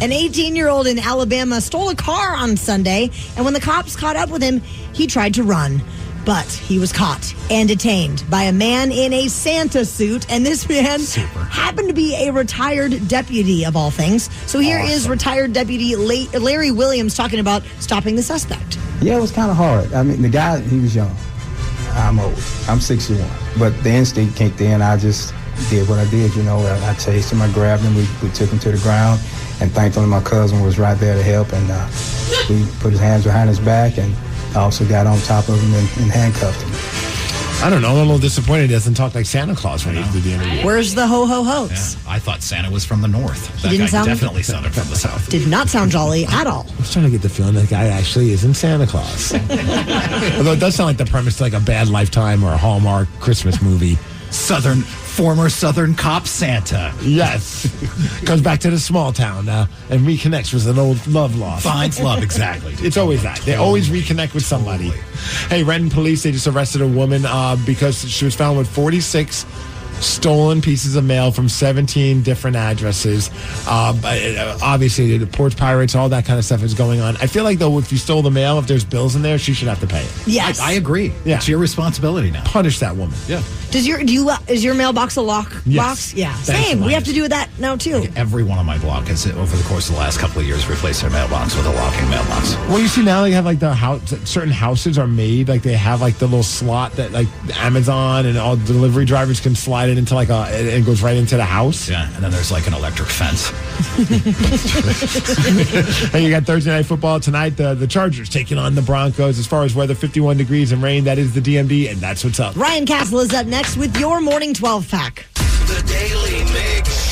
An 18-year-old in Alabama stole a car on Sunday, and when the cops caught up with him, he tried to run. But he was caught and detained by a man in a Santa suit, and this man happened to be a retired deputy, of all things. So here is retired deputy Larry Williams talking about stopping the suspect. Yeah, it was kind of hard. I mean, the guy, he was young. I'm old. I'm 61. But the instinct kicked in. I just did what I did, you know. I chased him. I grabbed him. We took him to the ground. And thankfully, my cousin was right there to help. And we put his hands behind his back and also got on top of him and handcuffed him. I don't know. I'm a little disappointed he doesn't talk like Santa Claus when he did the interview. Where's the ho-ho-hos? Yeah, I thought Santa was from the north. That He didn't guy sound- definitely sounded from the south. Did not sound jolly at all. I was trying to get the feeling that guy actually isn't Santa Claus. Although it does sound like the premise to like a bad Lifetime or a Hallmark Christmas movie. Former Southern cop Santa. Yes. Goes back to the small town and reconnects with an old love lost. Finds love, exactly. It's always that. They always reconnect with somebody. Hey, Renton police, they just arrested a woman because she was found with 46 stolen pieces of mail from 17 different addresses. Obviously, the porch pirates, all that kind of stuff is going on. I feel like, though, if you stole the mail, if there's bills in there, she should have to pay it. Yes. I agree. Yeah. It's your responsibility now. Punish that woman. Yeah. Is your mailbox a lock box? Yeah. Thanks, Same. We have Elias. to do that now, too. Every one on my block has, over the course of the last couple of years, replaced their mailbox with a locking mailbox. Well, you see now they have like the house. Certain houses are made like they have like the little slot that like Amazon and all delivery drivers can slide it into like it goes right into the house. Yeah, and then there's like an electric fence. Hey, you got Thursday Night Football tonight. The Chargers taking on the Broncos. As far as weather, 51 degrees and rain. That is the DMV, and that's what's up. Ryan Castle is up next with your Morning 12 pack. The Daily Migs